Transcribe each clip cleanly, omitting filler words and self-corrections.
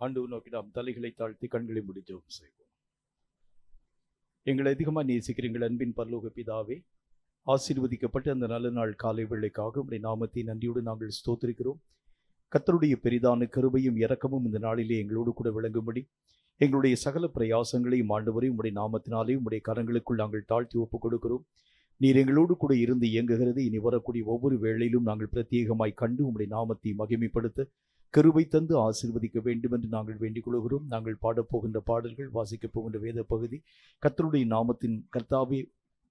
ஆண்டவர் நோக்கி நாம் தலைகளை தாழ்த்தி கண்களை மூடி ஜெபம் செய்வோம். எங்களை அதிகமாக நேசிக்கிற எங்கள் அன்பின் பரலோக பிதாவே, ஆசீர்வதிக்கப்பட்ட அந்த நல்ல நாள் காலை வேளைக்காக உம்முடைய நாமத்தை நன்றியோடு நாங்கள் ஸ்தோத்திரிக்கிறோம். கர்த்தருடைய பெரிதான கிருபையும் இரக்கமும் இந்த நாளிலே எங்களோடு கூட விளங்கும்படி எங்களுடைய சகல பிரயாசங்களையும் ஆண்டவரை உம்முடைய நாமத்தினாலே உம்முடைய கரங்களுக்குள் நாங்கள் தாழ்த்தி ஒப்புக் கொடுக்கிறோம். நீர் எங்களோடு கூட இருந்து இயங்குகிறது. இனி வரக்கூடிய ஒவ்வொரு வேளையிலும் நாங்கள் பிரத்யேகமாய் கண்டு உம்முடைய நாமத்தை மகிமைப்படுத்த கிருபை தந்து ஆசீர்வதிக்க வேண்டும் என்று நாங்கள் வேண்டிக் கொள்கிறோம். நாங்கள் பாடப்போகின்ற பாடல்கள், வாசிக்கப் போகின்ற வேத பகுதி, கர்த்தருடைய நாமத்தின் கர்த்தாவே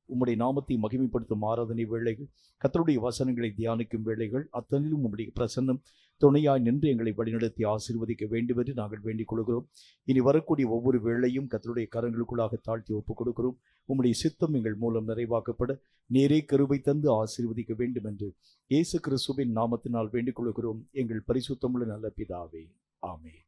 உம்முடைய நாமத்தை மகிமைப்படுத்தும் ஆராதனை வேளைகள், கர்த்தருடைய வசனங்களை தியானிக்கும் வேளைகள் அத்தனிலும் உம்முடைய பிரசன்னம் துணையாய் நின்று எங்களை வழிநடத்தி ஆசீர்வதிக்க வேண்டும் என்று நாங்கள் வேண்டிக் கொள்கிறோம். இனி வரக்கூடிய ஒவ்வொரு வேளையும் கர்த்தருடைய கரங்களுக்குள்ளாக தாழ்த்தி ஒப்புக் கொடுக்கிறோம். உம்முடைய சித்தம் எங்கள் மூலம் நிறைவாக்கப்பட நேரே கிருபை தந்து ஆசீர்வதிக்க வேண்டும் என்று இயேசு கிறிஸ்துவின் நாமத்தினால் வேண்டிக் கொள்கிறோம் எங்கள் பரிசுத்தமுள்ள நல்ல பிதாவே, ஆமென்.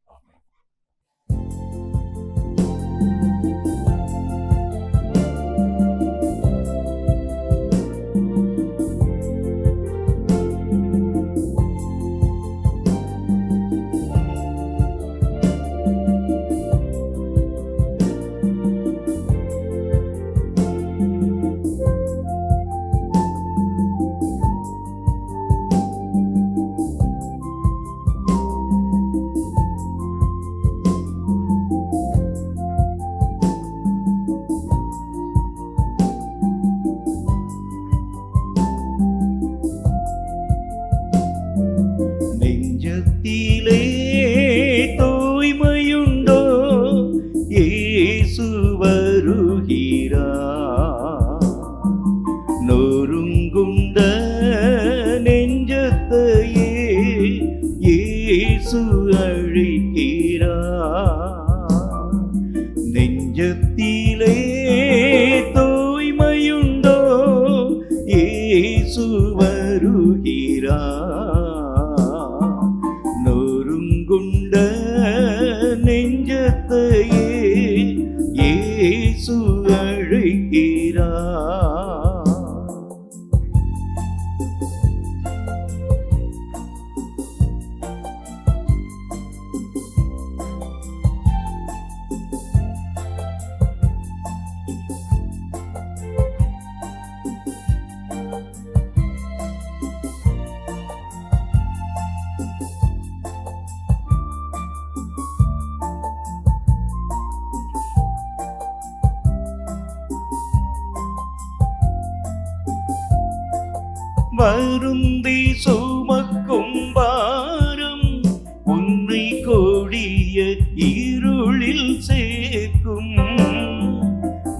வருந்தி சுமக்கும் பாரம் உன்னை கொடிய இருளில் சேர்க்கும்.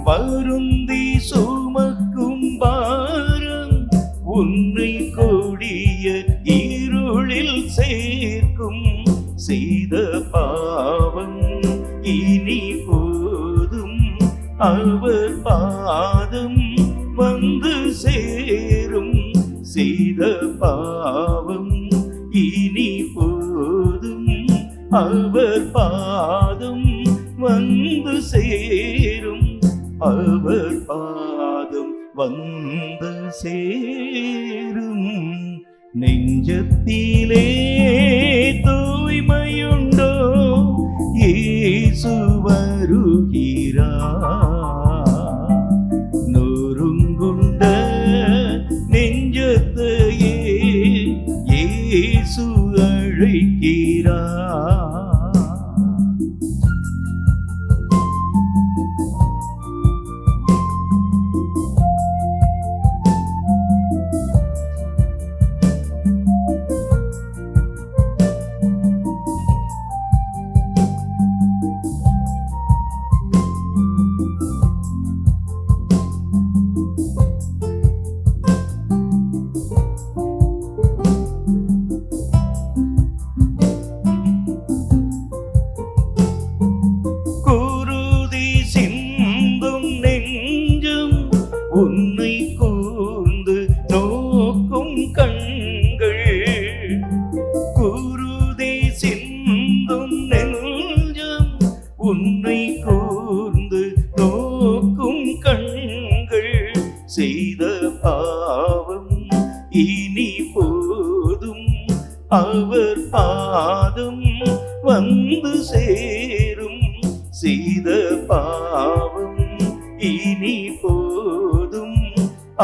வருந்தி சுமக்கும் பாரம் உன்னை கொடிய இருளில் சேர்க்கும். செய்த பாவம் இனி போதும், அவர் பாதம் வந்து சேரும். செய்த பாவம் இனி போதும், அவர் பாதம் வந்து சேரும். அவர் பாதம் வந்து சேரும். நெஞ்சத்திலே தூய்மையுண்டோ, இயேசு வருகிறார். நொறுங்குண்ட நெஞ்சத்தையே இயேசு அழைக்கிறார். அவர் பாதம் வந்து சேரும். செய்த பாவம் இனி போதும்,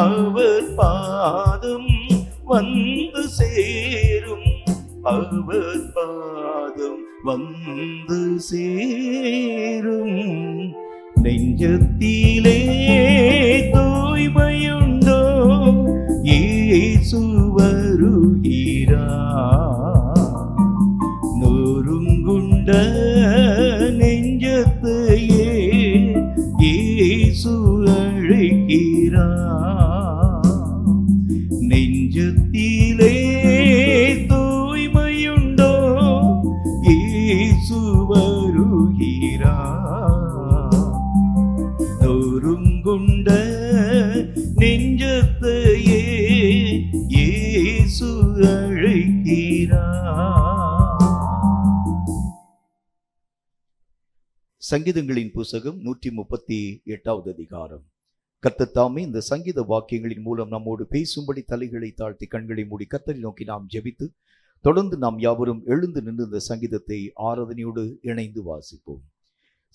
அவர் பாதம் வந்து சேரும். அவர் பாதம் வந்து சேரும். நெஞ்சத்திலே தூய்மையுண்டோ, இயேசு வருகிறார். நொறுங்குண்ட நெஞ்சத்தையே இயேசு அழைக்கிறார். நெஞ்சத்திலே தூய்மையுண்டோ, இயேசு வருகிறார். நொறுங்குண்ட நெஞ்சத்தையே இயேசு அழைக்கிறார். சங்கீதங்களின் புஸ்தகம் 138வது அதிகாரம். கர்த்தர் தாமே இந்த சங்கீத வாக்கியங்களின் மூலம் நம்மோடு பேசும்படி தலைகளை தாழ்த்தி கண்களை மூடி கர்த்தரை நோக்கி நாம் ஜெபித்து தொடர்ந்து நாம் யாவரும் எழுந்து நின்று இந்த சங்கீதத்தை ஆராதனையோடு இணைந்து வாசிப்போம்.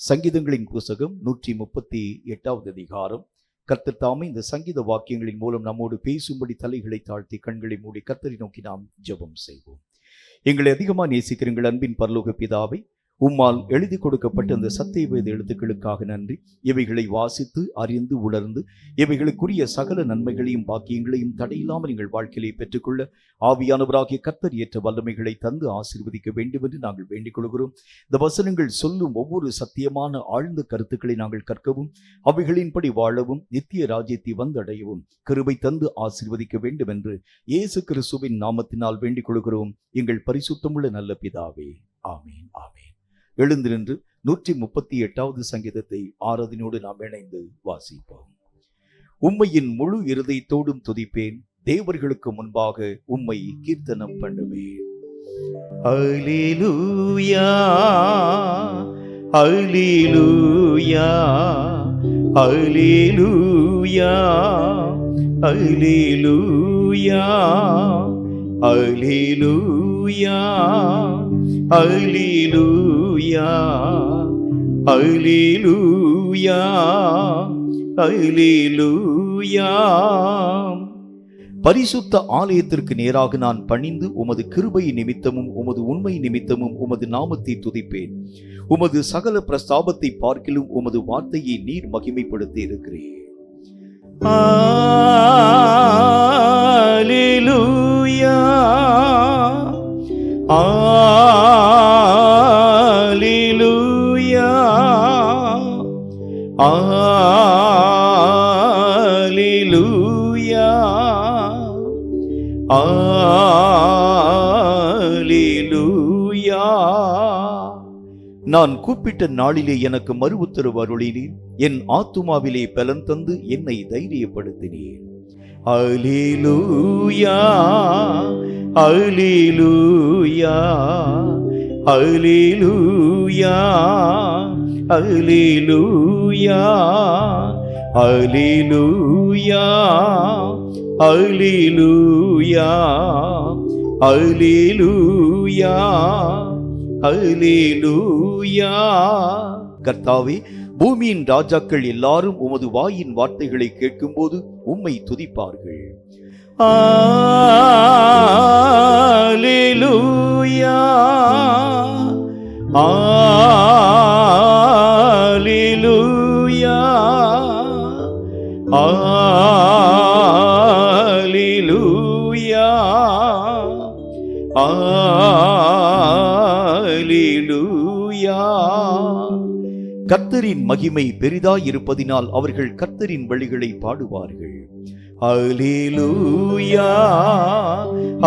சங்கீதங்களின் புஸ்தகம் 138வது அதிகாரம். கர்த்தர் தாமே இந்த சங்கீத வாக்கியங்களின் மூலம் நம்மோடு பேசும்படி தலைகளை தாழ்த்தி கண்களை மூடி கர்த்தரை நோக்கி நாம் ஜெபம் செய்வோம். எங்களை அதிகமாக நேசிக்கிற எங்கள் அன்பின் பரலோக பிதாவை, உம்மால் எழுதி கொடுக்கப்பட்ட இந்த சத்திய வேத எழுத்துக்களுக்காக நன்றி. இவைகளை வாசித்து அறிந்து உணர்ந்து இவைகளுக்குரிய சகல நன்மைகளையும் பாக்கியங்களையும் தடையில்லாமல் எங்கள் வாழ்க்கையை பெற்றுக்கொள்ள ஆவியானவராகிய கர்த்தர் ஏற்ற வல்லமைகளை தந்து ஆசீர்வதிக்க வேண்டும் என்று நாங்கள் வேண்டிக் கொள்கிறோம். இந்த வசனங்கள் சொல்லும் ஒவ்வொரு சத்தியமான ஆழ்ந்த கருத்துக்களை நாங்கள் கற்கவும், அவைகளின்படி வாழவும், நித்திய ராஜ்யத்தை வந்தடையவும் கிருபை தந்து ஆசீர்வதிக்க வேண்டும் என்று இயேசு கிறிஸ்துவின் நாமத்தினால் வேண்டிக் கொள்கிறோம் எங்கள் பரிசுத்தமுள்ள நல்ல பிதாவே. ஆமீன், ஆமீன். எழுந்து நின்று 138வது சங்கீதத்தை ஆராதனையோடு நாம் இணைந்து வாசிப்போம். உம்மையின் முழு இருதயத்தோடும் துதிப்பேன், தேவர்களுக்கு முன்பாக உம்மை கீர்த்தனம் பண்ணுவேன். அல்லேலூயா, அல்லேலூயா, அல்லேலூயா, அல்லேலூயா, அல்லேலூயா, அல்லேலூயா, அல்லேலூயா, அல்லேலூயா. பரிசுத்த ஆலயத்திற்கு நேராக நான் பணிந்து உமது கிருபை நிமித்தமும் உமது உண்மை நிமித்தமும் உமது நாமத்தை துதிப்பேன். உமது சகல பிரஸ்தாபத்தை பார்க்கிலும் உமது வார்த்தையை நீர் மகிமைப்படுத்தி இருக்கிறேன். அல்லேலூயா, அல்லேலூயா, அல்லேலூயா, அல்லேலூயா. நான் கூப்பிட்ட நாளிலே எனக்கு மறு உத்தரவு அருளினீர், என் ஆத்துமாவிலே பலன் தந்து என்னை தைரியப்படுத்தினீர். அல்லேலூயா, அல்லேலூயா, அல்லேலூயா, அல்லேலூயா, அல்லேலூயா, அல்லேலூயா, அல்லேலூயா, அல்லேலூயா. கர்த்தாவே, பூமியின் ராஜாக்கள் எல்லாரும் உமது வாயின் வார்த்தைகளை கேட்கும்போது உம்மை துதிப்பார்கள். அல்லேலூயா, அல்லேலூயா, அல்லேலூயா, அல்லேலூயா. கர்த்தரின் மகிமை பெரிதாய் இருப்பதினால் அவர்கள் கர்த்தரின் வழிகளை பாடுவார்கள். அல்லேலூயா,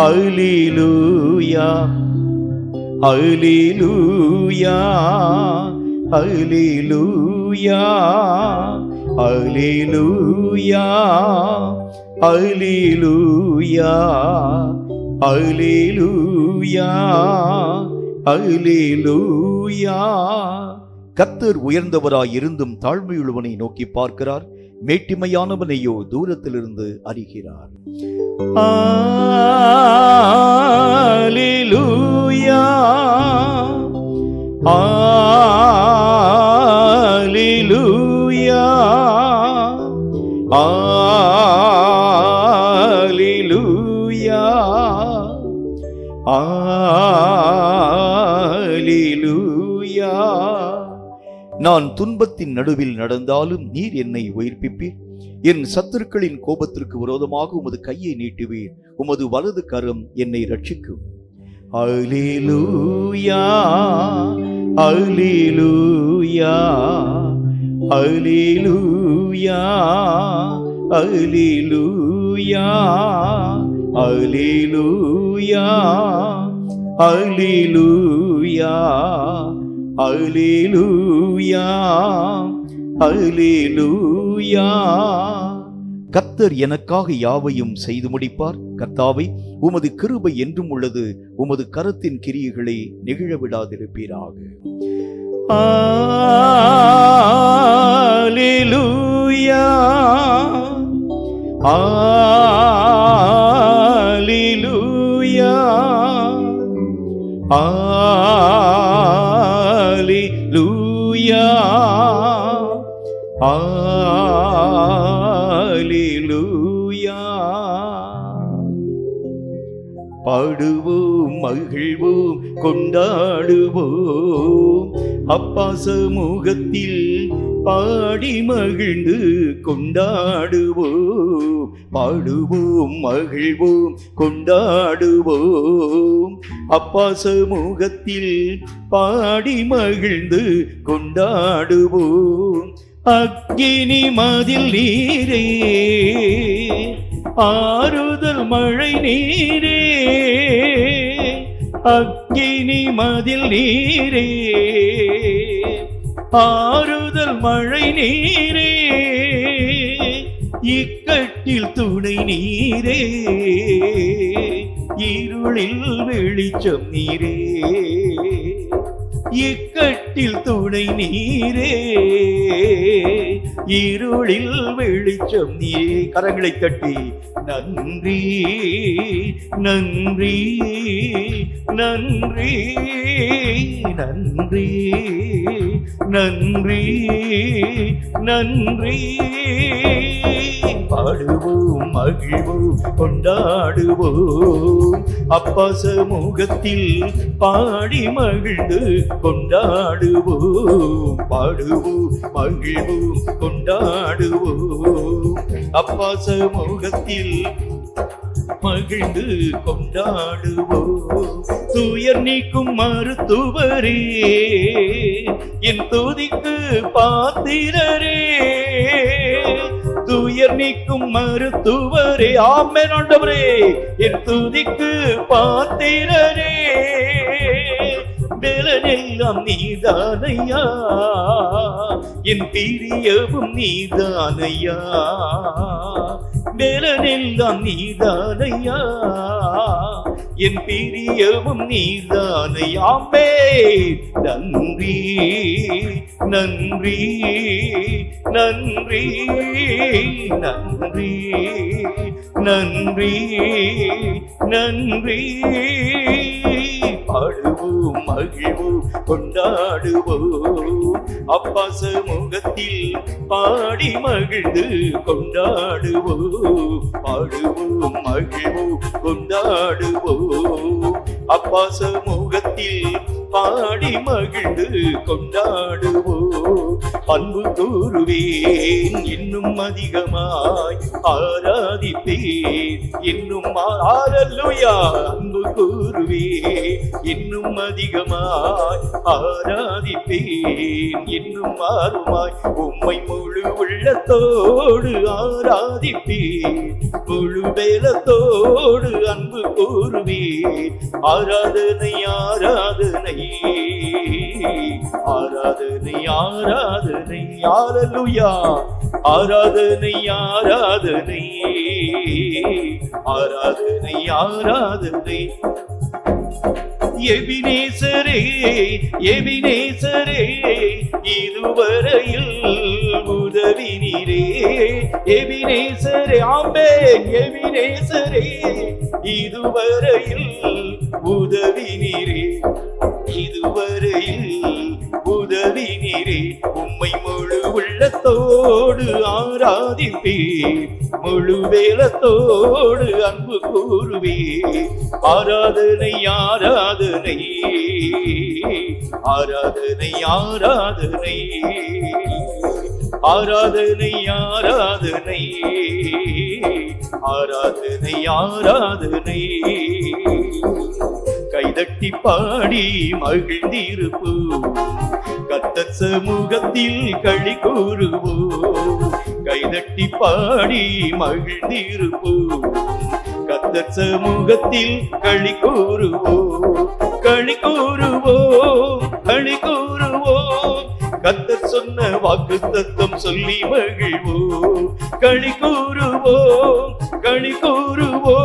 அல்லேலூயா, அல்லேலூயா, அல்லேலூயா, அல்லேலூயா, அல்லேலூயா, அல்லேலூயா, அல்லேலூயா. கர்த்தர் உயர்ந்தவராய் இருந்தும் தாழ்மையுள்ளவனை நோக்கி பார்க்கிறார், மேட்டிமையானவனையோ தூரத்திலிருந்து அறிகிறார். அல்லேலூயா, Alleluia, Alleluia, Alleluia. நான் துன்பத்தின் நடுவில் நடந்தாலும் நீர் என்னை உயிர்ப்பிப்பீர். என் சத்துருக்களின் கோபத்திற்கு விரோதமாக உமது கையை நீட்டுவீர். உமது வலது கரம் என்னை ரட்சிக்கும். Alleluia, Alleluia, Alleluia, Alleluia, Alleluia, Alleluia, Alleluia, Alleluia. கர்த்தர் எனக்காக யாவையும் செய்து முடிப்பார். கர்த்தாவே, உமது கிருபை என்றும் உள்ளது. உமது கரத்தின் கிரியைகளை நெகிழ விடாதிருப்பீராக. Alleluia, Alleluia, Alleluia, Alleluia. பாடுவோம், மகிழ்வோம், கொண்டாடுவோம். அப்பா சமூகத்தில் பாடி மகிழ்ந்து கொண்டாடுவோம். பாடுவோம், மகிழ்வோம், கொண்டாடுவோம். அப்பா சமூகத்தில் பாடி மகிழ்ந்து கொண்டாடுவோம். அக்கினி மதில் நீரே, ஆறுதல் மழை நீரே. அக்கினி மதில் நீரே, ஆறுதல் மழை நீரே. இக்கட்டில் துணை நீரே, இருளில் வெளிச்சம் நீரே. இக்கட்டில் துணை நீரே, இருளில் வெளிச்சம் நீரே. கரங்களை தட்டி நன்றி, நன்றி, நன்றி, நன்றி, நன்றி, நன்றி. பாடுவோம், மகிழ்வோம், கொண்டாடுவோம். அப்பா சமூகத்தில் பாடி மகிழ்ந்து கொண்டாடுவோம். பாடுவோம், மகிழ்வோம், கொண்டாடுவோம். அப்பா சமூகத்தில் மகிழ்ந்து கொண்டாடுவோம். துயர் நீக்கும் மருத்துவரே, என் துதிக்கு பாத்திரரே. துயர் நீக்கும் மருத்துவரே, ஆமென் ஆண்டவரே, என் துதிக்கு பாத்திரரே. பலனெல்லாம் நீதானையா, என் பிரியவும் நீதானையா. பலனெல்லாம் நீதானையா, என் பிரியவும் நீதானையாமே. நன்றி, நன்றி, நன்றி, நன்றி, நன்றி, நன்றி. பாடுவோம், மகிழ்வோம், கொண்டாடுவோம். அப்பா சமூகத்தில் பாடி மகிழ்ந்து கொண்டாடுவோம். பாடுவோம், மகிழ்வோம், கொண்டாடுவோம். அப்பா சமூகத்தில் பாடி மகிழ்ந்து கொண்டாடுவோம். அன்பு கூறுவேன், இன்னும் அதிகமாய் ஆராதிப்பேன். இன்னும் ஹல்லேலூயா. அன்பு கூறுவேன், இன்னும் அதிகமாய் ஆராதிப்பேன். இன்னும் ஆர்வமாய் உம்மை முழு உள்ளத்தோடு ஆராதிப்பேன். முழு வேலத்தோடு அன்பு கூறுவேன். ஆராதனை, ஆராதனை, ஆராதனை, ஆராதனை, ஹல்லேலூயா. ஆராதனை, ஆராதனை, ஆராதனை, ஆராதனை. எபினேசரே, எபினேசரே, இதுவரையில் உதவி நீரே. எபினேசரே, ஆமென். எபினேசரே, இதுவரையில் உதவி நீரே. இதுவரையில் உதவினீரே. உம்மை முழு உள்ளத்தோடு ஆராதிப்பே, முழு வேலத்தோடு அன்பு கூறுவே. ஆராதனை ஆராதனை ஆராதனை ஆராதனை ஆராதனை ஆராதனை ஆராதனை ஆராதனை. கைதட்டி பாடி மகிழ்ந்திருப்போ, கர்த்தர் சமூகத்தில் களி கூறுவோ. கைதட்டி பாடி மகிழ்ந்திருப்போ, கர்த்தர் சமூகத்தில் களி கூறுவோ. களி கூறுவோ, களி கூறுவோ. கர்த்தர் சொன்ன வாக்கு தத்தம் சொல்லி மகிழ்வோ. களி கூறுவோ, களி கூறுவோ.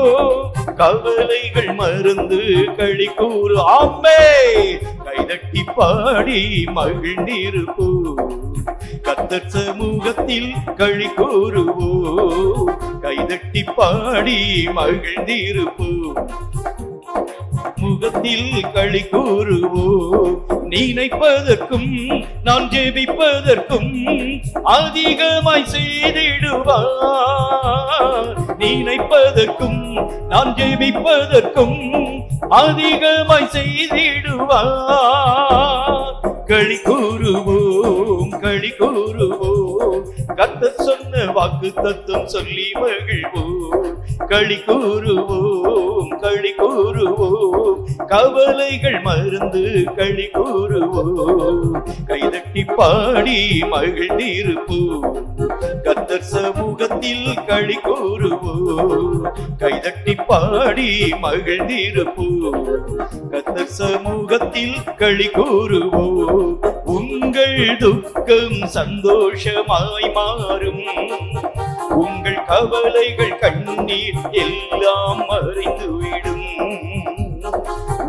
கவலைகள் மறந்து களி கூறு. ஆமே. கைதட்டி பாடி மகிழ்ந்திருப்போ, கர்த்தர் சமூகத்தில் களி கூறுவோ. கைதட்டி பாடி மகிழ்ந்திருப்போ, முகத்தில் களி கூறுவோ. நினைப்பதற்கும் நான் ஜெபிப்பதற்கும் அதிகமாய் செய்திடுவார். நினைப்பதற்கும் நான் ஜெபிப்பதற்கும் அதிகமாய் செய்திடுவார். களி கூறுவோம், களி கூறுவோம். கர்த்தர் சொன்ன வாக்கு தத்துவம் சொல்லி மகிழ்வோம். களி கூறுவோம், களி கூறுவோம். கவலைகள் மறந்து களி கூறுவோம். கைதட்டி பாடி மகிழ்ந்திருப்போம், கர்த்தர் சமூகத்தில் களி கூறுவோம். கைதட்டி பாடி மகிழ்ந்திருப்போம், கர்த்தர் சமூகத்தில் களி கூறுவோம். உங்கள் துக்கம் சந்தோஷமாய் மாறும், உங்கள் கவலைகள் கண்ணீர் எல்லாம் மறைந்துவிடும்.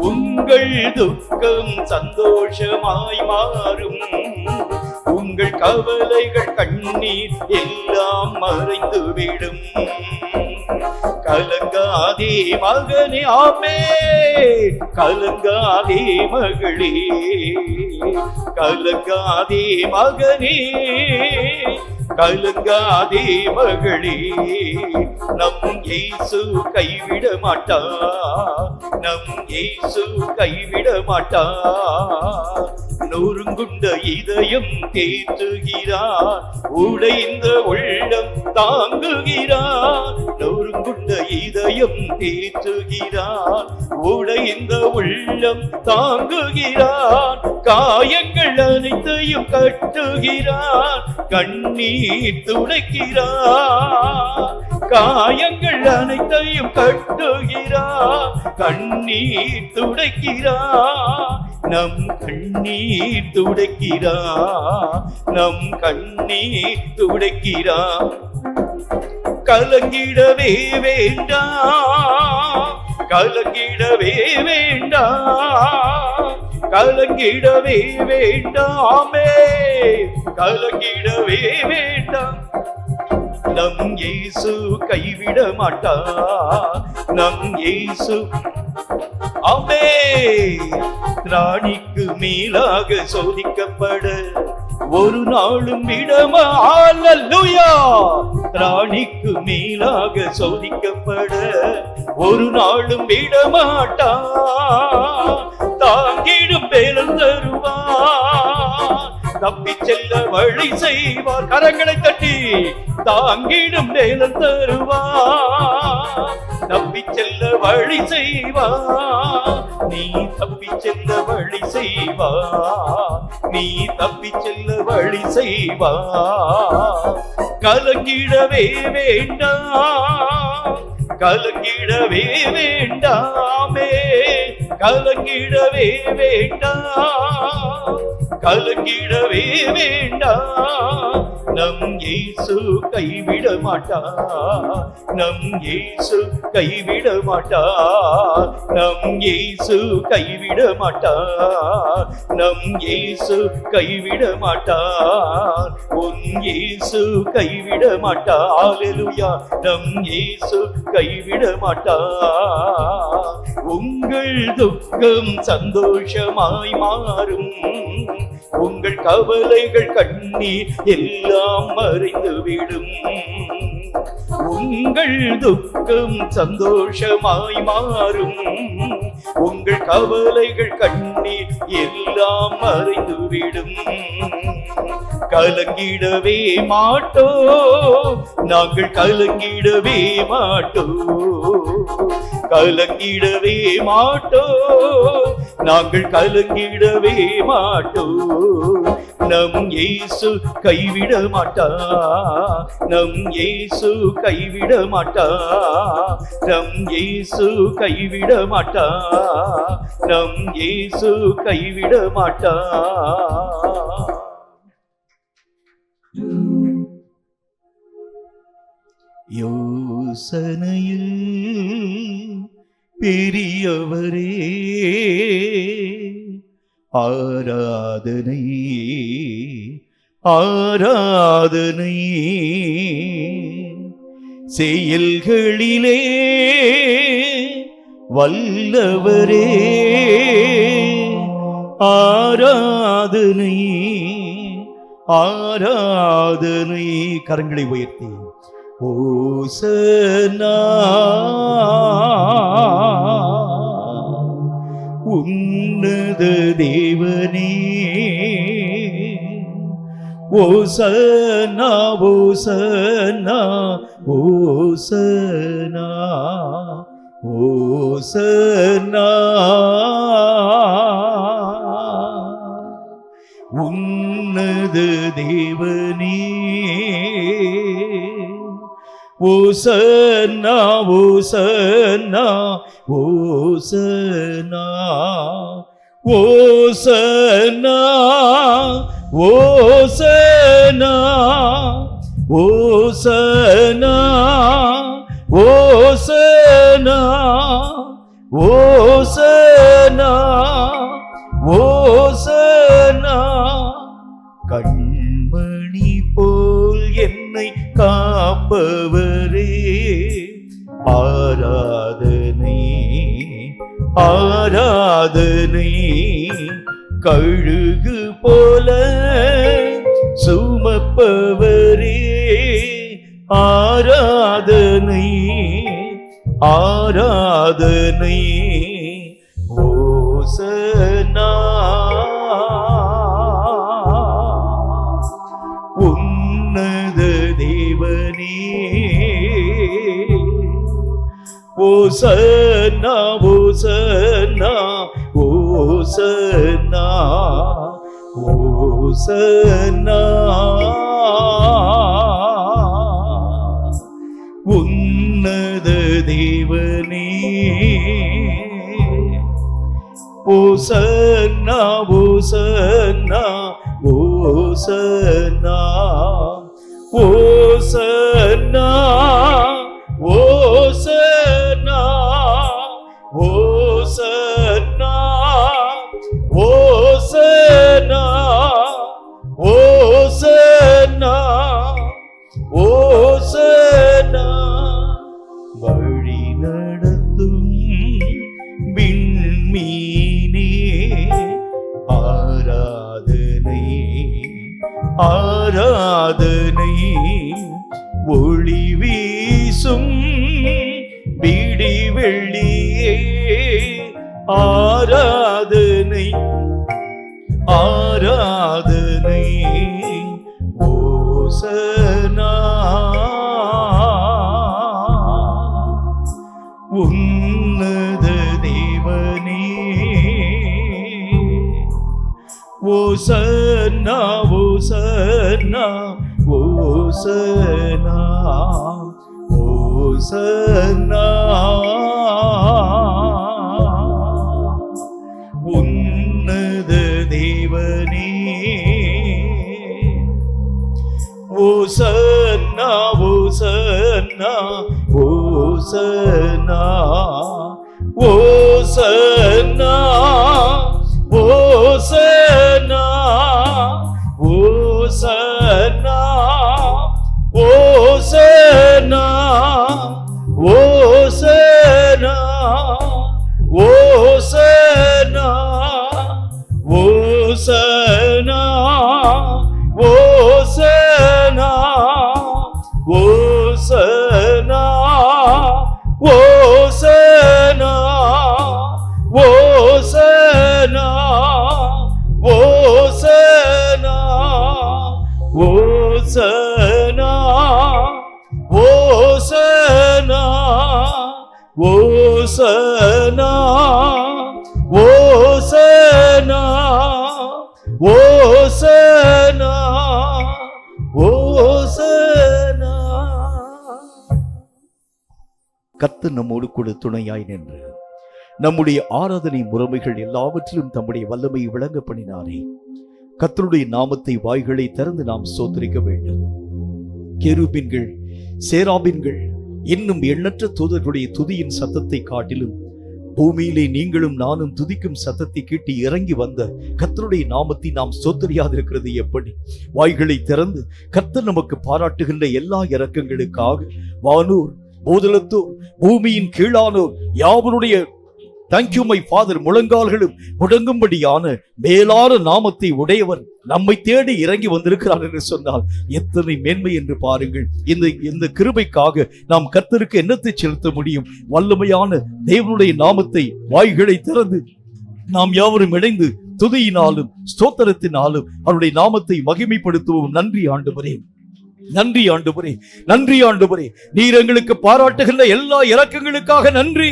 உங்கள் துக்கம் சந்தோஷமாய் மாறும், உங்கள் கவலைகள் கண்ணீர் எல்லாம் மறைந்துவிடும். கலங்காதே மகனே. ஆமே. கலங்காதே மகளே, கலங்காதே மகனே, கலங்காதே மகளே. நம் இயேசு கைவிட மாட்டா, நம் இயேசு கைவிட மாட்டா. நொறுங்குண்ட இதயம் தேற்றுகிறார், உடைந்த உள்ளம் தாங்குகிறார். நொறுங்குண்ட இதயம் தேற்றுகிறார், உடைந்த உள்ளம் தாங்குகிறார். காயங்கள் அனைத்தையும் கட்டுகிறார், கண்ணீர் துடைக்கிறார். காயங்கள் அனைத்தையும் கட்டுகிறார், கண்ணீர் துடைக்கிறார். நம் கண்ணீர் துடைக்கிறார், நம் கண்ணீர் துடைக்கிறார். கலங்கிடவே வேண்டாம், கலங்கிடவே வேண்டாம், கலங்கிடவே வேண்டாமே, கலங்கிடவே வேண்டாம். நம் இயேசு கைவிட மாட்டா, நம் இயேசு. ஆமே. ராணிக்கு மேலாக சோதிக்கப்பட ஒரு நாளும் விடமா. அல்லேலூயா. ராணிக்கு மேலாக சோதிக்கப்பட ஒரு நாளும் விடமாட்டா. தாங்கிடும் பேரல் தருவார், தப்பி செல்ல வழி செய்வார். கரங்களை தட்டி தாங்கிடும் பேரல் தருவார், தப்பி செல்ல வழி செய்வார். நீ தப்பி செல்ல வழி செய்வார், நீ தப்பி செல்ல வழி செய்வார். கலங்கிடவே வேண்டாம், கலங்கிடவே வேண்டாமே, கலங்கிடவே வேண்டாம், கலங்கிடவே வேண்டாம். நம் இயேசு கைவிட மாட்டா, நம் இயேசு கைவிட மாட்டா, நம் இயேசு கைவிட மாட்டா, நம் இயேசு கைவிட மாட்டா. உன் இயேசு கைவிட மாட்டா. அல்லேலூயா. நம் இயேசு கைவிட மாட்டா. உங்கள் துக்கம் சந்தோஷமாய் மாறும், உங்கள் கவலைகள் கண்ணீர் எல்லாம் மறைந்துவிடும். உங்கள் துக்கம் சந்தோஷமாய் மாறும். உங்கள் கவலைகள் கண்ணீர் எல்லாம் மறைந்துவிடும். கலங்கிடவே மாட்டோ, நாங்கள் கலங்கிடவே மாட்டோ, கலங்கிடவே மாட்டோ, நாங்கள் கலங்கிடவே மாட்டோ. நம் இயேசு கைவிட மாட்டா, நம் இயேசு கைவிட மாட்டா, நம் இயேசு கைவிட மாட்டா, நம் இயேசு கைவிட மாட்டா. யோசனையில் பெரியவரே ஆராதனை ஆராதனை, செயல்களிலே வல்லவரே ஆராதனை ஆராதனை. கரங்களை உயர்த்தி ஓசன்னா உன்னத தேவனே, ஓசன்னா ஓசன்னா ஓசன்னா ஓசன்னா, உன்னத தேவனே, ஓசன்னா ஓசன்னா ஓசன்னா ஓசன்னா ஓசன்னா ஓசன்னா ஓசன்னா ஓசன்னா ஓசன்னா. கண்மணி போல் என்னை காப்பவரே ஆராதனை ஆராதனை, கழுகு போல சுமப்பவரே ஆராதனை ஆராதனை. ஓசன்னா உன்னத தேவனே, ஓசன்னா ஓசன்னா ஓசன்னா ஓசன்னா, உன்னத தேவனே, ஓசன்னா ஓசன்னா ஓசன்னா ஓசன்னா ஓசன்னா ஓசன்னா ஓசன்னா ஓசன்னா ஓசன்னா. வழி நடத்தும் விண்மீனே ஆராதனை ஆராதனை, ஒளி வீசும் விடி வெள்ளியே ஆராதனை ஆராதனை. ஓசன்னா உன்னத தேவனே, ஓசன்னா ஓசன்னா ஓசன்னா ஓசன்னா, உன்னத தேவனே, ஓசன்னா ஓசன்னா ஓசன்னா ஓசன்னா ஓசன்னா ஓசன்னா ஓசன்னா ஓசன்னா ஓசன்னா ஓசன்னா ஓசனா ஓசனா ஓசனா ஓசனா ஓசனா ஓசனா ஓசனா ஓசனா ஓசனா ஓசனா ஓசனா ஓசனா. கர்த்தர் நம்மோடு கூட துணையாய் நின்று நம்முடைய ஆராதனை முறைமைகள் எல்லாவற்றிலும் தம்முடைய வல்லமையை விளங்க பண்ணினாரே. கர்த்தருடைய நாமத்தை வாய்களை திறந்து நாம் ஸ்தோத்திரிக்க வேண்டும். கெருபீன்கள், சேராபீன்கள், இன்னும் எண்ணற்ற தூதர்களுடைய துதியின் சத்தத்தை காட்டிலும் பூமியிலே நீங்களும் நானும் துதிக்கும் சத்தத்தை கேட்டு இறங்கி வந்த கர்த்தருடைய நாமத்தை நாம் ஸ்தோத்திரியாதிருக்கிறது எப்படி? வாய்களை திறந்து கர்த்தர் நமக்கு பாராட்டுகின்ற எல்லா இரக்கங்களுக்காக வானோர், பூதலத்தோர், பூமியின் கீழானோர் யாவருடைய தேங்க்யூ மை ஃபாதர் முழங்கால்களும் முடங்கும்படியான மேலான நாமத்தை உடையவர் நம்மை தேடி இறங்கி வந்திருக்கிறார் என்று சொன்னால் எத்தனை மேன்மை என்று பாருங்கள். இந்த கிருபைக்காக நாம் கர்த்தருக்கு என்னத்தை செலுத்த முடியும்? வல்லமையான தேவனுடைய நாமத்தை வாய்களை திறந்து நாம் யாவரும் இணைந்து துதியினாலும் ஸ்தோத்திரத்தினாலும் அவருடைய நாமத்தை மகிமைப்படுத்துவோம். நன்றி ஆண்டவரே, நன்றி ஆண்டவரே, நன்றி ஆண்டவரே. நீர் எங்களுக்கு பாராட்டுகின்ற எல்லா இரக்கங்களுக்காக நன்றி.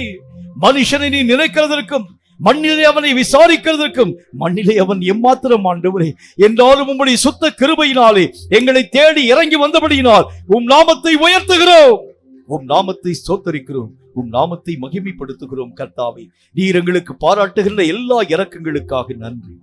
மனுஷனை நீ நினைக்கிறதற்கும் மண்ணிலே அவனை விசாரிக்கிறதற்கும் மண்ணிலே அவன் எம்மாத்திரம் ஆண்டவரே. என்றாலும் உம்முடைய சுத்த கிருபையினாலே எங்களை தேடி இறங்கி வந்தபடியினால் உம் நாமத்தை உயர்த்துகிறோம், உம் நாமத்தை ஸ்தோத்தரிக்கிறோம், உம் நாமத்தை மகிமைப்படுத்துகிறோம். கர்த்தாவே, நீர் எங்களுக்கு பாராட்டுகின்ற எல்லா இரக்கங்களுக்காக நன்றி.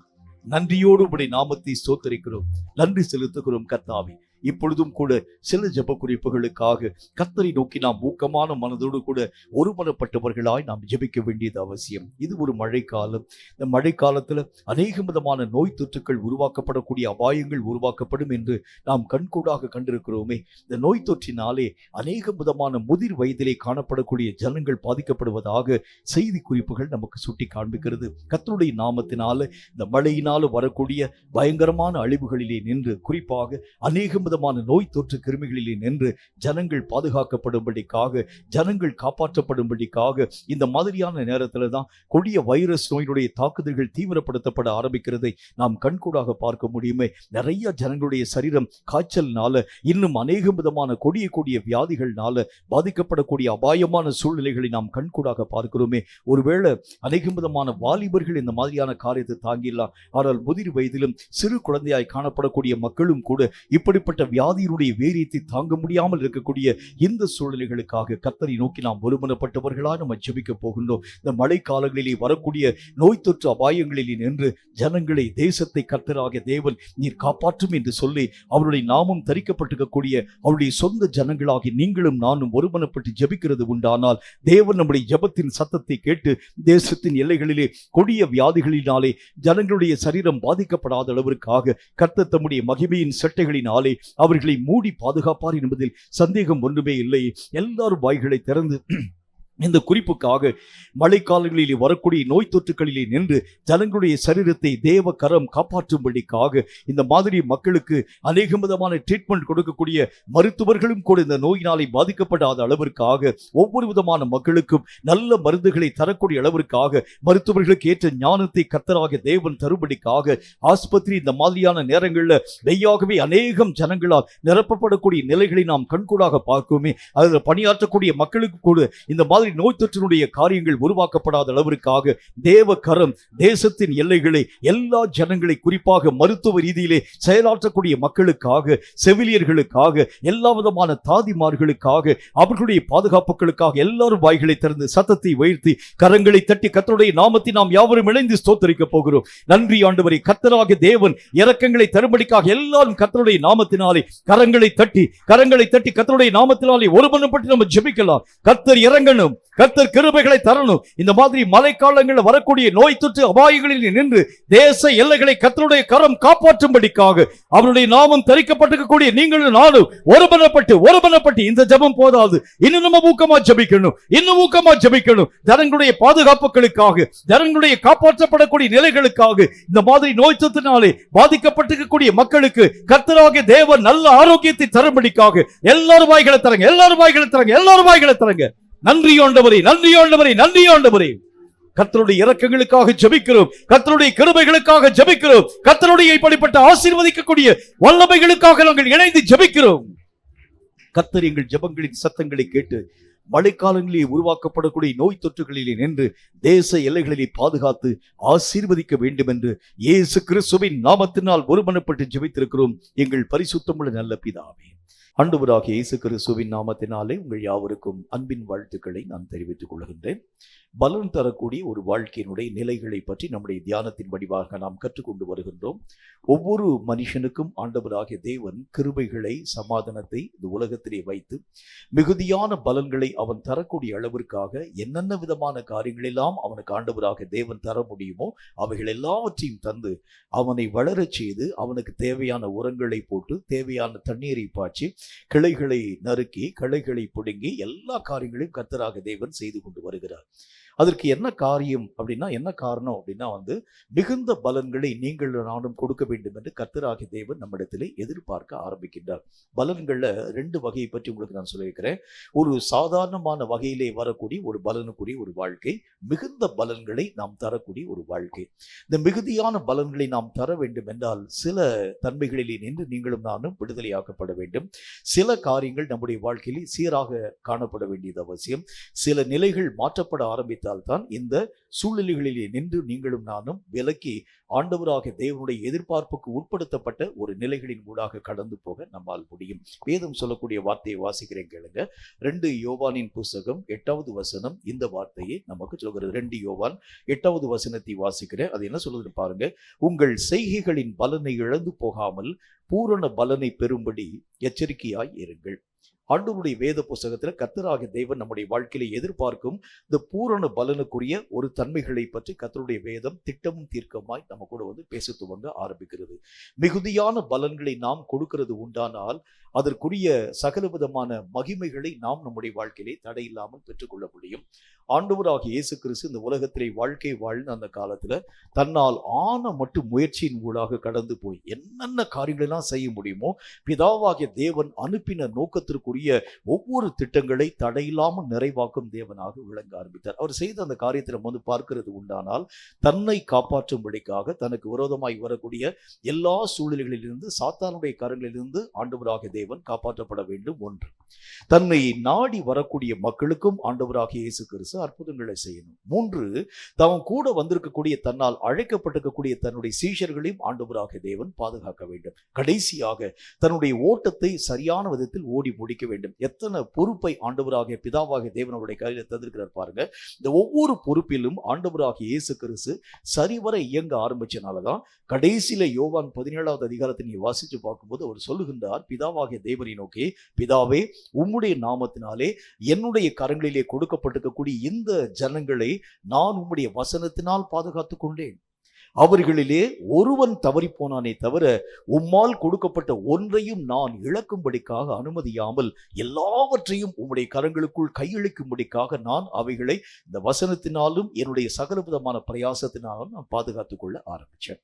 நன்றியோடு உம்முடைய நாமத்தை ஸ்தோத்தரிக்கிறோம், நன்றி செலுத்துகிறோம். கர்த்தாவே, இப்பொழுதும் கூட சில ஜெப குறிப்புகளுக்காக கர்த்தரை நோக்கி நாம் ஊக்கமான மனதோடு கூட ஒருமனப்பட்டவர்களாய் நாம் ஜெபிக்க வேண்டியது அவசியம். இது ஒரு மழைக்காலம். இந்த மழைக்காலத்துல அநேக விதமான நோய் தொற்றுக்கள் உருவாக்கப்படக்கூடிய அபாயங்கள் உருவாக்கப்படும் என்று நாம் கண்கூடாக கண்டிருக்கிறோமே. இந்த நோய் தொற்றினாலே அநேக விதமான முதிர் வயதிலே காணப்படக்கூடிய ஜனங்கள் பாதிக்கப்படுவதாக செய்தி குறிப்புகள் நமக்கு சுட்டி காண்பிக்கிறது. கர்த்தருடைய நாமத்தினால இந்த மழையினால வரக்கூடிய பயங்கரமான அழிவுகளிலே நின்று, குறிப்பாக அநேக விதமான நோய் தொற்று கிருமிகளிலே நின்று ஜனங்கள் பாதுகாக்கப்படும்படிக்காக, ஜனங்கள் காப்பாற்றப்படும்படிக்காக இந்த மாதிரியான நேரத்துல தான் கொடிய வைரஸ் நோயினுடைய தாக்குதல்கள் தீவிரப்படுத்தப்பட ஆரம்பிக்கிறதை நாம் கண்கூடாக பார்க்க முடியுமே. நிறைய ஜனங்களுடைய சரீரம் காய்ச்சல்னால, இன்னும் அநேக விதமான கொடிய வியாதிகள்னால பாதிக்கப்படக்கூடிய அபாயமான சூழ்நிலைகளை நாம் கண்கூடாக பார்க்கிறோமே. ஒருவேளை அநேக விதமான வாலிபர்கள் இந்த மாதிரியான காரியத்தை தாங்கிடலாம். ஆனால் முதிர் வயதிலும் சிறு குழந்தையாய் காணப்படக்கூடிய மக்களும் கூட இப்படிப்பட்ட வியாதியினுடைய வீரியத்தை தாங்க முடியாமல் இருக்கக்கூடிய இந்த சூழ்நிலைகளுக்காக கர்த்தரை நோக்கி நாம் ஒருமனப்பட்டவர்களாக நம்ம ஜெபிக்க போகின்றோம். இந்த மழை காலங்களிலே வரக்கூடிய நோய் தொற்று அபாயங்களிலே நின்று ஜனங்களை, தேசத்தை கர்த்தராகிய தேவன் நீர் காப்பாற்றும் என்று சொல்லி அவருடைய நாமம் தரிக்கப்பட்டிருக்கக்கூடிய அவருடைய சொந்த ஜனங்களாகி நீங்களும் நானும் ஒருமனப்பட்டு ஜெபிக்கிறது உண்டானால் தேவன் நம்முடைய ஜெபத்தின் சத்தத்தை கேட்டு தேசத்தின் எல்லைகளிலே கொடிய வியாதிகளினாலே ஜனங்களுடைய சரீரம் பாதிக்கப்படாத அளவிற்காக கர்த்தர் தம்முடைய மகிமையின் சட்டைகளினாலே அவர்களை மூடி பாதுகாப்பார் என்பதில் சந்தேகம் ஒன்றுமே இல்லை. எல்லாரும் வாய்களை திறந்து இந்த குறிப்புக்காக மழைக்காலங்களிலே வரக்கூடிய நோய் தொற்றுகளிலே நின்று ஜனங்களுடைய சரீரத்தை தேவ கரம் காப்பாற்றும்படிக்காக இந்த மாதிரி மக்களுக்கு அநேக விதமான ட்ரீட்மெண்ட் கொடுக்கக்கூடிய மருத்துவர்களும் கூட இந்த நோயினாலே பாதிக்கப்படாத அளவிற்காக, ஒவ்வொரு விதமான மக்களுக்கும் நல்ல மருந்துகளை தரக்கூடிய அளவிற்காக, மருத்துவர்களுக்கு ஏற்ற ஞானத்தை கர்த்தராகிய தேவன் தரும்படிக்காக ஆஸ்பத்திரி இந்த மாதிரியான நேரங்களில் மெய்யாகவே அநேகம் ஜனங்களால் நிரப்பப்படக்கூடிய நிலைகளை நாம் கண்கூடாக பார்க்குமே. அதில் பணியாற்றக்கூடிய மக்களுக்கு கூட இந்த மாதிரி நோய் தொற்றினுடைய காரியங்கள் உருவாக்கப்படாத அளவிற்காக தேவ கரம் தேசத்தின் எல்லைகளை, எல்லா ஜனங்களை, குறிப்பாக மருத்துவ ரீதியிலே செயலாற்றக்கூடிய மக்களுக்காக, செவிலியர்களுக்காக, எல்லா விதமான தாதிமார்களுக்காக, அவர்களுடைய பாதுகாப்புகளுக்காக எல்லாரும் வாய்களை திறந்து சத்தத்தை உயர்த்தி கரங்களை தட்டி கர்த்தருடைய நாமத்தை நாம் யாவரும் இணைந்து ஸ்தோத்தரிக்க போகிறோம். நன்றி ஆண்டவரே. கர்த்தராகிய தேவன் இரக்கங்களை தரும்படிக்காக எல்லாரும் கர்த்தருடைய நாமத்தினாலே கரங்களை தட்டி கர்த்தருடைய நாமத்தினாலே ஒருமனப்பட்டு நம்ம ஜெபிக்கலாம். கர்த்தர் இறங்கணும், வேண்டும். கர்த்தர் கிருபைகளை தரணும். இந்த மாதிரி மழைக்காலங்களில் வரக்கூடிய நோய் தொற்று அபாயங்களில் நின்று தேச எல்லைகளை கர்த்தருடைய கரம் காப்பாற்றும்படிக்காக அவருடைய நாமம் தரிக்கப்பட்டிருக்கக்கூடிய நீங்களும் நானும் ஒருமனப்பட்டு இந்த ஜெபம் போதாது, இன்னும் நம்ம ஊக்கமா ஜெபிக்கணும், இன்னும் ஊக்கமா ஜெபிக்கணும். ஜனங்களுடைய பாதுகாப்புகளுக்காக, ஜனங்களுடைய காப்பாற்றப்படக்கூடிய நிலைகளுக்காக, இந்த மாதிரி நோய் தொற்றினாலே பாதிக்கப்பட்டிருக்கக்கூடிய மக்களுக்கு கர்த்தராகிய தேவன் நல்ல ஆரோக்கியத்தை தரும்படிக்காக எல்லாரும் வாய்களை தரங்க, எல்லாரும் வாய்களை தரங்க, எல்லாரும் வாய்களை தரங்க. நன்றி ஆண்டவரே, நன்றி ஆண்டவரே, நன்றி ஆண்டவரே. கர்த்தருடைய இரக்கங்களுக்காக ஜெபிக்கிறோம், கர்த்தருடைய கிருபைகளுக்காக ஜெபிக்கிறோம், கர்த்தருடைய இப்படிப்பட்ட ஆசீர்வதிக்கக்கூடிய வல்லமைகளுக்காக நாங்கள் இணைந்து ஜெபிக்கிறோம். கர்த்தர் எங்கள் ஜெபங்களின் சத்தங்களை கேட்டு மழைக்காலங்களிலே உருவாக்கப்படக்கூடிய நோய் தொற்றுகளிலே நின்று தேச எல்லைகளிலே பாதுகாத்து ஆசீர்வதிக்க வேண்டும் என்று இயேசு கிறிஸ்துவின் நாமத்தினால் ஒருமனப்பட்டு ஜெபித்திருக்கிறோம் எங்கள் பரிசுத்தமுள்ள நல்ல பிதாவே. ஆண்டவராகிய இயேசு கிறிஸ்துவின் நாமத்தினாலே உங்கள் யாவருக்கும் அன்பின் வாழ்த்துக்களை நான் தெரிவித்துக் கொள்கின்றேன். பலன் தரக்கூடிய ஒரு வாழ்க்கையினுடைய நிலைகளை பற்றி நம்முடைய தியானத்தின் வடிவாக நாம் கற்றுக்கொண்டு வருகின்றோம். ஒவ்வொரு மனுஷனுக்கும் ஆண்டவராகிய தேவன் கிருபைகளை, சமாதானத்தை இந்த உலகத்திலே வைத்து மிகுதியான பலன்களை அவன் தரக்கூடிய அளவிற்காக என்னென்ன விதமான காரியங்களெல்லாம் அவனுக்கு ஆண்டவராகிய தேவன் தர முடியுமோ அவைகள் எல்லாவற்றையும் தந்து அவனை வளரச் செய்து அவனுக்கு தேவையான உரங்களை போட்டு தேவையான தண்ணீரை பாய்ச்சி கிளைகளை நறுக்கி கிளைகளை பிடுங்கி எல்லா காரியங்களையும் கர்த்தராகிய தேவன் செய்து கொண்டு வருகிறார். அதற்கு என்ன காரியம் அப்படின்னா, என்ன காரணம் அப்படின்னா மிகுந்த பலன்களை நீங்கள் நானும் கொடுக்க வேண்டும் என்று கர்த்தராகிய தேவன் நம்மிடத்திலே எதிர்பார்க்க ஆரம்பிக்கின்றார். பலன்கள்ல 2 வகையை பற்றி உங்களுக்கு நான் சொல்லியிருக்கிறேன். ஒரு சாதாரணமான வகையிலே வரக்கூடிய ஒரு பலனுக்குரிய ஒரு வாழ்க்கை, மிகுந்த பலன்களை நாம் தரக்கூடிய ஒரு வாழ்க்கை. இந்த மிகுதியான பலன்களை நாம் தர வேண்டும் என்றால் சில தன்மைகளிலே நின்று நீங்களும் நானும் விடுதலையாக்கப்பட வேண்டும். சில காரியங்கள் நம்முடைய வாழ்க்கையில் சீராக காணப்பட வேண்டியது அவசியம். சில நிலைகள் மாற்றப்பட ஆரம்பித்தால்தான் இந்த சூழ்நிலைகளிலே நின்று நீங்களும் நானும் விலக்கி ஆண்டவராகிய தேவனுடைய எதிர்பார்ப்புக்கு உட்படுத்தப்பட்ட ஒரு நிலைகளின் ஊடாக கடந்து போக நம்மால் முடியும். வேதம் சொல்லக்கூடிய வார்த்தையை வாசிக்கிறேன் கேளுங்க. 2 யோவானின் புஸ்தகம் 8வது வசனம் இந்த வார்த்தையை நமக்கு சொல்கிறது. 2 யோவான் 8வது வசனத்தை வாசிக்கிறேன். அது என்ன சொல்லுது பாருங்க. உங்கள் செய்கைகளின் பலனை இழந்து போகாமல் பூரண பலனை பெறும்படி எச்சரிக்கையாய் இருங்கள். ஆண்டவருடைய வேத புஸ்தகத்துல கர்த்தராகிய தேவன் நம்முடைய வாழ்க்கையில எதிர்பார்க்கும் இந்த பூரண பலனுக்குரிய ஒரு தன்மைகளை பற்றி கர்த்தருடைய வேதம் திட்டமும் தீர்க்கமாய் நம்ம கூட பேச துவங்க ஆரம்பிக்கிறது. மிகுதியான பலன்களை நாம் கொடுக்கிறது உண்டானால் அதற்குரிய சகல விதமான மகிமைகளை நாம் நம்முடைய வாழ்க்கையிலே தடையில்லாமல் பெற்றுக்கொள்ள முடியும். ஆண்டவராகிய இயேசு கிறிஸ்து இந்த உலகத்திலே வாழ்க்கை வாழ்ந்த அந்த காலத்துல தன்னால் ஆன மட்டும் முயற்சியின் ஊடாக கடந்து போய் என்னென்ன காரியங்களெல்லாம் செய்ய முடியுமோ பிதாவாகிய தேவன் அனுப்பின நோக்கத்திற்குரிய ஒவ்வொரு திட்டங்களை தடையில்லாமல் நிறைவாக்கும் தேவனாக விளங்க ஆரம்பித்தார். அவர் செய்த அந்த காரியத்தை நம்ம பார்க்கிறது உண்டானால் தன்னை காப்பாற்றும்படிக்காக தனக்கு விரோதமாய் வரக்கூடிய எல்லா சூழ்நிலைகளிலிருந்து சாத்தானுடைய கரங்களிலிருந்து ஆண்டவராகிய தேவன் காப்பாற்றப்பட வேண்டும். 1, தன்னை நாடி வரக்கூடிய மக்களுக்கும் ஆண்டவராகிய இயேசு கிறிஸ்து அற்புதங்களை செய்யணும். 3, தவன் கூட வந்திருக்கக்கூடிய தன்னால் அழைக்கப்பட்டிருக்கக்கூடிய தன்னுடைய சீஷர்களையும் ஆண்டவராகிய தேவன் பாதுகாக்க வேண்டும். கடைசியாக தன்னுடைய ஓட்டத்தை சரியான விதத்தில் ஓடி முடிக்க வேண்டும். எத்தனை பொறுப்பை ஆண்டவராகிய பிதாவாகிய தேவனுடைய கையில் தந்திருக்கிறார் பாருங்க. இந்த ஒவ்வொரு பொறுப்பிலும் ஆண்டவராகிய இயேசு கிறிஸ்து சரிவர இயங்க ஆரம்பிச்சனாலதான் கடைசியில யோவான் 17வது அதிகாரத்தை நீ வாசிச்சு பார்க்கும்போது அவர் சொல்லுகின்றார், பிதாவாகிய தேவனை நோக்கி, பிதாவே உம்முடைய நாமத்தினாலே என்னுடைய கரங்களிலே கொடுக்கப்பட்டிருக்கக்கூடிய இந்த ஜனங்களை நான் உம்முடைய வசனத்தினால் பாதுகாத்துக் கொண்டேன். அவர்களிலே ஒருவன் தவறி போனானே தவிர உம்மால் கொடுக்கப்பட்ட ஒன்றையும் நான் இழக்கும்படிக்காக அனுமதியாமல் எல்லாவற்றையும் உம்முடைய கரங்களுக்குள் கையளிக்கும்படிக்காக நான் அவைகளை இந்த வசனத்தினாலும் என்னுடைய சகலவிதமான பிரயாசத்தினாலும் நான் பாதுகாத்துக் கொள்ள ஆரம்பிச்சேன்.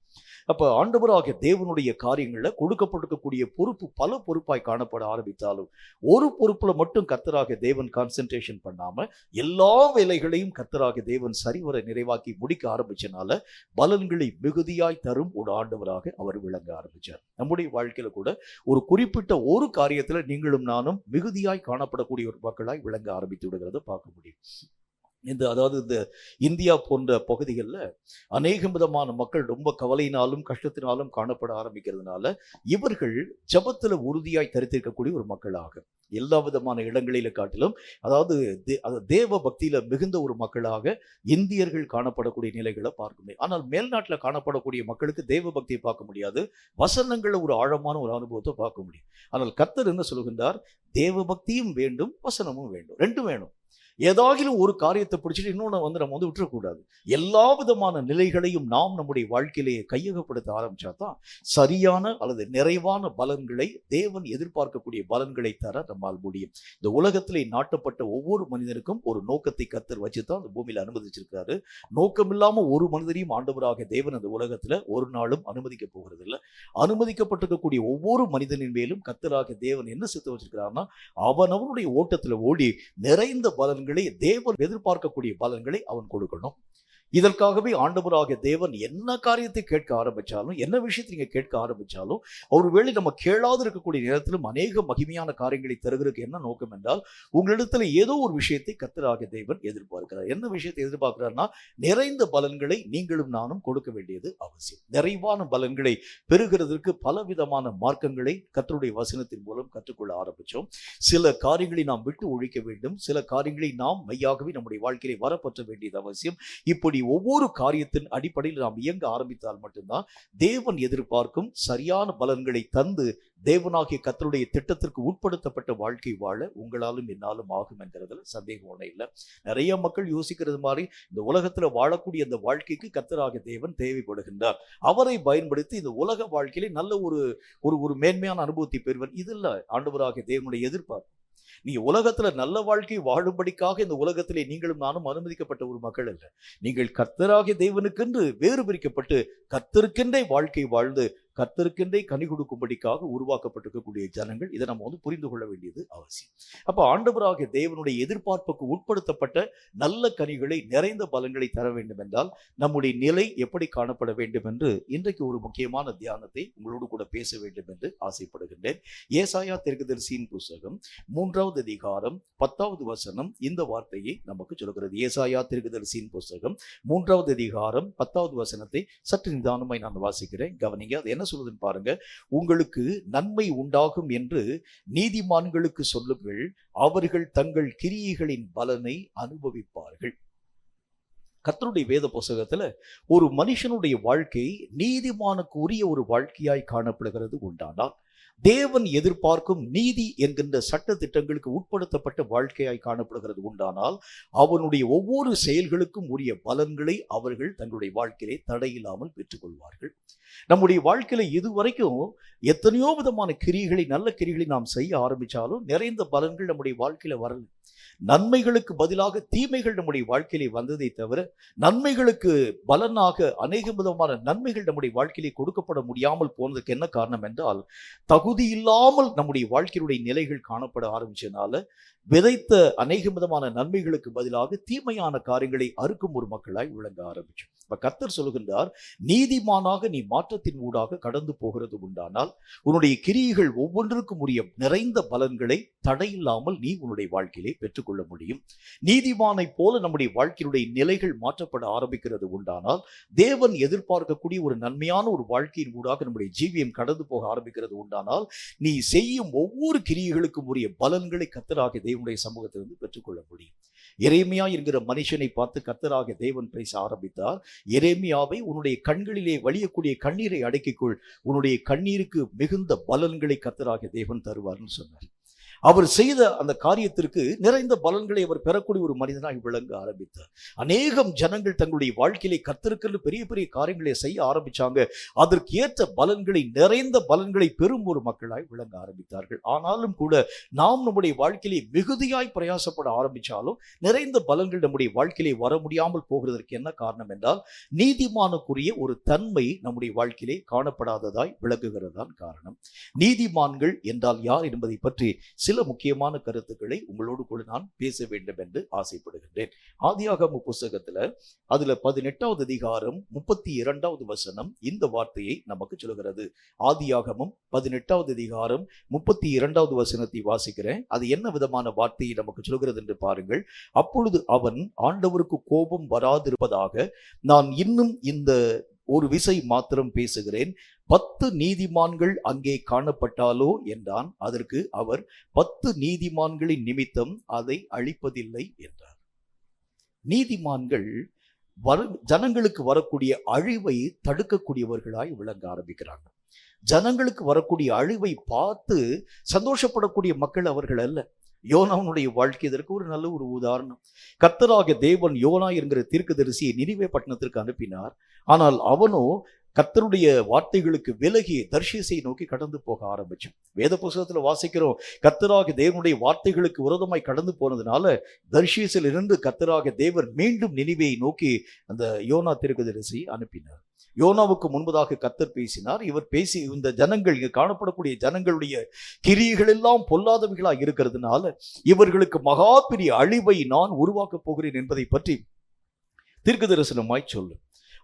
அப்ப ஆண்டவராகிய தேவனுடைய காரியங்கள்ல கொடுக்கப்பட்டிருக்கக்கூடிய பொறுப்பு பல பொறுப்பாய் காணப்பட ஆரம்பித்தாலும் ஒரு பொறுப்புல மட்டும் கர்த்தராகிய தேவன் கான்சென்ட்ரேஷன் பண்ணாம எல்லா வேலைகளையும் கர்த்தராகிய தேவன் சரிவர நிறைவாக்கி முடிக்க ஆரம்பிச்சனால பலன்கள் மிகுதியாய் தரும் ஒரு ஆண்டவராக அவர் விளங்க ஆரம்பிச்சார். நம்முடைய வாழ்க்கையில கூட ஒரு குறிப்பிட்ட ஒரு காரியத்துல நீங்களும் நானும் மிகுதியாய் காணப்படக்கூடிய ஒரு மக்களாய் விளங்க ஆரம்பித்து விடுகிறத பார்க்க முடியும். இந்த இந்தியா போன்ற பகுதிகளில் அநேக விதமான மக்கள் ரொம்ப கவலையினாலும் கஷ்டத்தினாலும் காணப்பட ஆரம்பிக்கிறதுனால இவர்கள் ஜபத்துல உறுதியாய் தரித்திருக்கக்கூடிய ஒரு மக்களாக எல்லா விதமான இடங்களில காட்டிலும் தேவ பக்தியில மிகுந்த ஒரு மக்களாக இந்தியர்கள் காணப்படக்கூடிய நிலைகளை பார்க்க முடியும். ஆனால் மேல்நாட்டில் காணப்படக்கூடிய மக்களுக்கு தேவ பக்தியை பார்க்க முடியாது, வசனங்கள்ல ஒரு ஆழமான ஒரு அனுபவத்தை பார்க்க முடியும். ஆனால் கர்த்தர் என்ன சொல்கின்றார், தேவ பக்தியும் வேண்டும் வசனமும் வேண்டும், ரெண்டும் வேணும். ஏதாகிலும் ஒரு காரியத்தை பிடிச்சிட்டு இன்னொன்று நம்ம விட்டுறக்கூடாது. எல்லா விதமான நிலைகளையும் நாம் நம்முடைய வாழ்க்கையிலேயே கையகப்படுத்த ஆரம்பிச்சா தான் சரியான அல்லது நிறைவான பலன்களை, தேவன் எதிர்பார்க்கக்கூடிய பலன்களை தர நம்மால் முடியும். இந்த உலகத்திலே நாட்டப்பட்ட ஒவ்வொரு மனிதனுக்கும் ஒரு நோக்கத்தை கர்த்தர் வச்சுதான் அந்த பூமியில அனுமதிச்சிருக்காரு. நோக்கம் இல்லாம ஒரு மனிதரையும் ஆண்டவராக தேவன் அந்த உலகத்துல ஒரு நாளும் அனுமதிக்க போகிறது இல்லை. அனுமதிக்கப்பட்டிருக்கக்கூடிய ஒவ்வொரு மனிதனின் மேலும் கர்த்தராக தேவன் என்ன சித்த வச்சிருக்கிறார்னா, அவனுடைய ஓட்டத்துல ஓடி நிறைந்த பலன்களை, தேவன் எதிர்பார்க்கக்கூடிய பலன்களை அவன் கொடுக்கணும். இதற்காகவே ஆண்டவராக தேவன் என்ன காரியத்தை கேட்க ஆரம்பிச்சாலும், என்ன விஷயத்தை நீங்க கேட்க ஆரம்பிச்சாலும், ஒருவேளை நம்ம கேளாது இருக்கக்கூடிய நேரத்திலும் அநேக மகிமையான காரியங்களை தருகிறதுக்கு என்ன நோக்கம் என்றால், உங்களிடத்துல ஏதோ ஒரு விஷயத்தை கர்த்தராக தேவன் எதிர்பார்க்கிறார். என்ன விஷயத்தை எதிர்பார்க்கிறார்னா, நிறைந்த பலன்களை நீங்களும் நானும் கொடுக்க வேண்டியது அவசியம். நிறைவான பலன்களை பெறுகிறதற்கு பலவிதமான மார்க்கங்களை கர்த்தருடைய வசனத்தின் மூலம் கற்றுக்கொள்ள ஆரம்பிச்சோம். சில காரியங்களை நாம் விட்டு ஒழிக்க வேண்டும், சில காரியங்களை நாம் மெய்யாகவே நம்முடைய வாழ்க்கையை வரப்பற்ற வேண்டியது அவசியம். இப்படி ஒவ்வொரு காரியத்தின் அடிப்படையில் நாம் இயங்க ஆரம்பித்தால் மட்டும்தான் தேவன் எதிர்பார்க்கும் சரியான பலன்களை தந்து தேவனாகிய கர்த்தருடைய திட்டத்திற்கு உட்படுத்தப்பட்ட வாழ்க்கை வாழ உங்களாலும் என்னாலும் ஆகும் என்கிறதுல சந்தேகம் ஒன்றும் இல்லை. நிறைய மக்கள் யோசிக்கிறது மாதிரி இந்த உலகத்துல வாழக்கூடிய அந்த வாழ்க்கைக்கு கர்த்தராகிய தேவன் தேவைப்படுகின்றார். அவரை பயன்படுத்தி இந்த உலக வாழ்க்கையிலே நல்ல ஒரு மேன்மையான அனுபவத்தை பெறுவர். இது இல்லை ஆண்டவராகிய தேவனுடைய எதிர்பார்ப்பு. நீங்க உலகத்துல நல்ல வாழ்க்கை வாழும்படிக்காக இந்த உலகத்திலே நீங்களும் நானும் அனுமதிக்கப்பட்ட ஒரு மக்கள் அல்ல. நீங்கள் கர்த்தராகிய தேவனுக்கென்று வேறு பிரிக்கப்பட்டு கர்த்தருக்கென்றே வாழ்க்கை வாழ்ந்து கர்த்தருக்கென்றே கனி கொடுக்கும்படிக்காக உருவாக்கப்பட்டிருக்கக்கூடிய ஜனங்கள். இதை நம்ம புரிந்து கொள்ள வேண்டியது அவசியம். அப்ப ஆண்டவராகிய தேவனுடைய எதிர்பார்ப்புக்கு உட்படுத்தப்பட்ட நல்ல கனிகளை, நிறைந்த பலன்களை தர வேண்டும் என்றால் நம்முடைய நிலை எப்படி காணப்பட வேண்டும் என்று இன்றைக்கு ஒரு முக்கியமான தியானத்தை உங்களோடு கூட பேச வேண்டும் என்று ஆசைப்படுகின்றேன். ஏசாயா தீர்க்கதரிசியின் புத்தகம் 3வது அதிகாரம் 10வது வசனம் இந்த வார்த்தையை நமக்கு சொல்கிறது. ஏசாயா தீர்க்கதரிசியின் புத்தகம் 3வது அதிகாரம் 10வது வசனத்தை சற்று நிதானமாய் நான் வாசிக்கிறேன். கவனிங்க, அது என்ன சொல்லுதுன்னு பாருங்க. உங்களுக்கு நன்மை உண்டாகும் என்று நீதிமான்களுக்கு சொல்லுங்கள், அவர்கள் தங்கள் கிரியைகளின் பலனை அனுபவிப்பார்கள். கர்த்தருடைய வேத புத்தகத்துல ஒரு மனுஷனுடைய வாழ்க்கை நீதிமானுக்கு உரிய ஒரு வாழ்க்கையாய் காணப்படுகிறது உண்டானால், தேவன் எதிர்பார்க்கும் நீதி என்கின்ற சட்ட திட்டங்களுக்கு உட்படுத்தப்பட்ட வாழ்க்கையாய் காணப்படுகிறது உண்டானால், அவனுடைய ஒவ்வொரு செயல்களுக்கும் உரிய பலன்களை அவர்கள் தங்களுடைய வாழ்க்கையிலே தடையில்லாமல் பெற்றுக்கொள்வார்கள். நம்முடைய வாழ்க்கையில இதுவரைக்கும் எத்தனையோ விதமான கிரியைகளை, நல்ல கிரியைகளை நாம் செய்ய ஆரம்பிச்சாலும் நிறைந்த பலன்கள் நம்முடைய வாழ்க்கையில வரல. நன்மைகளுக்கு பதிலாக தீமைகள் நம்முடைய வாழ்க்கையிலே வந்ததை தவிர, நன்மைகளுக்கு பலனாக அநேக விதமான நன்மைகள் நம்முடைய வாழ்க்கையிலே கொடுக்கப்பட முடியாமல் போனதுக்கு என்ன காரணம் என்றால், தகுதி இல்லாமல் நம்முடைய வாழ்க்கையுடைய நிலைகள் காணப்பட ஆரம்பிச்சதுனால விதைத்த அநேக விதமான நன்மைகளுக்கு பதிலாக தீமையான காரியங்களை அறுக்கும் ஒரு மக்களாய் விளங்க ஆரம்பிச்சோம். இப்ப கர்த்தர் சொல்லுகின்றார், நீதிமானாக நீ மாற்றத்தின் ஊடாக கடந்து போகிறது உண்டானால் உன்னுடைய கிரியைகள் ஒவ்வொன்றுக்கும் உரிய நிறைந்த பலன்களை தடையில்லாமல் நீ உன்னுடைய வாழ்க்கையிலே பெற்றுக்கொள்ள முடியும். நீதிமானை போல நம்முடைய வாழ்க்கையுடைய நிலைகள் மாற்றப்பட ஆரம்பிக்கிறது உண்டானால், தேவன் எதிர்பார்க்கக்கூடிய ஒரு நன்மையான ஒரு வாழ்க்கையின் ஊடாக நம்முடைய ஜீவியம் கடந்து போக ஆரம்பிக்கிறது உண்டானால், நீ செய்யும் ஒவ்வொரு கிரியைகளுக்கும் உரிய பலன்களை கர்த்தராகிய தேவனுடைய சமூகத்திலிருந்து பெற்றுக்கொள்ள முடியும். எரேமியா என்கிற மனுஷனை பார்த்து கர்த்தராகிய தேவன் பேச ஆரம்பித்தார். எரேமியாவை, உன்னுடைய கண்களிலே வழியக்கூடிய கண்ணீரை அடக்கிக்கொள், உன்னுடைய கண்ணீருக்கு மிகுந்த பலன்களை கர்த்தராகிய தேவன் தருவார்னு சொன்னார். அவர் செய்த அந்த காரியத்திற்கு நிறைந்த பலன்களை அவர் பெறக்கூடிய ஒரு மனிதனாய் விளங்க ஆரம்பித்தார். அநேகம் ஜனங்கள் தங்களுடைய வாழ்க்கையிலே கர்த்தருக்கென்று பெரிய பெரிய காரியங்களை செய்ய ஆரம்பிச்சாங்க. அதற்கு ஏற்ற பலன்களை, நிறைந்த பலன்களை பெறும் ஒரு மக்களாய் விளங்க ஆரம்பித்தார்கள். ஆனாலும் கூட நாம் நம்முடைய வாழ்க்கையிலே மிகுதியாய் பிரயாசப்பட ஆரம்பிச்சாலும் நிறைந்த பலன்கள் நம்முடைய வாழ்க்கையிலே வர முடியாமல் போகிறதற்கு என்ன காரணம் என்றால், நீதிமானுக்குரிய ஒரு தன்மை நம்முடைய வாழ்க்கையிலே காணப்படாததாய் விளங்குகிறதான் காரணம். நீதிமான்கள் என்றால் யார் என்பதை பற்றி சில முக்கியமான கருத்துக்களை உங்களோடு கூட நான் பேச வேண்டும் என்று ஆசைப்படுகின்றேன். ஆதியாகம புத்தகத்துல அதுல 18வது அதிகாரம் 32வது வசனம் இந்த வார்த்தையை நமக்கு சொல்கிறது. ஆதியாகமம் 18வது அதிகாரம் 32வது வசனத்தை வாசிக்கிறேன். அது என்ன விதமான வார்த்தையை நமக்கு சொல்கிறது என்று பாருங்கள். அப்பொழுது அவன், ஆண்டவருக்கு கோபம் வராதிருப்பதாக நான் இன்னும் இந்த ஒரு விசை மாத்திரம் பேசுகிறேன், 10 நீதிமான்கள் அங்கே காணப்பட்டாலோ என்றான். அதற்கு அவர், 10 நீதிமான்களின் நிமித்தம் அதை அழிப்பதில்லை என்றார். நீதிமான்கள் ஜனங்களுக்கு வரக்கூடிய அழிவை தடுக்கக்கூடியவர்களாய் விளங்க ஆரம்பிக்கிறாங்க. ஜனங்களுக்கு வரக்கூடிய அழிவை பார்த்து சந்தோஷப்படக்கூடிய மக்கள் அவர்கள் அல்ல. யோனாவுடைய வாழ்க்கை இதற்கு ஒரு நல்ல ஒரு உதாரணம். கர்த்தராகிய தேவன் யோனா என்கிற தீர்க்கதரிசியை நினிவே பட்டணத்திற்கு அனுப்பினார். ஆனால் அவனோ கர்த்தருடைய வார்த்தைகளுக்கு விலகி தர்ஷீசை நோக்கி கடந்து போக ஆரம்பிச்சான். வேத புஸ்தகத்துல வாசிக்கிறோம், கர்த்தராகிய தேவனுடைய வார்த்தைகளுக்கு விரோதமாய் கடந்து போனதுனால தர்ஷீசில் இருந்து கர்த்தராகிய தேவன் மீண்டும் நினிவேயை நோக்கி அந்த யோனா தீர்க்கதரிசி அனுப்பினார். யோனாவுக்கு முன்பதாக கர்த்தர் பேசினார். இவர் பேசி இந்த ஜனங்கள், இங்கு காணப்படக்கூடிய ஜனங்களுடைய கிரியைகள் எல்லாம் பொல்லாதவைகளா இருக்கிறதுனால இவர்களுக்கு மகா பெரிய அழிவை நான் உருவாக்கப் போகிறேன் என்பதை பற்றி தீர்க்க தரிசனமாய் சொல்லு.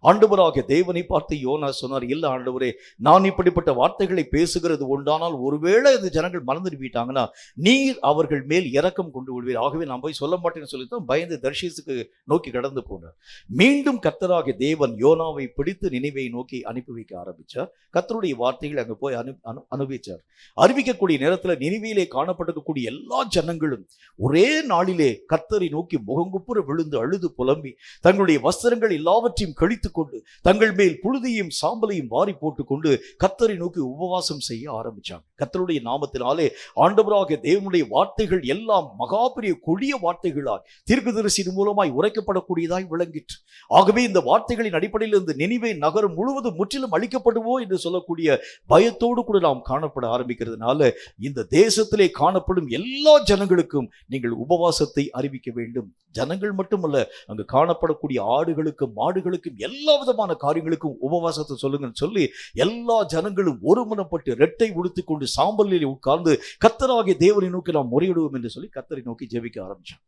ஆண்டவராகிய தேவனை பார்த்து யோனா சொன்னார், இல்ல ஆண்டவரே, நான் இப்படிப்பட்ட வார்த்தைகளை பேசுகிறது உண்டானால் ஒருவேளை இந்த ஜனங்கள் மறந்துட்டு போயிட்டாங்கன்னா நீர் அவர்கள் மேல் இரக்கம் கொண்டு விடுவீர். ஆகவே நான் போய் சொல்ல மாட்டேன்னு சொல்லித்தான் பயந்து தர்ஷீசுக்கு நோக்கி கடந்து போனார். மீண்டும் கர்த்தராகிய தேவன் யோனாவை பிடித்து நினிவேயை நோக்கி அனுப்பி வைக்க ஆரம்பிச்சார். கர்த்தருடைய வார்த்தைகளை அங்கே போய் அனுபவிச்சார். அறிவிக்கக்கூடிய நேரத்தில் நினிவேயிலே காணப்பட்டிருக்கக்கூடிய எல்லா ஜனங்களும் ஒரே நாளிலே கர்த்தரை நோக்கி முகங்குப்புற விழுந்து அழுது புலம்பி தங்களுடைய வஸ்திரங்கள் எல்லாவற்றையும் கழித்து கொண்டு தங்கள் மேல் புழுதியும் சாம்பலையும் வாரி போட்டுக்கொண்டு கர்த்தரை நோக்கி உபவாசம் செய்ய ஆரம்பிச்சாங்க. கர்த்தருடைய நாமத்தினாலே ஆண்டவராகிய தேவனுடைய வார்த்தைகள் எல்லாம் மகா பெரிய கொடிய வார்த்தைகளாய் தீர்க்கதரிசியின் மூலமாய் உரைக்கப்படக்கூடியதாய் விளங்கிற்று. ஆகவே இந்த வார்த்தைகளின் அடிப்படையில் இந்த நினிவே நகரம் முழுவதும் முற்றிலும் அழிக்கப்படுவோ என்று சொல்லக்கூடிய பயத்தோடு கூட நாம் காணப்பட ஆரம்பிக்கிறதுனால இந்த தேசத்திலே காணப்படும் எல்லா ஜனங்களுக்கும் நீங்கள் உபவாசத்தை அறிவிக்க வேண்டும். ஜனங்கள் மட்டுமல்ல, அங்கு காணப்படக்கூடிய ஆடுகளுக்கும் மாடுகளுக்கும் எல்லா விதமான காரியங்களுக்கும் உபவாசத்தை சொல்லுங்கன்னு சொல்லி எல்லா ஜனங்களும் ஒருமனப்பட்டு ரெட்டை உடுத்திக் கொண்டு சாம்பலில் உட்கார்ந்து கர்த்தராகிய தேவனை நோக்கி நாம் முறையிடுவோம் என்று சொல்லி கர்த்தரை நோக்கி ஜெபிக்க ஆரம்பிச்சான்.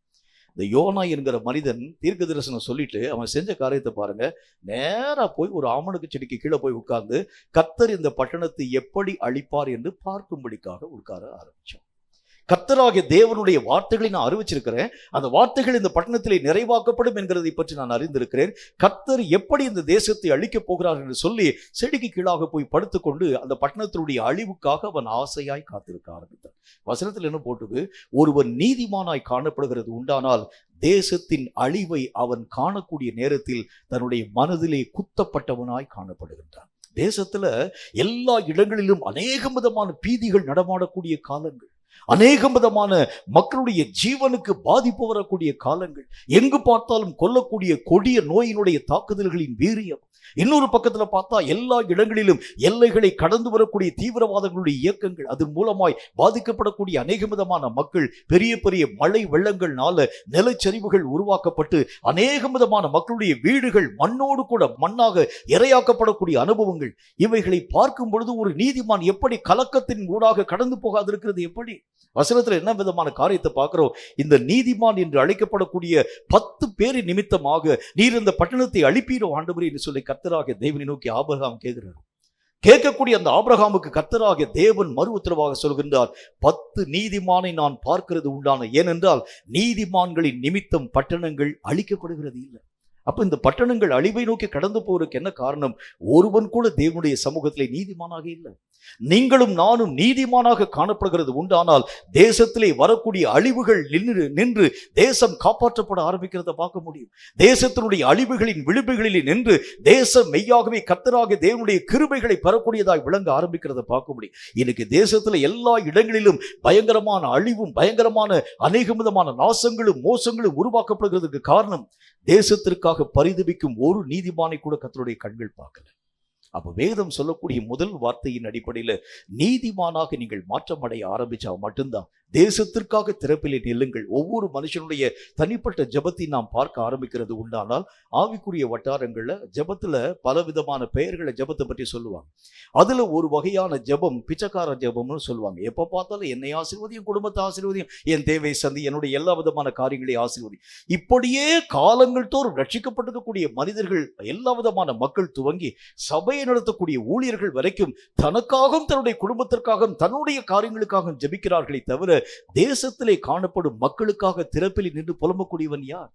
இந்த யோனா என்கிற மனிதன் தீர்க்க தரிசனம் சொல்லிட்டு அவன் செஞ்ச காரியத்தை பாருங்க. நேரா போய் ஒரு ஆமணக்கு செடிக்கு கீழே போய் உட்கார்ந்து கர்த்தர் இந்த பட்டணத்தை எப்படி அழிப்பார் என்று பார்க்கும்படிக்காக உட்கார ஆரம்பிச்சான். கர்த்தராகிய தேவனுடைய வார்த்தைகளை நான் அறிவிச்சிருக்கிறேன். அந்த வார்த்தைகள் இந்த பட்டணத்திலே நிறைவாக்கப்படும் என்கிறதை பற்றி நான் அறிந்திருக்கிறேன். கர்த்தர் எப்படி இந்த தேசத்தை அழிக்கப் போகிறார் என்று சொல்லி செடிக்கு கீழாக போய் படுத்துக்கொண்டு அந்த பட்டணத்தினுடைய அழிவுக்காக அவன் ஆசையாய் காத்திருக்க ஆரம்பித்தான். வசனத்தில் என்ன போட்டது? ஒருவன் நீதிமானாய் காணப்படுகிறது உண்டானால் தேசத்தின் அழிவை அவன் காணக்கூடிய நேரத்தில் தன்னுடைய மனதிலே குத்தப்பட்டவனாய் காணப்படுகின்றான். தேசத்துல எல்லா இடங்களிலும் அநேக விதமான பீதிகள் நடமாடக்கூடிய காலங்கள், அநேகம் விதமான மக்களுடைய ஜீவனுக்கு பாதிப்பு வரக்கூடிய காலங்கள், எங்கு பார்த்தாலும் கொல்லக்கூடிய கொடிய நோயினுடைய தாக்குதல்களின் வீரியம், இன்னொரு பக்கத்துல பார்த்தா எல்லா இடங்களிலும் எல்லைகளை கடந்து வரக்கூடிய தீவிரவாதங்களுடைய இயக்கங்கள், அதன் மூலமாய் பாதிக்கப்படக்கூடிய அநேக விதமான மக்கள், பெரிய பெரிய மழை வெள்ளங்கள்னால நிலச்சரிவுகள் உருவாக்கப்பட்டு அநேக விதமான மக்களுடைய வீடுகள் மண்ணோடு கூட மண்ணாக இரையாக்கப்படக்கூடிய அனுபவங்கள், இவைகளை பார்க்கும் பொழுது ஒரு நீதிமான் எப்படி கலக்கத்தின் ஊடாக கடந்து போகாதிருக்கிறது? எப்படி? வசனத்துல என்ன விதமான காரியத்தை பார்க்கிறோம்? இந்த நீதிமான் என்று அழைக்கப்படக்கூடிய 10 பேரின் நிமித்தமாக நீர் இந்த பட்டணத்தை அழிப்பீரோ ஆண்டவரே என்று சொல்லி கர்த்தராகிய தேவனை நோக்கி ஆபிரகாம் கேட்கிறார். கேட்கக்கூடிய அந்த ஆபிரகாமுக்கு கர்த்தராகிய தேவன் மறு உத்தரவாக சொல்கின்றார், 10 நீதிமானை நான் பார்க்கிறது உண்டான. ஏனென்றால் நீதிமான்களின் நிமித்தம் பட்டணங்கள் அழிக்கப்படுகிறது இல்லை. அப்ப இந்த பட்டணங்கள் அழிவை நோக்கி கடந்து போவதற்கு என்ன காரணம்? ஒருவன் கூட தேவனுடைய சமூகத்திலே நீதிமானாக இல்லை. நீங்களும் நானும் நீதிமானாக காணப்படுகிறது உண்டானால் தேசத்திலே வரக்கூடிய அழிவுகள் நின்று தேசம் காப்பாற்றப்பட ஆரம்பிக்கிறத பார்க்க முடியும். தேசத்தினுடைய அழிவுகளின் விளிம்புகளில் நின்று தேசம் மெய்யாகவே கர்த்தராகிய தேவனுடைய கிருபைகளை பெறக்கூடியதாய் விளங்க ஆரம்பிக்கிறத பார்க்க முடியும். இன்னைக்கு தேசத்துல எல்லா இடங்களிலும் பயங்கரமான அழிவும் பயங்கரமான அநேக விதமான நாசங்களும் மோசங்களும் உருவாக்கப்படுகிறதுக்கு காரணம் தேசத்திற்காக பரிதபிக்கும் ஒரு நீதிமானை கூட கர்த்தருடைய கண்கள் பார்க்கல. அப்ப வேதம் சொல்லக்கூடிய முதல் வார்த்தையின் அடிப்படையில நீதிமானாக நீங்கள் மாற்றம் அடைய ஆரம்பிச்சா மட்டும்தான் தேசத்திற்காக திறப்பிலே நில்லுங்கள். ஒவ்வொரு மனுஷனுடைய தனிப்பட்ட ஜெபத்தை நாம் பார்க்க ஆரம்பிக்கிறது உண்டானால் ஆவிக்குரிய வட்டாரங்கள்ல ஜெபத்துல பலவிதமான பெயர்களை ஜெபத்தை பற்றி சொல்லுவாங்க. அதுல ஒரு வகையான ஜெபம் பிச்சைக்கார ஜெபம்னு சொல்லுவாங்க. எப்ப பார்த்தாலும் என்னை ஆசீர்வதியும், குடும்பத்தை ஆசீர்வதியும், என் தேவை சந்தி, என்னுடைய எல்லா விதமான காரியங்களையும் ஆசீர்வதி. இப்படியே காலங்கள் தோறும் ரட்சிக்கப்பட்டிருக்கக்கூடிய மனிதர்கள், எல்லா விதமான மக்கள் துவங்கி சபையை நடத்தக்கூடிய ஊழியர்கள் வரைக்கும் தனக்காகவும் தன்னுடைய குடும்பத்திற்காகவும் தன்னுடைய காரியங்களுக்காகவும் ஜெபிக்கிறார்களே தவிர தேசத்திலே காணப்படும் மக்களுக்காக திறப்பில் நின்று புலம்பக்கூடியவன் யார்?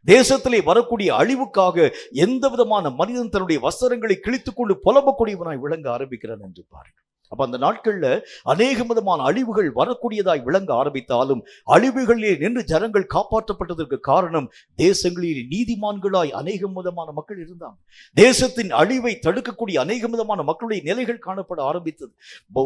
தேசத்திலே வரக்கூடிய அழிவுக்காக எந்த விதமான மனிதன் தன்னுடைய வஸ்திரங்களை கிழித்துக் கொண்டு புலம்பக்கூடியவனாய் விளங்க ஆரம்பிக்கிறான் என்று பாருங்கள். அப்ப அந்த நாட்கள்ல அநேக விதமான அழிவுகள் வரக்கூடியதாய் விளங்க ஆரம்பித்தாலும் அழிவுகளிலே நின்று ஜனங்கள் காப்பாற்றப்பட்டதற்கு காரணம் தேசங்களில் நீதிமான்களாய் அநேக விதமான மக்கள் இருந்தாங்க. தேசத்தின் அழிவை தடுக்கக்கூடிய அநேக விதமான மக்களுடைய நிலைகள் காணப்பட ஆரம்பித்தது.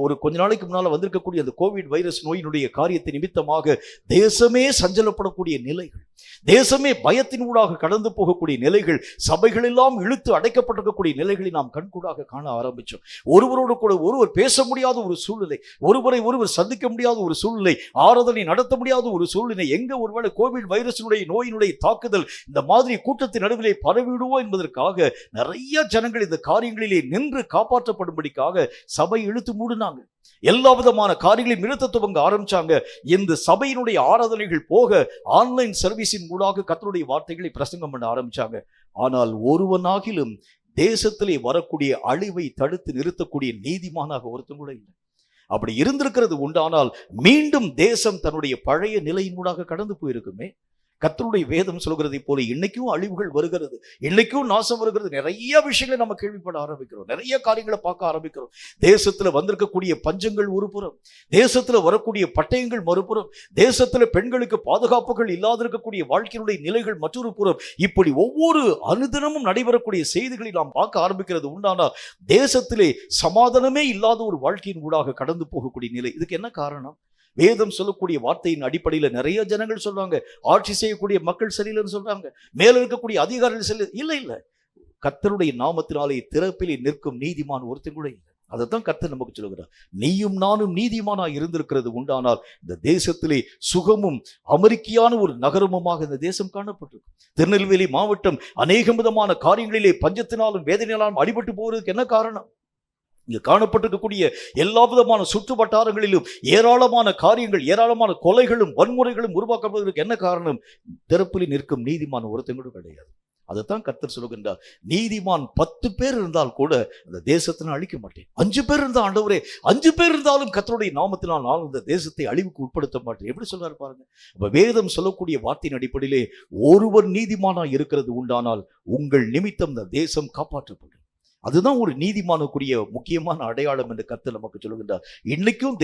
ஒரு கொஞ்ச நாளைக்கு முன்னால வந்திருக்கக்கூடிய அந்த கோவிட் வைரஸ் நோயினுடைய காரியத்தை நிமித்தமாக தேசமே சஞ்சலப்படக்கூடிய நிலைகள், தேசமே பயத்தின் ஊடாக கடந்து போகக்கூடிய நிலைகள், சபைகள் எல்லாம் இழுத்து அடைக்கப்பட்டிருக்கக்கூடிய நிலைகளை நாம் கண்கூடாக காண ஆரம்பிச்சோம். ஒருவரோடு கூட ஒருவர் பேச முடியாத ஒரு சூழ்நிலை, ஒருவரை ஒருவர் சந்திக்க முடியாத ஒரு சூழ்நிலை, ஆராதனை நடத்த முடியாத ஒரு சூழ்நிலை. எங்க ஒருவேளை கோவிட் வைரஸினுடைய நோயினுடைய தாக்குதல் இந்த மாதிரி கூட்டத்தின் நடுவிலே பரவிடுவோம் என்பதற்காக நிறைய ஜனங்கள் இந்த காரியங்களிலே நின்று காப்பாற்றப்படும்படிக்காக சபை இழுத்து மூடினாங்க. எல்லா விதமான காரியங்களையும் நிறுத்த துவங்க ஆரம்பிச்சாங்க. இந்த சபையினுடைய ஆராதனைகள் போக ஆன்லைன் சர்வீஸின் மூலமாக கர்த்தருடைய வார்த்தைகளை பிரசங்கம் பண்ண ஆரம்பிச்சாங்க. ஆனால் ஒருவனாகிலும் தேசத்திலே வரக்கூடிய அழிவை தடுத்து நிறுத்தக்கூடிய நீதிமானாக ஒருத்தன் கூட இல்லை. அப்படி இருந்திருக்கிறது உண்டானால் மீண்டும் தேசம் தன்னுடைய பழைய நிலையினூடாக கடந்து போயிருக்குமே. கர்த்தருடைய வேதம் சொல்கிறதை போல இன்னைக்கும் அழிவுகள் வருகிறது, இன்னைக்கும் நாசம் வருகிறது. நிறைய விஷயங்களை நம்ம கேள்விப்பட ஆரம்பிக்கிறோம், நிறைய காரியங்களை பார்க்க ஆரம்பிக்கிறோம். தேசத்துல வந்திருக்கக்கூடிய பஞ்சங்கள் ஒரு புறம், தேசத்துல வரக்கூடிய பட்டயங்கள் மறுபுறம், தேசத்துல பெண்களுக்கு பாதுகாப்புகள் இல்லாத இருக்கக்கூடிய வாழ்க்கையினுடைய நிலைகள் மற்றொரு புறம். இப்படி ஒவ்வொரு அனுதினமும் நடைபெறக்கூடிய செய்திகளை நாம் பார்க்க ஆரம்பிக்கிறது உண்டானால் தேசத்திலே சமாதானமே இல்லாத ஒரு வாழ்க்கையின் ஊடாக கடந்து போகக்கூடிய நிலை. இதுக்கு என்ன காரணம்? வேதம் சொல்லக்கூடிய வார்த்தையின் அடிப்படையில் நிறைய ஜனங்கள் சொல்றாங்க, ஆட்சி செய்யக்கூடிய மக்கள் சரியில்லைன்னு சொல்றாங்க, மேல இருக்கக்கூடிய அதிகாரிகள் சரி இல்லை. கர்த்தருடைய நாமத்தினாலே திறப்பிலே நிற்கும் நீதிமான் ஒருத்தன் கூட இல்லை. அதைத்தான் கர்த்தர் நமக்கு சொல்லுகிறார். நீயும் நானும் நீதிமானாய் இருந்திருக்கிறது உண்டானால் இந்த தேசத்திலே சுகமும் அமெரிக்கையான ஒரு நகரமுமாக இந்த தேசம் காணப்பட்டிருக்கு. திருநெல்வேலி மாவட்டம் அநேக விதமான காரியங்களிலே பஞ்சத்தினாலும் வேதனையாலும் அடிபட்டு போவதற்கு என்ன காரணம்? இங்கு காணப்பட்டிருக்கக்கூடிய எல்லா விதமான சுற்று வட்டாரங்களிலும் ஏராளமான காரியங்கள், ஏராளமான கொலைகளும் வன்முறைகளும் உருவாக்கப்படுவதற்கு என்ன காரணம்? திறப்பில் நிற்கும் நீதிமான் ஒருத்தன் கூட கிடையாது. அதைத்தான் கர்த்தர் சொல்லுகின்றார். நீதிமான் 10 பேர் இருந்தால் கூட அந்த தேசத்தை நான் அழிக்க மாட்டேன். 5 பேர் இருந்தால் ஆண்டவரே, 5 பேர் இருந்தாலும் கர்த்தருடைய நாமத்தினால் நான் இந்த தேசத்தை அழிவுக்கு உட்படுத்த மாட்டேன். எப்படி சொல்றாரு பாருங்க. அப்ப வேதம் சொல்லக்கூடிய வார்த்தையின் அடிப்படையிலே ஒருவர் நீதிமானாய் இருக்கிறது உண்டானால் உங்கள் நிமித்தம் இந்த தேசம் காப்பாற்றப்படும். அதுதான் ஒரு நீதிமானுக்குரிய முக்கியமான அடையாளம் என்று கர்த்தர் நமக்கு சொல்லுகின்றார். இன்னைக்கும்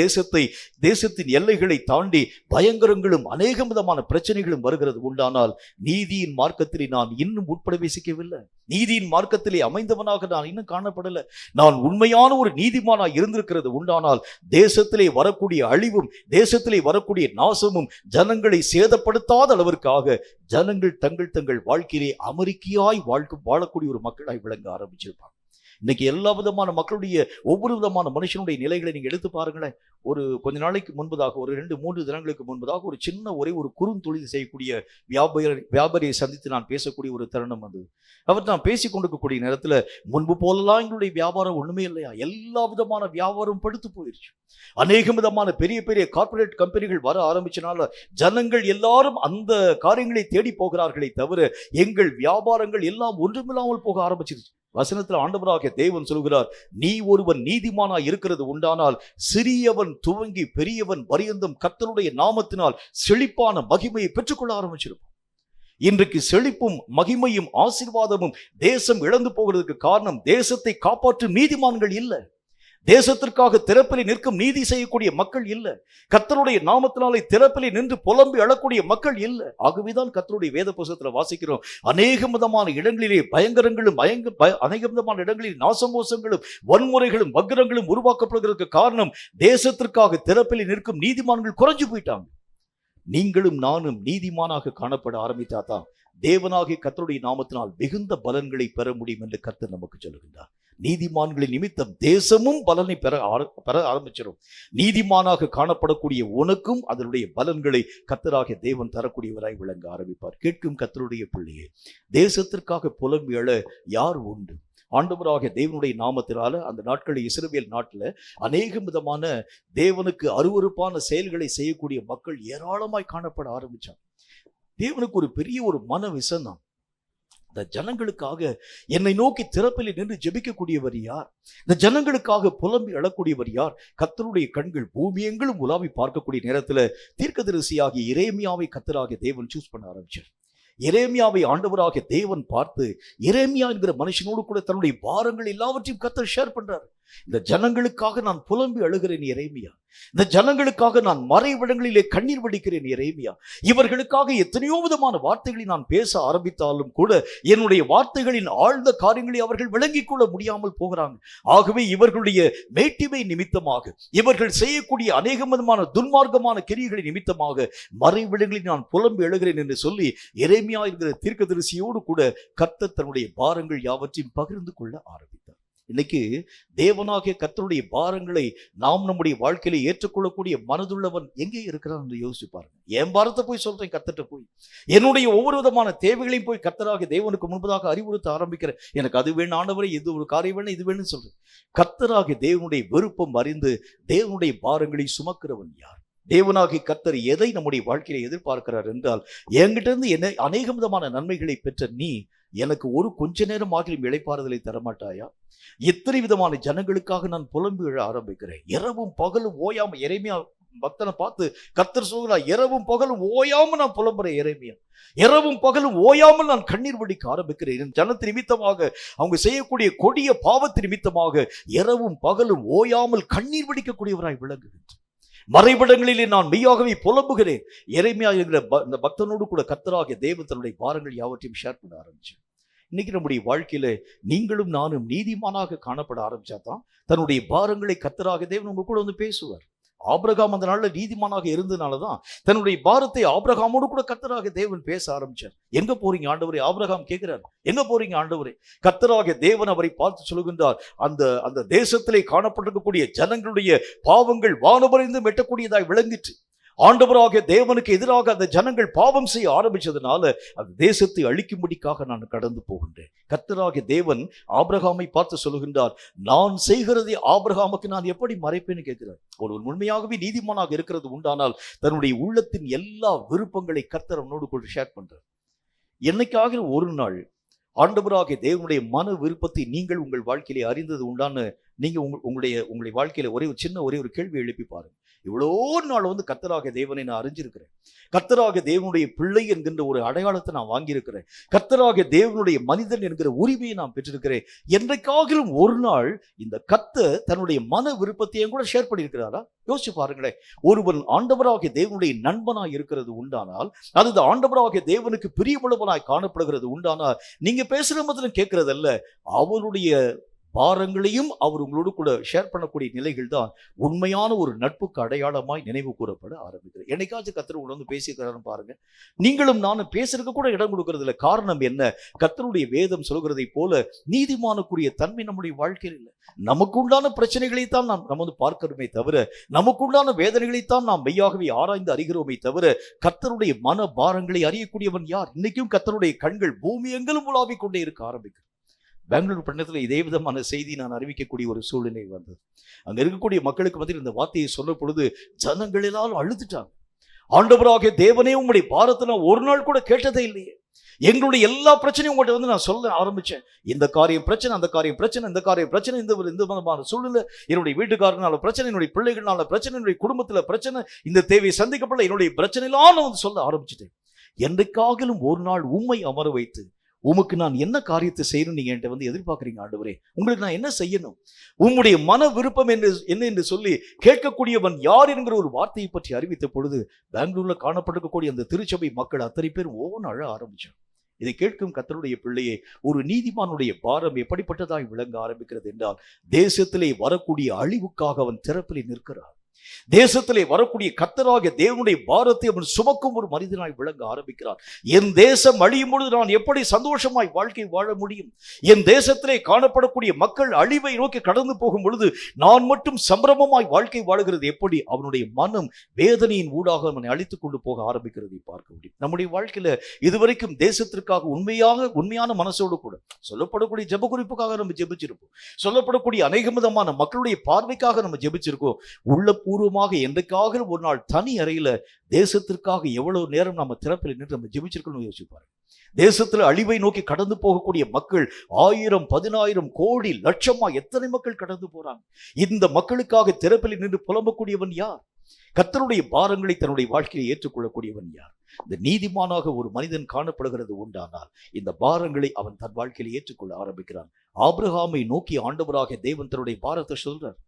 தேசத்தின் எல்லைகளை தாண்டி பயங்கரங்களும் அநேக விதமான பிரச்சனைகளும் வருகிறது உண்டானால் நீதியின் மார்க்கத்திலே நான் இன்னும் உட்பிரவேசிக்கவில்லை, நீதியின் மார்க்கத்திலே அமைந்தவனாக நான் இன்னும் காணப்படல. நான் உண்மையான ஒரு நீதிமானாய் இருந்திருக்கிறது உண்டானால் தேசத்திலே வரக்கூடிய அழிவும் தேசத்திலே வரக்கூடிய நாசமும் ஜனங்களை சேதப்படுத்தாத அளவிற்காக ஜனங்கள் தங்கள் வாழ்க்கையிலே அமெரிக்கையாய் வாழக்கூடிய ஒரு மக்களாய் விளங்க ஆரம்பிச்சிருப்பாங்க. இன்னைக்கு எல்லா விதமான மக்களுடைய ஒவ்வொரு விதமான மனுஷனுடைய நிலைகளை நீங்க எடுத்து பாருங்களேன். ஒரு கொஞ்ச நாளைக்கு முன்பதாக, ஒரு 2-3 தினங்களுக்கு முன்பதாக ஒரு சின்ன ஒரு குறுந்தொழில் செய்யக்கூடிய வியாபாரியை சந்தித்து நான் பேசக்கூடிய ஒரு தருணம் வந்தது. அவர் நான் பேசி கொண்டிருக்கக்கூடிய நேரத்துல முன்பு போலலாம் எங்களுடைய வியாபாரம் ஒண்ணுமே இல்லையா, எல்லா விதமான வியாபாரம் படுத்து போயிருச்சு. அநேக விதமான பெரிய பெரிய கார்பரேட் கம்பெனிகள் வர ஆரம்பிச்சனால ஜனங்கள் எல்லாரும் அந்த காரியங்களை தேடி போகிறார்களே தவிர எங்கள் வியாபாரங்கள் எல்லாம் ஒன்றுமில்லாமல் போக ஆரம்பிச்சிருச்சு. வசனத்தில் ஆண்டவராகிய தேவன் சொல்கிறார், நீ ஒருவன் நீதிமானாய் இருக்கிறது உண்டானால் சிறியவன் துவங்கி பெரியவன் பரியந்தம் கர்த்தருடைய நாமத்தினால் செழிப்பான மகிமையை பெற்றுக்கொள்ள ஆரம்பிச்சிருப்பான். இன்றைக்கு செழிப்பும் மகிமையும் ஆசீர்வாதமும் தேசம் இழந்து போகிறதுக்கு காரணம் தேசத்தை காப்பாற்றும் நீதிமான்கள் இல்லை, தேசத்திற்காக திறப்பிலே நிற்கும் நீதி செய்யக்கூடிய மக்கள் இல்லை, கர்த்தருடைய நாமத்தினாலே திறப்பிலே நின்று புலம்பி அழக்கூடிய மக்கள் இல்லை. ஆகவேதான் கர்த்தருடைய வேத புத்தகத்தில் வாசிக்கிறோம், அநேக விதமான இடங்களிலே பயங்கரங்களும் அநேக விதமான இடங்களில் நாசமோசங்களும் வன்முறைகளும் வக்கிரங்களும் உருவாக்கப்படுவதற்கு காரணம் தேசத்திற்காக திறப்பிலே நிற்கும் நீதிமான்கள் குறைஞ்சு போயிட்டாங்க. நீங்களும் நானும் நீதிமானாக காணப்பட ஆரம்பித்தாதான் தேவனாகிய கர்த்தருடைய நாமத்தினால் மிகுந்த பலன்களை பெற முடியும் என்று கர்த்தர் நமக்கு சொல்லுகின்றார். நீதிமான்களின் நிமித்தம் தேசமும் பலனை பெற ஆரம்பிச்சிடும். நீதிமானாக காணப்படக்கூடிய உனக்கும் அதனுடைய பலன்களை கர்த்தராகிய தேவன் தரக்கூடியவராய் விளங்க ஆரம்பிப்பார். கேட்கும் கர்த்தருடைய பிள்ளையே, தேசத்திற்காக புலம்பி எழ யார் உண்டு? ஆண்டவராகிய தேவனுடைய நாமத்தினால அந்த நாட்களில் இஸ்ரவேல் நாட்டில் அநேக விதமான தேவனுக்கு அருவருப்பான செயல்களை செய்யக்கூடிய மக்கள் ஏராளமாய் காணப்பட ஆரம்பிச்சாங்க. தேவனுக்கு ஒரு பெரிய ஒரு மன விசனம். இந்த ஜனங்களுக்காக என்னை நோக்கி திறப்பில் நின்று ஜெபிக்கக்கூடியவர் யார்? இந்த ஜனங்களுக்காக புலம்பி அழக்கூடியவர் யார்? கர்த்தருடைய கண்கள் பூமி எங்கிலும் உலாவி பார்க்கக்கூடிய நேரத்தில் தீர்க்கதரிசியாகிய எரேமியாவை கர்த்தராகிய தேவன் சூஸ் பண்ண ஆரம்பிச்சார். எரேமியாவை ஆண்டவராகிய தேவன் பார்த்து எரேமியா என்கிற மனுஷனோடு கூட தன்னுடைய பாரங்கள் எல்லாவற்றையும் கர்த்தர் ஷேர் பண்றாரு. இந்த ஜனங்களுக்காக நான் புலம்பி அழுகிறேன் எரேமியா, இந்த ஜனங்களுக்காக நான் மறைவிடங்களிலே கண்ணீர் வடிக்கிறேன் எரேமியா, இவர்களுக்காக எத்தனையோ விதமான வார்த்தைகளை நான் பேச ஆரம்பித்தாலும் கூட என்னுடைய வார்த்தைகளின் ஆழ்ந்த காரியங்களை அவர்கள் விளங்கிக் கொள்ள முடியாமல் போகிறாங்க. ஆகவே இவர்களுடைய மேட்டிமை நிமித்தமாக, இவர்கள் செய்யக்கூடிய அநேக விதமான துன்மார்க்கமான கிரியைகளை நிமித்தமாக மறைவிடங்களில் நான் புலம்பி எழுகிறேன் என்று சொல்லி எரேமியா என்கிற தீர்க்கதரிசியோடு கூட கர்த்தர் தன்னுடைய பாரங்கள் யாவற்றையும் பகிர்ந்து கொள்ள ஆரம்பித்தார். இன்னைக்கு தேவனாகிய கர்த்தருடைய பாரங்களை நாம் நம்முடைய வாழ்க்கையில ஏற்றுக்கொள்ளக்கூடிய மனதுள்ளவன் எங்கே இருக்கிறான் என்று யோசிச்சு பாருங்க. என் பாரத்தை போய் சொல்றேன் கர்த்தர்ட்ட போய், என்னுடைய ஒவ்வொரு விதமான தேவைகளையும் போய் கர்த்தராகிய தேவனுக்கு முன்பதாக அறிவுறுத்த ஆரம்பிக்கிறேன். எனக்கு அது வேணும் ஆண்டவரே, இது ஒரு காரியம் வேணும், இது வேணும்னு சொல்றேன். கர்த்தராகிய தேவனுடைய விருப்பம் அறிந்து தேவனுடைய பாரங்களை சுமக்கிறவன் யார்? தேவனாகிய கர்த்தர் எதை நம்முடைய வாழ்க்கையில எதிர்பார்க்கிறார் என்றால், என்கிட்ட இருந்து என்ன அநேக விதமான நன்மைகளை பெற்ற நீ எனக்கு ஒரு கொஞ்ச நேரம் ஆகிலும் இளைப்பாறுதலை தரமாட்டாயா? எத்தனை விதமான ஜனங்களுக்காக நான் புலம்பி எழ ஆரம்பிக்கிறேன். இரவும் பகலும் ஓயாம, எரேமியா பக்தனை பார்த்து கர்த்தர் சொல்கிறார், இரவும் பகலும் ஓயாம நான் புலம்புறேன் எரேமியா, இரவும் பகலும் ஓயாமல் நான் கண்ணீர் வடிக்க ஆரம்பிக்கிறேன். என் ஜனத்து நிமித்தமாக, அவங்க செய்யக்கூடிய கொடிய பாவத்து நிமித்தமாக இரவும் பகலும் ஓயாமல் கண்ணீர் வடிக்கக்கூடியவராய் விளங்குகின்றேன். மறைவிடங்களிலே நான் மெய்யாகவே புலம்புகிறேன். எரேமியா என்கிற இந்த பக்தனோடு கூட கர்த்தராகிய தேவன் தன்னுடைய பாரங்கள் யாவற்றையும் ஷேர் பண்ண ஆரம்பிச்சு. இன்னைக்கு நம்முடைய வாழ்க்கையில நீங்களும் நானும் நீதிமானாக காணப்பட ஆரம்பிச்சாதான் தன்னுடைய பாரங்களை கர்த்தராகிய தேவன் உங்க கூட வந்து பேசுவார். ஆபிரகாம் அந்த நாள்ல நீதிமானாக இருந்ததுனாலதான் தன்னுடைய பாரத்தை ஆபிரகாமோடு கூட கர்த்தராகிய தேவன் பேச ஆரம்பிச்சார். எங்க போறீங்க ஆண்டவரே? ஆபிரகாம் கேட்கிறார், எங்க போறீங்க ஆண்டவரே? கர்த்தராகிய தேவன் அவரை பார்த்து சொல்லுகின்றார், அந்த தேசத்திலே காணப்பட்டிருக்கக்கூடிய ஜனங்களுடைய பாவங்கள் வானபரிந்து வெட்டக்கூடியதாய் விளங்கிற்று. ஆண்டவராகிய தேவனுக்கு எதிராக அந்த ஜனங்கள் பாவம் செய்ய ஆரம்பிச்சதுனால அந்த தேசத்தை அழிக்கும்படிக்காக நான் கடந்து போகின்றேன். கர்த்தராகிய தேவன் ஆபிரகாமை பார்த்து சொல்லுகின்றார், நான் செய்கிறதை ஆபிரகாமுக்கு நான் எப்படி மறைப்பேன்னு கேட்கிறார். ஒரு உண்மையாகவே நீதிமானாக இருக்கிறது உண்டானால் தன்னுடைய உள்ளத்தின் எல்லா விருப்பங்களை கர்த்தர் அவனோடு கூட ஷேர் பண்றார். என்னைக்காக ஒரு நாள் ஆண்டவராகிய தேவனுடைய மன விருப்பத்தை நீங்கள் உங்கள் வாழ்க்கையிலே அறிந்தது உண்டான நீங்க உங்களுடைய வாழ்க்கையில ஒரே ஒரு கேள்வி எழுப்பி பாருங்க. இவ்வளோ நாள் கர்த்தராகிய தேவனை நான் அறிஞ்சிருக்கிறேன், கர்த்தராகிய தேவனுடைய பிள்ளை என்கின்ற ஒரு அடையாளத்தை நான் வாங்கியிருக்கிறேன், கர்த்தராகிய தேவனுடைய மனிதன் என்கிற உரிமையை நான் பெற்றிருக்கிறேன். என்றைக்காகிலும் ஒரு நாள் இந்த கர்த்தர் தன்னுடைய மன விருப்பத்தையும் கூட ஷேர் பண்ணியிருக்கிறாரா? யோசிச்சு பாருங்களேன். ஒருவன் ஆண்டவராகிய தேவனுடைய நண்பனாய் இருக்கிறது உண்டானால், அது ஆண்டவராகிய தேவனுக்கு பிரியமுள்ளவனாய் காணப்படுகிறது உண்டானால், நீங்க பேசுற மாதிரி கேட்கறதல்ல, அவருடைய பாரங்களையும் அவர் உங்களோடு கூட ஷேர் பண்ணக்கூடிய நிலைகள் தான் உண்மையான ஒரு நட்புக்கு அடையாளமாய் நினைவு கூறப்பட ஆரம்பிக்கிறது. என்னைக்காச்சும் கர்த்தர் உணர்ந்து பேசிக்கிறாருன்னு பாருங்க. நீங்களும் நானும் பேசுறதுக்கு கூட இடம் கொடுக்கறது இல்லை. காரணம் என்ன? கர்த்தருடைய வேதம் சொல்கிறதை போல நீதிமானுக்குரிய தன்மை நம்முடைய வாழ்க்கையில் இல்லை. நமக்கு உண்டான பிரச்சனைகளைத்தான் நம்ம பார்க்கிறோமே தவிர, நமக்குண்டான வேதனைகளைத்தான் நாம் மெய்யாகவே ஆராய்ந்து அறிகிறோமே தவிர, கர்த்தருடைய மன பாரங்களை அறியக்கூடியவன் யார்? இன்னைக்கும் கர்த்தருடைய கண்கள் பூமி எங்கிலும் உலாவிக் கொண்டே இருக்க ஆரம்பிக்கும். பெங்களூர் பட்டணத்தில் இதே விதமான செய்தி நான் அறிவிக்கக்கூடிய ஒரு சூழ்நிலை வந்தது. அங்க இருக்கக்கூடிய மக்களுக்கு மத்தியில் இந்த வார்த்தையை சொன்ன பொழுது ஜனங்கள் எல்லாரும் அழுதுட்டாங்க. ஆண்டவராகிய தேவனே, உங்களுடைய பாரத்தை நான் ஒரு நாள் கூட கேட்டதே இல்லையே. எங்களுடைய எல்லா பிரச்சனையும் உங்கள்கிட்ட நான் சொல்ல ஆரம்பிச்சேன். இந்த காரியம் பிரச்சனை, அந்த காரியம் பிரச்சனை, இந்த காரியம் பிரச்சனை, இந்த விதமான சூழ்நிலை, என்னுடைய வீட்டுக்காரனால பிரச்சனை, என்னுடைய பிள்ளைகளால பிரச்சனை, என்னுடைய குடும்பத்துல பிரச்சனை, இந்த தேவையை சந்திக்கப்பட என்னுடைய பிரச்சனைலாம் நான் சொல்ல ஆரம்பிச்சிட்டேன். என்றைக்காகிலும் ஒரு நாள் உம்மை அமர வைத்து, உமக்கு நான் என்ன காரியத்தை செய்யணும் நீங்க என்கிட்ட எதிர்பார்க்குறீங்க ஆண்டவரே, உங்களுக்கு நான் என்ன செய்யணும், உம்முடைய மன விருப்பம் என்ன என்று சொல்லி கேட்கக்கூடியவன் யார் என்கிற ஒரு வார்த்தையை பற்றி அறிவித்த பொழுது பெங்களூர்ல காணப்பட்டிருக்கக்கூடிய அந்த திருச்சபை மக்கள் அத்தனை பேர் ஓன் அழ ஆரம்பிச்சாங்க. இதை கேட்கும் கர்த்தருடைய பிள்ளையே, ஒரு நீதிமானுடைய பாரம் எப்படிப்பட்டதாய் விளங்க ஆரம்பிக்கிறது என்றால், தேசத்திலே வரக்கூடிய அழிவுக்காக அவன் திறப்பிலே நிற்கிறான். தேசத்திலே வரக்கூடிய கர்த்தராகிய தேவனுடைய பாரத்தை அவன் சுமக்கும் ஒரு மனிதனாய் விளங்க ஆரம்பிக்கிறார். என் தேசம் அழியும் பொழுது நான் எப்படி சந்தோஷமாய் வாழ்க்கை வாழ முடியும்? என் தேசத்திலே காணப்படக்கூடிய மக்கள் அழிவை நோக்கி கடந்து போகும் பொழுது நான் மட்டும் சம்பிரமமாய் வாழ்க்கை வாழுகிறது எப்படி? அவனுடைய மனம் வேதனையின் ஊடாக அவனை அழித்துக் கொண்டு போக ஆரம்பிக்கிறதை பார்க்க முடியும். நம்முடைய வாழ்க்கையில இதுவரைக்கும் தேசத்திற்காக உண்மையான மனசோடு கூட சொல்லப்படக்கூடிய ஜெப குறிப்புக்காக நம்ம ஜெபிச்சிருப்போம், சொல்லப்படக்கூடிய அநேக விதமான மக்களுடைய பார்வைக்காக நம்ம ஜெபிச்சிருக்கோம். உள்ளபூர்வமாக என்றைக்காக ஒரு நாள் தனி அறையில தேசத்திற்காக எவ்வளவு நேரம் நம்ம திறப்பில் நின்று நம்ம ஜெபிச்சிருக்கணும் யோசிப்பாரு. தேசத்துல அழிவை நோக்கி கடந்து போகக்கூடிய மக்கள் 1000, 10,000, கோடி, லட்சமா எத்தனை மக்கள் கடந்து போறாங்க. இந்த மக்களுக்காக திறப்பில் நின்று புலம்பக்கூடியவன் யார்? கர்த்தருடைய பாரங்களை தன்னுடைய வாழ்க்கையை ஏற்றுக்கொள்ளக்கூடியவன் யார்? இந்த நீதிமானாக ஒரு மனிதன் காணப்படுகிறது உண்டானால் இந்த பாரங்களை அவன் தன் வாழ்க்கையில் ஏற்றுக்கொள்ள ஆரம்பிக்கிறான். ஆபிரகாமை நோக்கி ஆண்டவராக தேவன் தன்னுடைய பாரத்தை சொல்றார்.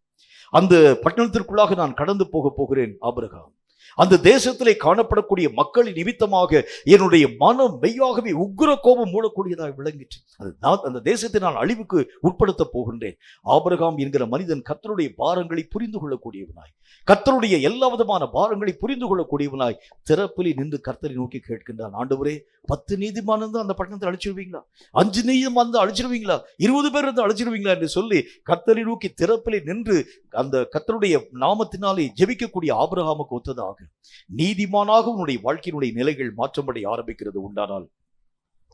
அந்த பட்டணத்திற்குள்ளாக நான் கடந்து போகிறேன் ஆபிரகாம். அந்த தேசத்திலே காணப்படக்கூடிய மக்களின் நிமித்தமாக என்னுடைய மனம் மெய்யாகவே உக்கிர கோபம் மூடக்கூடியதாக விளங்கிற்று. அந்த தேசத்தை நான் அழிவுக்கு உட்படுத்த போகின்றேன். ஆபிரகாம் என்கிற மனிதன் கர்த்தருடைய பாரங்களை புரிந்து கொள்ளக்கூடியவனாய், கர்த்தருடைய எல்லா விதமான பாரங்களை புரிந்து கொள்ளக்கூடியவனாய் திறப்பிலே நின்று கர்த்தரை நோக்கி கேட்கின்றான். ஆண்டவரே, 10 நீதிமான் தான் அந்த பட்டணத்தை அழிச்சிருவீங்களா? 5 நீதிமான் தான் அழிச்சிருவீங்களா? 20 பேர் இருந்தால் அழிச்சிருவீங்களா என்று சொல்லி கர்த்தரை நோக்கி திறப்பிலே நின்று அந்த கர்த்தருடைய நாமத்தினாலே ஜெபிக்கக்கூடிய ஆபிரகாமுக்கு ஒத்ததாக நீதிமானாக உன்னுடைய வாழ்க்கையினுடைய நிலைகள் மாற்றப்பட ஆரம்பிக்கிறது உண்டானால்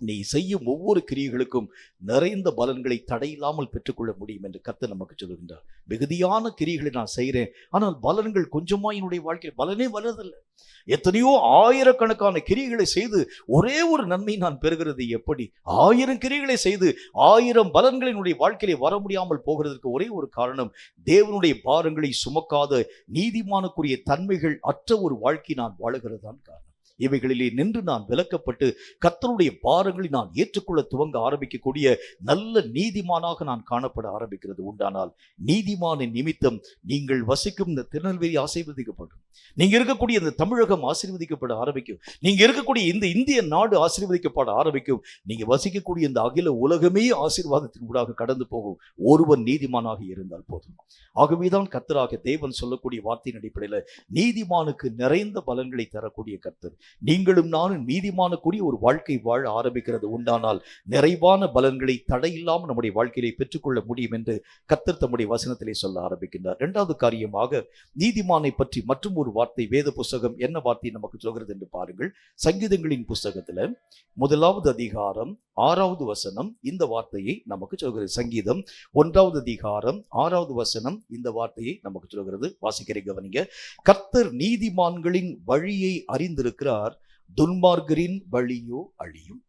நீ செய்யும் ஒவ்வொரு கிரியைகளுக்கும் நிறைந்த பலன்களை தடையில்லாமல் பெற்றுக்கொள்ள முடியும் என்று கர்த்தர் நமக்கு சொல்லுகின்றார். மிகுதியான கிரியைகளை நான் செய்கிறேன், ஆனால் பலன்கள் கொஞ்சமா என்னுடைய வாழ்க்கையில் பலனே வரதில்லை. எத்தனையோ ஆயிரக்கணக்கான கிரியைகளை செய்து ஒரே ஒரு நன்மை நான் பெறுகிறது எப்படி? 1000 கிரியைகளை செய்து 1000 பலன்களினுடைய வாழ்க்கையிலே வர முடியாமல் போகிறதுக்கு ஒரே ஒரு காரணம், தேவனுடைய பாரங்களை சுமக்காத நீதிமானுக்குரிய தன்மைகள் அற்ற ஒரு வாழ்க்கை நான் வாழுகிறதான் காரணம். இவைகளிலே நின்று நான் விலக்கப்பட்டு கர்த்தருடைய பாரங்களை நான் ஏற்றுக்கொள்ள துவங்க ஆரம்பிக்கக்கூடிய நல்ல நீதிமானாக நான் காணப்பட ஆரம்பிக்கிறது உண்டானால் நீதிமானின் நிமித்தம் நீங்கள் வசிக்கும் இந்த திருநெல்வேலி ஆசீர்வதிக்கப்படும். நீங்க இருக்கக்கூடிய இந்த தமிழகம் ஆசீர்வதிக்கப்பட ஆரம்பிக்கும். நீங்க இருக்கக்கூடிய இந்த இந்திய நாடு ஆசீர்வதிக்கப்பட ஆரம்பிக்கும். நீங்க வசிக்கக்கூடிய இந்த அகில உலகமே ஆசீர்வாதத்தின் ஊடாக கடந்து போகும். ஒருவன் நீதிமானாக இருந்தால் போதும். ஆகவேதான் கர்த்தராக தேவன் சொல்லக்கூடிய வார்த்தையின் அடிப்படையில் நீதிமானுக்கு நிறைந்த பலன்களை தரக்கூடிய கர்த்தர். நீங்களும் நானும் நீதிமானுக்குரிய ஒரு வாழ்க்கை வாழ ஆரம்பிக்கிறது உண்டானால் நிறைவான பலன்களை தடையில்லாமல் நம்முடைய வாழ்க்கையிலே பெற்றுக்கொள்ள முடியும் என்று கர்த்தர் தம்முடைய வசனத்திலே சொல்ல ஆரம்பிக்கின்றார். 2வது காரியமாக நீதிமானை பற்றி மற்றும் ஒரு வார்த்தை வேத புஸ்தகம் என்ன வார்த்தை நமக்கு சொல்கிறது என்று பாருங்கள். சங்கீதங்களின் புஸ்தகத்துல 1வது அதிகாரம் 6வது வசனம் இந்த வார்த்தையை நமக்கு சொல்கிறது. சங்கீதம் 1வது அதிகாரம் 6வது வசனம் இந்த வார்த்தையை நமக்கு சொல்கிறது. வாசிக்கிறேன், கவனிங்க. கர்த்தர் நீதிமான்களின் வழியை அறிந்திருக்கிறார், துன்மார்க்கரின் வழியோ அழியும்.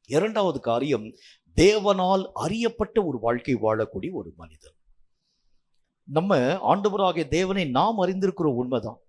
2வது காரியம், தேவனால் அறியப்பட்ட ஒரு வாழ்க்கை வாழக்கூடிய ஒரு மனிதன். நம்ம ஆண்டவராகிய தேவனை நாம் அறிந்திருக்கிற உண்மைதான்.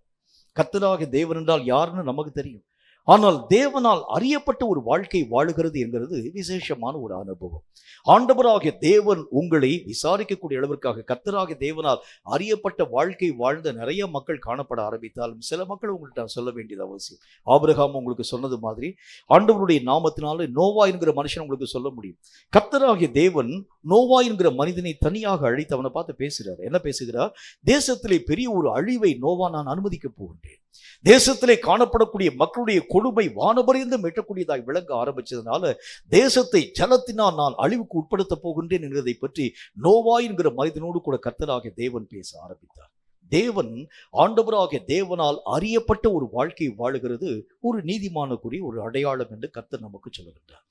கர்த்தராகிய தேவன் என்றால் யாருன்னு நமக்கு தெரியும். ஆனால் தேவனால் அறியப்பட்ட ஒரு வாழ்க்கை வாழுகிறது என்கிறது விசேஷமான ஒரு அனுபவம். ஆண்டவராகிய தேவன் உங்களை விசாரிக்கக்கூடிய அளவிற்காக கர்த்தராகிய தேவனால் அறியப்பட்ட வாழ்க்கை வாழ்ந்த நிறைய மக்கள் காணப்பட ஆரம்பித்தாலும் சில மக்கள் உங்கள்கிட்ட சொல்ல வேண்டியது அவசியம். ஆபிரகாம் உங்களுக்கு சொன்னது மாதிரி ஆண்டவருடைய நாமத்தினால நோவா என்கிற மனுஷன் உங்களுக்கு சொல்ல முடியும். கர்த்தராகிய தேவன் நோவா என்கிற மனிதனை தனியாக அழைத்து அவனை பார்த்து பேசுகிறார். என்ன பேசுகிறார்? தேசத்திலே பெரிய ஒரு அழிவை நோவா நான் அனுமதிக்க போகின்றேன். தேசத்திலே காணப்படக்கூடிய மக்களுடைய கொடுமை வானபரியந்தம் எட்டக்கூடியதாய் விளங்க ஆரம்பிச்சதுனால தேசத்தை ஜலத்தினால் நான் அழிவுக்கு உட்படுத்த போகின்றேன் என்கிறதை பற்றி நோவா என்கிற மனிதனோடு கூட கர்த்தராகிய தேவன் பேச ஆரம்பித்தார். தேவன் ஆண்டவராகிய தேவனால் அறியப்பட்ட ஒரு வாழ்க்கை வாழுகிறது ஒரு நீதிமானுக்குரிய ஒரு அடையாளம் என்று கர்த்தர் நமக்கு சொல்லுகின்றார்.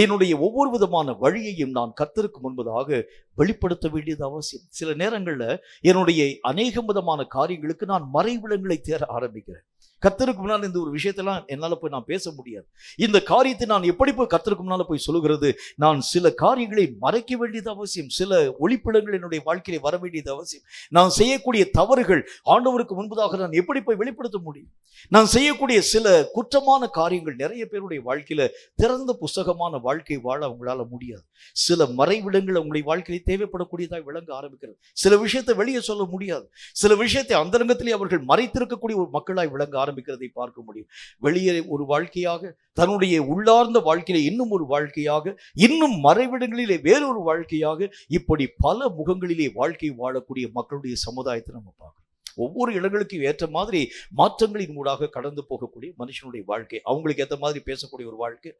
என்னுடைய ஒவ்வொரு விதமான வழியையும் நான் கர்த்தருக்கு முன்பதாக வெளிப்படுத்த வேண்டியது அவசியம். சில நேரங்கள்ல என்னுடைய அநேக விதமான காரியங்களுக்கு நான் மறைவிடங்களை தேட ஆரம்பிக்கிறேன். கர்த்தருக்கு முன்னால் இந்த ஒரு விஷயத்தெல்லாம் என்னால் போய் நான் பேச முடியாது. இந்த காரியத்தை நான் எப்படி போய் கர்த்தருக்கு முன்னால் போய் சொல்லுகிறது? நான் சில காரியங்களை மறைக்க வேண்டியது அவசியம். சில ஒளிப்படங்கள் என்னுடைய வாழ்க்கையில வர வேண்டியது அவசியம். நான் செய்யக்கூடிய தவறுகள் ஆண்டவருக்கு முன்பதாக நான் எப்படி போய் வெளிப்படுத்த முடியும்? நான் செய்யக்கூடிய சில குற்றமான காரியங்கள் நிறைய பேருடைய வாழ்க்கையில திறந்த புஸ்தகமான வாழ்க்கை வாழ அவங்களால முடியாது. சில மறைவிடங்கள் அவங்களுடைய வாழ்க்கையில தேவைப்படக்கூடியதாக விளங்க ஆரம்பிக்கிறது. சில விஷயத்தை வெளியே சொல்ல முடியாது. சில விஷயத்தை அந்தரங்கத்திலே அவர்கள் மறைத்திருக்கக்கூடிய ஒரு மக்களாய் விளங்க ஆரம்பிக்கிறதை பார்க்க முடியும். வெளியே ஒரு வாழ்க்கையாக, தன்னுடைய உள்ளார்ந்த வாழ்க்கையில இன்னும் ஒரு வாழ்க்கையாக, இன்னும் மறைவிடங்களிலே வேறொரு வாழ்க்கையாக, இப்படி பல முகங்களிலே வாழ்க்கை வாழக்கூடிய மக்களுடைய சமுதாயத்தை நம்ம பார்க்கணும். ஒவ்வொரு இடங்களுக்கும் ஏற்ற மாதிரி மாற்றங்களின் ஊடாக கடந்து போகக்கூடிய மனுஷனுடைய வாழ்க்கை, அவங்களுக்கு ஏற்ற மாதிரி பேசக்கூடிய ஒரு வாழ்க்கை,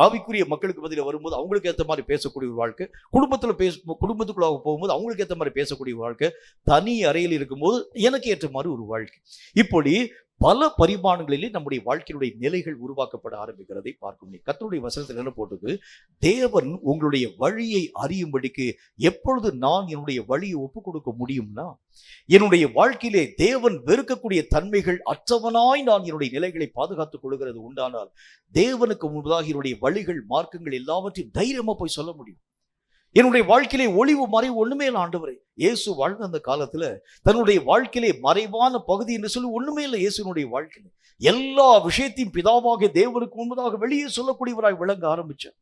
ஆவிக்குரிய மக்களுக்கு பதில வரும்போது அவங்களுக்கு ஏற்ற மாதிரி பேசக்கூடிய ஒரு வாழ்க்கை, குடும்பத்துக்குள்ளாக போகும்போது அவங்களுக்கு ஏற்ற மாதிரி பேசக்கூடிய வாழ்க்கை, தனி அறையில் இருக்கும்போது எனக்கு ஏற்ற மாதிரி ஒரு வாழ்க்கை, இப்படி பல பரிமாணங்களிலே நம்முடைய வாழ்க்கையினுடைய நிலைகள் உருவாக்கப்பட ஆரம்பிக்கிறதை பார்க்க முடியும். கர்த்தருடைய வசனத்தில் என்ன போட்டது? தேவன் உங்களுடைய வழியை அறியும்படிக்கு எப்பொழுது நான் என்னுடைய வழியை ஒப்புக் கொடுக்க முடியும்னா, என்னுடைய வாழ்க்கையிலே தேவன் வெறுக்கக்கூடிய தன்மைகள் அற்றவனாய் நான் என்னுடைய நிலைகளை பாதுகாத்துக் கொள்கிறது உண்டானால் தேவனுக்கு முன்பதாக என்னுடைய வழிகள், மார்க்கங்கள் எல்லாவற்றையும் தைரியமா போய் சொல்ல முடியும். என்னுடைய வாழ்க்கையிலே ஒளிவு மறைவு ஒண்ணுமே இல்லை ஆண்டவரே. இயேசு வாழ்ந்த அந்த காலத்துல தன்னுடைய வாழ்க்கையிலே மறைவான பகுதி என்று சொல்லி ஒண்ணுமே இல்லை. இயேசுனுடைய வாழ்க்கையில எல்லா விஷயத்தையும் பிதாவாகிய தேவனுக்கு முன்பதாக வெளியே சொல்லக்கூடியவராய் விளங்க ஆரம்பிச்சார்.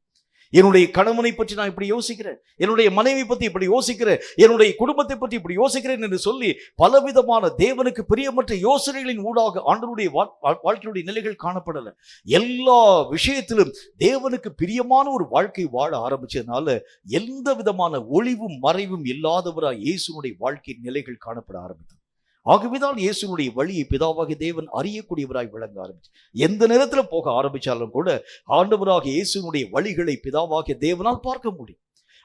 என்னுடைய கணவனை பற்றி நான் இப்படி யோசிக்கிறேன், என்னுடைய மனைவி பற்றி இப்படி யோசிக்கிறேன், என்னுடைய குடும்பத்தை பற்றி இப்படி யோசிக்கிறேன் என்று சொல்லி பலவிதமான தேவனுக்கு பிரியமற்ற யோசனைகளின் ஊடாக ஆண்டவருடைய வாழ்க்கையுடைய நிலைகள் காணப்படல. எல்லா விஷயத்திலும் தேவனுக்கு பிரியமான ஒரு வாழ்க்கை வாழ ஆரம்பிச்சதுனால எந்த விதமான ஒளிவும் மறைவும் இல்லாதவராய் இயேசுனுடைய வாழ்க்கையின் நிலைகள் காணப்பட ஆரம்பித்தது. ஆகவேதான் இயேசுனுடைய வழியை பிதாவாகிய தேவன் அறியக்கூடியவராய் விளங்க ஆரம்பிச்சு. எந்த நேரத்துல போக ஆரம்பிச்சாலும் கூட ஆண்டவராக இயேசுனுடைய வழிகளை பிதாவாகிய தேவனால் பார்க்க முடியும்.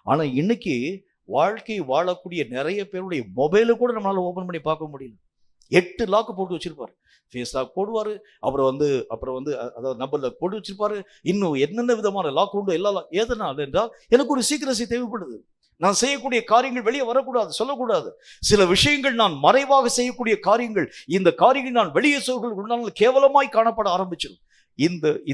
ஆனா இன்னைக்கு வாழ்க்கை வாழக்கூடிய நிறைய பேருடைய மொபைலை கூட நம்மளால ஓபன் பண்ணி பார்க்க முடியல. 8 லாக்கு போட்டு வச்சிருப்பாரு. ஃபேஸ் லாக் போடுவாரு, அப்புறம் வந்து அதாவது நம்பர்ல போட்டு வச்சிருப்பாரு. இன்னும் என்னென்ன விதமான லாக் உண்டு எல்லா லாக். எதனால் என்றால் எனக்கு ஒரு சீக்கிரசி தேவைப்படுது. நான் செய்யக்கூடிய காரியங்கள் வெளியே வரக்கூடாது, சொல்லக்கூடாது. சில விஷயங்கள் நான் மறைவாக செய்யக்கூடிய காரியங்கள், இந்த காரியங்கள் நான் வெளியே சொல்கள் கேவலமாய் காணப்பட ஆரம்பிச்சிடும்.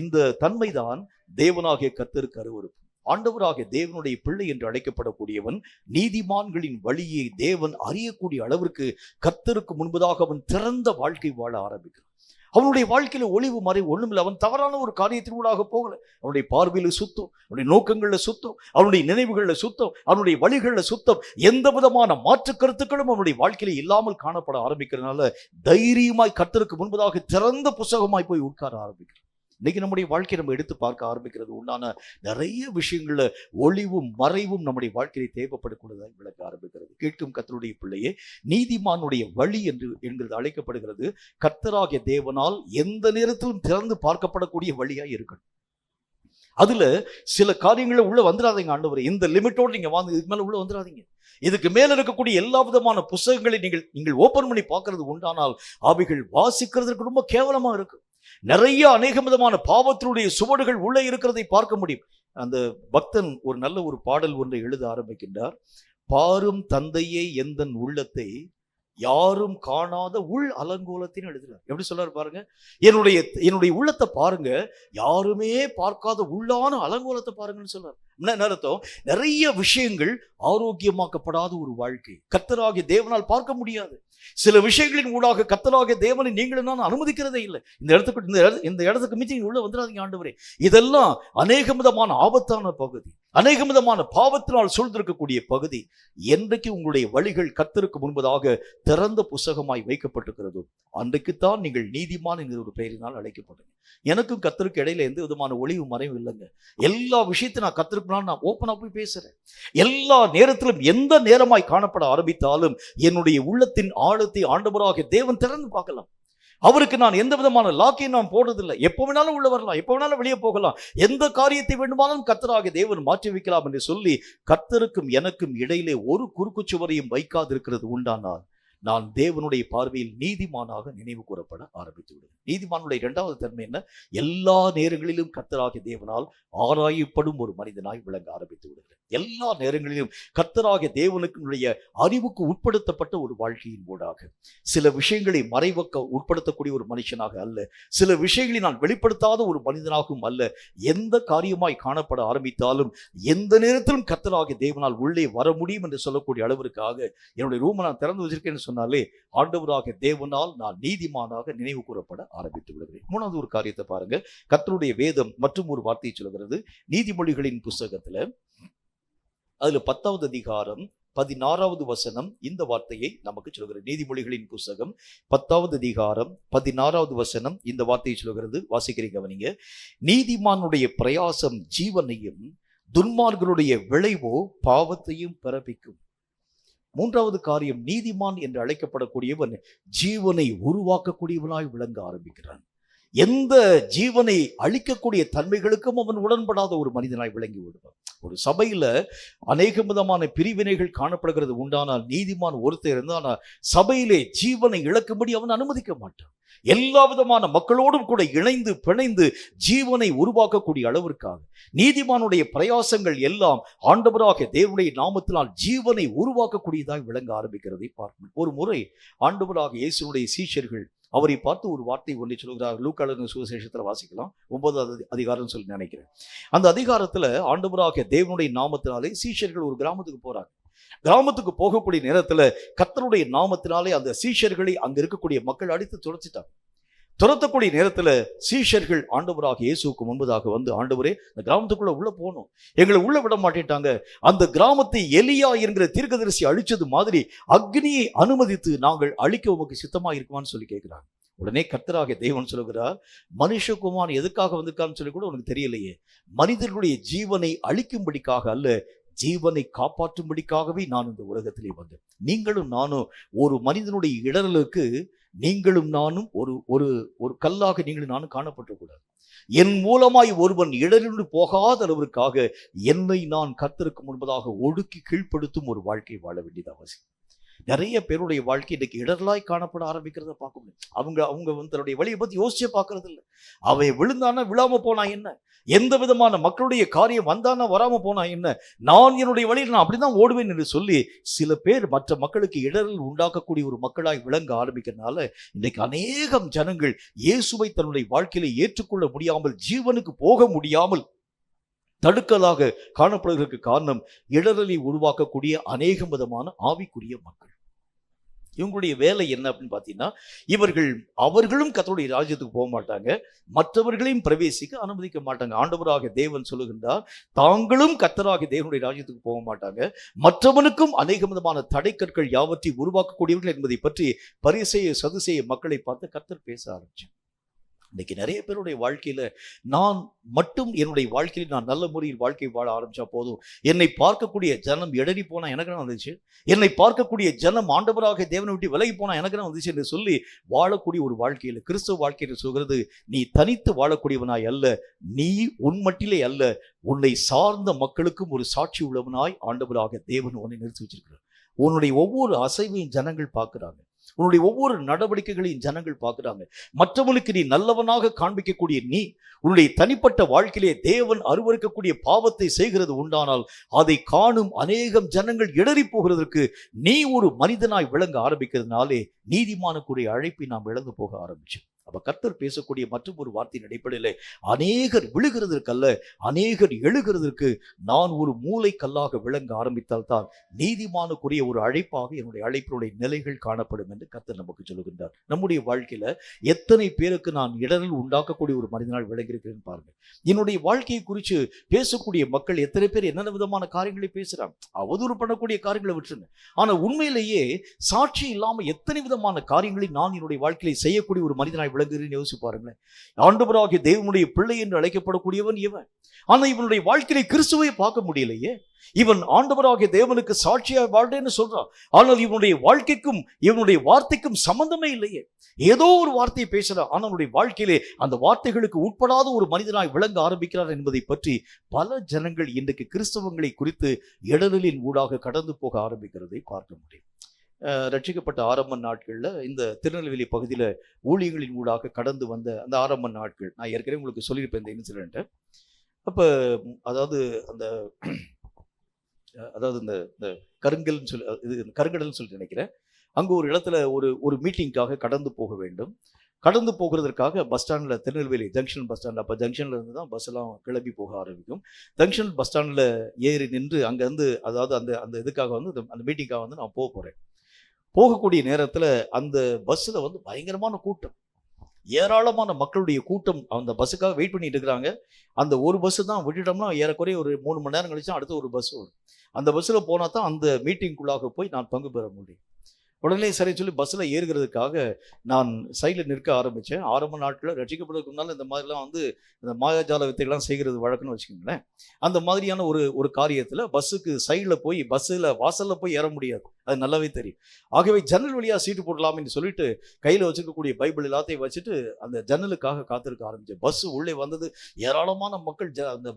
இந்த தன்மைதான் தேவனாகிய கர்த்தருக்கு அருவருப்பு. ஆண்டவராகிய தேவனுடைய பிள்ளை என்று அழைக்கப்படக்கூடியவன் நீதிமான்களின் வழியை தேவன் அறியக்கூடிய அளவிற்கு கர்த்தருக்கு முன்பதாக அவன் திறந்த வாழ்க்கை வாழ ஆரம்பிக்கிறான். அவனுடைய வாழ்க்கையில ஒளிவு மறைவு ஒண்ணுமில்லை. அவன் தவறான ஒரு காரியத்தினூடாக போகல. அவனுடைய பார்வையில சுத்தம், அவனுடைய நோக்கங்கள்ல சுத்தம், அவனுடைய நினைவுகள்ல சுத்தம், அவனுடைய வழிகள்ல சுத்தம், எந்த விதமான மாற்று கருத்துக்களும் அவனுடைய வாழ்க்கையில இல்லாமல் காணப்பட ஆரம்பிக்கிறதுனால தைரியமாய் கர்த்தருக்கு முன்பதாக திறந்த புத்தகமாய் போய் உட்கார ஆரம்பிக்கிறான். இன்னைக்கு நம்முடைய வாழ்க்கையை நம்ம எடுத்து பார்க்க ஆரம்பிக்கிறது உண்டான நிறைய விஷயங்கள்ல ஒளிவும் மறைவும் நம்முடைய வாழ்க்கையை தேவைப்படக்கூடியதாக விளக்க ஆரம்பிக்கிறது. கேட்கும் கர்த்தருடைய பிள்ளையே, நீதிமானுடைய வழி என்கிறது அழைக்கப்படுகிறது கர்த்தராகிய தேவனால் எந்த நேரத்திலும் திறந்து பார்க்கப்படக்கூடிய வழியாய் இருக்கணும். அதுல சில காரியங்களை உள்ள வந்துடாதீங்க ஆண்டவரே, இந்த லிமிட்டோடு நீங்க வாங்க, இதுக்கு மேல உள்ள வந்துடாதீங்க. இதுக்கு மேல இருக்கக்கூடிய எல்லா விதமான புத்தகங்களை நீங்கள் ஓபன் பண்ணி பார்க்கறது உண்டானால் அவைகள் வாசிக்கிறதுக்கு ரொம்ப கேவலமா இருக்கு. நிறைய அநேக விதமான பாவத்தினுடைய சுவடுகள் உள்ளே இருக்கிறதை பார்க்க முடியும். அந்த பக்தன் ஒரு நல்ல ஒரு பாடல் ஒன்றை எழுத ஆரம்பிக்கின்றார். பாரும் தந்தையே எந்தன் உள்ளத்தை யாரும் காணாத உள் அலங்கோலத்தின்னு எழுதுறார். எப்படி சொல்றாரு பாருங்க, என்னுடைய உள்ளத்தை பாருங்க, யாருமே பார்க்காத உள்ளான அலங்கோலத்தை பாருங்கன்னு சொல்றாரு. என்ன அர்த்தம்? நிறைய விஷயங்கள் ஆரோக்கியமாக்கப்படாத ஒரு வாழ்க்கை கர்த்தராகிய தேவனால் பார்க்க முடியாது. சில விஷயங்களின் ஊடாக கர்த்தராகிய தேவனை நீங்களும் நான் அனுமதிக்கிறதே இல்லை. இந்த இடத்துக்கு மீட்டிங் உள்ள வந்துடாதீங்க ஆண்டவரே. இதெல்லாம் அநேக விதமான ஆபத்தான பகுதி, அநேக விதமான பாவத்தினால் சூழ்ந்திருக்கக்கூடிய பகுதி. என்றைக்கு உங்களுடைய வழிகள் கர்த்தருக்கு முன்பதாக திறந்த புத்தகமாய் வைக்கப்பட்டிருக்கிறதோ அன்றைக்குத்தான் நீங்கள் நீதிமான் என்கிற ஒரு பெயரினால் அழைக்கப்படுங்க. எனக்கும் கர்த்தருக்கு இடையில எந்த விதமான ஒளிவு மறைவும் இல்லைங்க. எல்லா விஷயத்தையும் நான் கர்த்தருக்கு நான் ஓப்பனா போய் பேசுறேன். எல்லா நேரத்திலும் எந்த நேரமாய் காணப்பட ஆரம்பித்தாலும் என்னுடைய உள்ளத்தின் ஆழத்தை ஆண்டவராகிய தேவன் திறந்து பார்க்கலாம். அவருக்கு நான் எந்த விதமான லாக்கையும் நான் போடுறதில்லை. எப்போ வேணாலும் உள்ள வரலாம், எப்போ வேணாலும் வெளியே போகலாம், எந்த காரியத்தை வேண்டுமானாலும் கர்த்தராகிய தேவன் மாற்றி வைக்கலாம் என்று சொல்லி கர்த்தருக்கும் எனக்கும் இடையிலே ஒரு குறுக்குச்சுவரையும் வைக்காதிருக்கிறது உண்டானால் நான் தேவனுடைய பார்வையில் நீதிமானாக நினைவு கூறப்பட ஆரம்பித்து விடுவேன். நீதிமானுடைய இரண்டாவது தன்மை என்ன? எல்லா நேரங்களிலும் கர்த்தராகிய தேவனால் ஆராயப்படும் ஒரு மனிதனாய் விளங்க ஆரம்பித்து விடுகிறேன். எல்லா நேரங்களிலும் கர்த்தராகிய தேவனுடைய அறிவுக்கு உட்படுத்தப்பட்ட ஒரு வாழ்க்கையின் ஊடாக சில விஷயங்களை மறைவக்க உட்படுத்தக்கூடிய ஒரு மனுஷனாக அல்ல, சில விஷயங்களை நான் வெளிப்படுத்தாத ஒரு மனிதனாகவும் அல்ல. எந்த காரியமாய் காணப்பட ஆரம்பித்தாலும் எந்த நேரத்திலும் கர்த்தராகிய தேவனால் உள்ளே வர முடியும் என்று சொல்லக்கூடிய அளவிற்காக என்னுடைய ரூமை நான் திறந்து வச்சிருக்கேன்னு சொன்னாலே ஆண்டவராகிய தேவனால் நான் நீதிமானாக நினைவு கூறப்பட ஆரம்பித்து விடுகிறேன். மூணாவது ஒரு காரியத்தை பாருங்க. கர்த்தருடைய வேதம் மற்றும் ஒரு வார்த்தையை சொல்கிறது. நீதிமொழிகளின் புஸ்தகத்துல அதுல 10வது அதிகாரம் 16வது வசனம் இந்த வார்த்தையை நமக்கு சொல்கிறது. நீதிமொழிகளின் புஸ்தகம் 10வது அதிகாரம் 16வது வசனம் இந்த வார்த்தையை சொல்கிறது. வாசிக்கிறீங்க கவனிங்க. நீதிமானுடைய பிரயாசம் ஜீவனையும் துன்மார்களுடைய விளைவோ பாவத்தையும் பிறப்பிக்கும். மூன்றாவது காரியம், நீதிமான் என்று அழைக்கப்படக்கூடியவன் ஜீவனை உருவாக்கக்கூடியவனாய் விளங்க ஆரம்பிக்கிறான். எந்த ஜீவனை அழிக்கக்கூடிய தன்மைகளுக்கும் அவன் உடன்படாத ஒரு மனிதனாய் விளங்கி விடுவான். ஒரு சபையில அநேக விதமான பிரிவினைகள் காணப்படுகிறது உண்டானால் நீதிமான் ஒருத்தர் இருந்தால் சபையிலே ஜீவனை இழக்கும்படி அவன் அனுமதிக்க மாட்டான். எல்லா விதமான மக்களோடும் கூட இணைந்து பிணைந்து ஜீவனை உருவாக்கக்கூடிய அளவிற்காக நீதிமானுடைய பிரயாசங்கள் எல்லாம் ஆண்டவராக தேவனுடைய நாமத்தினால் ஜீவனை உருவாக்கக்கூடியதாக விளங்க ஆரம்பிக்கிறதை பார்க்கணும். ஒரு முறை ஆண்டவராக இயேசுடைய சீஷர்கள் அவரை பார்த்து ஒரு வார்த்தை ஒன்றை சொல்கிறார். லூக்கா எழுதின சுவிசேஷத்தில் வாசிக்கலாம், 9வது அதிகாரம் சொல்லி நினைக்கிறேன். அந்த அதிகாரத்துல ஆண்டவராக தேவனுடைய நாமத்தினாலே சீஷர்கள் ஒரு கிராமத்துக்கு போறாங்க. கிராமத்துக்கு போகக்கூடிய நேரத்துல கர்த்தருடைய நாமத்தினாலே அந்த சீஷர்களை அங்க இருக்கக்கூடிய மக்கள் அடித்து துரத்திட்டாங்க. துரத்தக்கூடிய நேரத்துல சீஷர்கள் ஆண்டவராக இயேசுவுக்கு முன்பதாக வந்து, ஆண்டவரே இந்த கிராமத்துக்குள்ள உள்ள போகணும், எங்களை உள்ள விட மாட்டேட்டாங்க, அந்த கிராமத்தை எலியா என்கிற தீர்க்கதரிசி அழிச்சது மாதிரி அக்னியை அனுமதித்து நாங்கள் அழிக்க உமக்கு சித்தமா இருக்குமான்னு சொல்லி கேட்கிறாங்க. உடனே கர்த்தராக தேவன் சொல்லுகிறார், மனுஷகுமார் எதுக்காக வந்திருக்கான்னு சொல்லி கூட உனக்கு தெரியலையே, மனிதர்களுடைய ஜீவனை அழிக்கும்படிக்காக அல்ல, ஜீவனை காப்பாற்றும்படிக்காகவே நான் இந்த உலகத்திலே வந்தேன். நீங்களும் நானும் ஒரு மனிதனுடைய இடரலுக்கு நீங்களும் நானும் ஒரு ஒரு ஒரு கல்லாக நீங்களும் நானும் காணப்பட்டக்கூடாது. என் மூலமாய் ஒருவன் இடரில் போகாத அளவிற்காக என்னை நான் கர்த்தருக்கு முன்பதாக ஒடுக்கி கீழ்ப்படுத்தும் ஒரு வாழ்க்கை வாழ வேண்டியது அவசியம். நிறைய பேருடைய வாழ்க்கை இன்னைக்கு இடரலாய் காணப்பட ஆரம்பிக்கிறத பார்க்க முடியும். அவங்க தன்னுடைய வழியை பத்தி யோசிச்சே பார்க்கறது இல்லை. அவன் விழுந்தானா விழாம போனா என்ன, எந்த விதமான மக்களுடைய காரியம் வந்தானா வராம போனா என்ன, நான் என்னுடைய வழியில் நான் அப்படிதான் ஓடுவேன் என்று சொல்லி சில பேர் மற்ற மக்களுக்கு இடரல் உண்டாக்கக்கூடிய ஒரு மக்களாய் விளங்க ஆரம்பிக்கிறதுனால இன்னைக்கு அநேகம் ஜனங்கள் இயேசுவை தன்னுடைய வாழ்க்கையில ஏற்றுக்கொள்ள முடியாமல், ஜீவனுக்கு போக முடியாமல் தடுக்கலாக காணப்படுவதற்கு காரணம் இடரலை உருவாக்கக்கூடிய அநேகம் விதமான ஆவிக்குரிய மக்கள். இவங்களுடைய வேலை என்ன அப்படின்னு பார்த்தீங்கன்னா, அவர்களும் கர்த்தருடைய ராஜ்யத்துக்கு போக மாட்டாங்க, மற்றவர்களையும் பிரவேசிக்க அனுமதிக்க மாட்டாங்க. ஆண்டவராக தேவன் சொல்லுகின்றார், தாங்களும் கர்த்தராக தேவனுடைய ராஜ்யத்துக்கு போக மாட்டாங்க, மற்றவனுக்கும் அநேக விதமான தடைக்கற்கள் யாவற்றையும் உருவாக்கக்கூடியவர்கள் என்பதை பற்றி பரிசேய சதுசேய மக்களை பார்த்து கர்த்தர் பேச ஆரம்பிச்சார். இன்னைக்கு நிறைய பேருடைய வாழ்க்கையில நான் மட்டும் என்னுடைய வாழ்க்கையில் நான் நல்ல முறையில் வாழ்க்கை வாழ ஆரம்பிச்சா போதும், என்னை பார்க்கக்கூடிய ஜனம் இடறி போனா எனக்கு என்ன வந்துச்சு, என்னை பார்க்கக்கூடிய ஜனம் ஆண்டவராக தேவனை விட்டு விலகி போனா எனக்கு என்ன வந்துச்சு என்று சொல்லி வாழக்கூடிய ஒரு வாழ்க்கையில, கிறிஸ்தவ வாழ்க்கையில் சொல்கிறது, நீ தனித்து வாழக்கூடியவனாய் அல்ல, நீ உன் மட்டிலே அல்ல, உன்னை சார்ந்த மக்களுக்கும் ஒரு சாட்சி உள்ளவனாய் ஆண்டவராக தேவன் உன்னை நிறுத்தி வச்சிருக்கிறார். உன்னுடைய ஒவ்வொரு அசைவையும் ஜனங்கள் பார்க்கிறாங்க, உன்னுடைய ஒவ்வொரு நடவடிக்கைகளையும் ஜனங்கள் பார்க்கிறாங்க. மற்றவனுக்கு நீ நல்லவனாக காண்பிக்கக்கூடிய நீ உன்னுடைய தனிப்பட்ட வாழ்க்கையிலே தேவன் அருவருக்கக்கூடிய பாவத்தை செய்கிறது உண்டானால் அதை காணும் அநேகம் ஜனங்கள் இடறி போகிறதற்கு நீ ஒரு மனிதனாய் விளங்க ஆரம்பிக்கிறதுனாலே நீதிமானுக்குரிய அழைப்பை நாம் இழந்து போக ஆரம்பிச்சோம். அப்ப கர்த்தர் பேசக்கூடிய மற்றும் ஒரு வார்த்தையின் அடிப்படையில் அநேகர் விழுகிறதற்கு அல்ல, அநேகர் எழுகிறதற்கு நான் ஒரு மூளை கல்லாக விளங்க ஆரம்பித்தால் தான் நீதிமானுக்குரிய ஒரு அழைப்பாக என்னுடைய அழைப்பினுடைய நிலைகள் காணப்படும் என்று கர்த்தர் நமக்கு சொல்லுகின்றார். நம்முடைய வாழ்க்கையில எத்தனை பேருக்கு நான் இடரில் உண்டாக்கக்கூடிய ஒரு மனிதனால் விளங்கியிருக்கிறேன் பாருங்க. என்னுடைய வாழ்க்கையை குறித்து பேசக்கூடிய மக்கள் எத்தனை பேர் என்னென்ன விதமான காரியங்களை பேசுறாங்க, அவதூறு பண்ணக்கூடிய காரியங்களை விட்டுருங்க, ஆனா உண்மையிலேயே சாட்சி இல்லாம எத்தனை விதமான காரியங்களை நான் என்னுடைய வாழ்க்கையை செய்யக்கூடிய ஒரு மனிதனாய் விளங்குகிறேன்னு யோசிச்சு பாருங்களேன். ஆண்டவராகிய தேவனுடைய பிள்ளை என்று அழைக்கப்படக்கூடியவன் இவன், ஆனா இவனுடைய வாழ்க்கையை கிறிஸ்துவை பார்க்க முடியலையே. இவன் ஆண்டவராகிய தேவனுக்கு சாட்சியாக வாழ்றேன்னு சொல்றான், ஆனால் இவனுடைய வாழ்க்கைக்கும் இவனுடைய வார்த்தைக்கும் சம்பந்தமே இல்லையே. ஏதோ ஒரு வார்த்தையை பேசுறான், ஆனால் அவனுடைய வாழ்க்கையிலே அந்த வார்த்தைகளுக்கு உட்படாத ஒரு மனிதனாய் விளங்க ஆரம்பிக்கிறார் என்பதை பற்றி பல ஜனங்கள் இன்றைக்கு கிறிஸ்தவங்களை குறித்து இடரலின் ஊடாக கடந்து போக ஆரம்பிக்கிறதை பார்க்க முடியும். ரட்சிக்கப்பட்ட ஆரம்ப நாட்களில் இந்த திருநெல்வேலி பகுதியில் ஊழியர்களின் ஊடாக கடந்து வந்த அந்த ஆரம்ப நாட்கள் நான் ஏற்கனவே உங்களுக்கு சொல்லியிருப்பேன் இந்த இன்சிடென்ட்டை. அப்போ அதாவது இந்த கருங்கல்னு சொல்லி கருங்கடல்னு சொல்லி நினைக்கிறேன், அங்கே ஒரு இடத்துல ஒரு மீட்டிங்காக கடந்து போக வேண்டும். கடந்து போகிறதுக்காக பஸ் ஸ்டாண்டில், திருநெல்வேலி ஜங்ஷன் பஸ் ஸ்டாண்டில், அப்போ ஜங்ஷனில் இருந்து தான் பஸ் எல்லாம் கிளம்பி போக ஆரம்பிக்கும். ஜங்ஷன் பஸ் ஸ்டாண்டில் ஏறி நின்று அங்கேருந்து அதாவது அந்த இதுக்காக வந்து அந்த மீட்டிங்காக வந்து நான் போக போகிறேன். போகக்கூடிய நேரத்தில் அந்த பஸ்ஸில் வந்து பயங்கரமான கூட்டம், ஏராளமான மக்களுடைய கூட்டம் அந்த பஸ்ஸுக்காக வெயிட் பண்ணிட்டு இருக்கிறாங்க. அந்த ஒரு பஸ்ஸு தான் விட்டுட்டோம்னா ஏறக்குறைய ஒரு 3 மணி நேரம் கழிச்சு அடுத்த ஒரு பஸ் வரும். அந்த பஸ்ஸில் போனால் தான் அந்த மீட்டிங்குள்ளாக போய் நான் பங்கு பெற முடியும். உடனே சரி சொல்லி பஸ்ஸில் ஏறுகிறதுக்காக நான் சைடில் நிற்க ஆரம்பித்தேன். ஆரம்ப நாட்களில் ரட்சிக்கப்படுறதுக்கு முன்னால் இந்த மாதிரிலாம் வந்து இந்த மாயாஜால வித்தைகள்லாம் செய்கிறது வழக்குன்னு வச்சுக்கோங்களேன். அந்த மாதிரியான ஒரு காரியத்தில் பஸ்ஸுக்கு சைடில் போய் பஸ்ஸில் வாசலில் போய் ஏற முடியாது, அது நல்லாவே தெரியும். ஆகவே ஜன்னல் வழியாக சீட்டு போடலாம்னு சொல்லிட்டு கையில் வச்சுக்கக்கூடிய பைபிள் எல்லாத்தையும் வச்சுட்டு அந்த ஜன்னலுக்காக காத்திருக்க ஆரம்பித்தேன். பஸ்ஸு உள்ளே வந்தது, ஏராளமான மக்கள் அந்த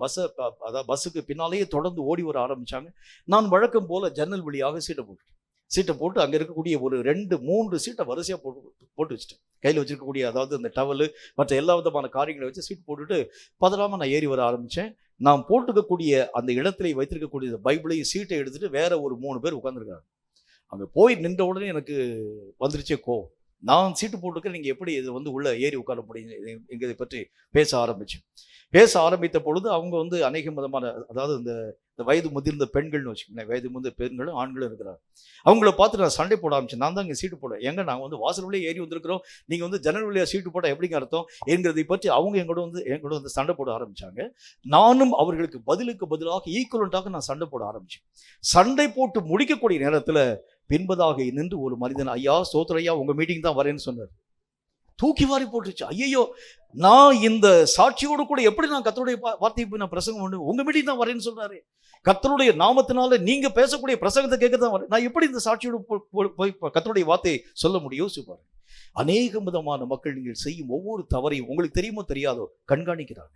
பஸ்ஸுக்கு பின்னாலேயே தொடர்ந்து ஓடி வர ஆரம்பித்தாங்க. நான் வழக்கம் போல் ஜன்னல் வழியாக சீட்டை போட்டு அங்கே இருக்கக்கூடிய ஒரு 2-3 சீட்டை வரிசையாக போட்டு வச்சுட்டேன். கையில் வச்சிருக்கக்கூடிய அதாவது அந்த டவலு மற்ற எல்லா விதமான காரியங்களை வச்சு சீட் போட்டுட்டு பதறாமல் நான் ஏறி வர ஆரம்பித்தேன். நான் போட்டுக்கக்கூடிய அந்த இடத்துல வைத்திருக்கக்கூடிய பைபிளையும் சீட்டை எடுத்துட்டு வேற ஒரு 3 பேர் உட்காந்துருக்காங்க. அங்கே போய் நின்ற உடனே எனக்கு வந்துருச்சே கோவம். நான் சீட்டு போட்டுக்க நீங்கள் எப்படி இது உள்ள ஏறி உட்கார முடியும் எங்களை பற்றி பேச ஆரம்பித்த பொழுது அவங்க அநேக விதமான அதாவது இந்த வயது முதிர்ந்த பெண்கள்னு வச்சுக்கோங்களேன், வயது முதிர்ந்த பெண்களும் ஆண்களும் இருக்கிறாங்க. அவங்கள பார்த்து நான் சண்டை போட ஆரம்பிச்சேன். நான் தான் இங்கே சீட்டு போட எங்க நாங்கள் வாசல் வழியே ஏறி வந்திருக்கிறோம், நீங்கள் ஜன்னல் வழியாக சீட்டு போட்டால் எப்படிங்க அர்த்தம் என்கிறதை பற்றி அவங்க எங்கூட சண்டை போட ஆரம்பிச்சாங்க. நானும் அவர்களுக்கு பதிலாக ஈக்குவலண்டாக நான் சண்டை போட ஆரம்பிச்சேன். சண்டை போட்டு முடிக்கக்கூடிய நேரத்தில் பின்பதாக நின்று ஒரு மனிதன், ஐயா ஸ்தோத்திரம் ஐயா உங்க மீட்டிங் தான் வரேன்னு சொன்னார். தூக்கி வாரி போட்டுருச்சு. ஐயோ, நான் இந்த சாட்சியோடு கூட எப்படி நான் கர்த்தருடைய வார்த்தையை போய் நான் பிரசங்கம் பண்ணு, உங்க மீட்டிங் தான் வரேன்னு சொல்றாரு. கர்த்தருடைய நாமத்தினால நீங்க பேசக்கூடிய பிரசங்கத்தை கேட்க தான் வரேன், நான் எப்படி இந்த சாட்சியோடு போய் கர்த்தருடைய வார்த்தையை சொல்ல முடியும்? யோசிப்பாரு. அநேக விதமான மக்கள் நீங்கள் செய்யும் ஒவ்வொரு தவறையும் உங்களுக்கு தெரியுமோ தெரியாதோ கண்காணிக்கிறாங்க.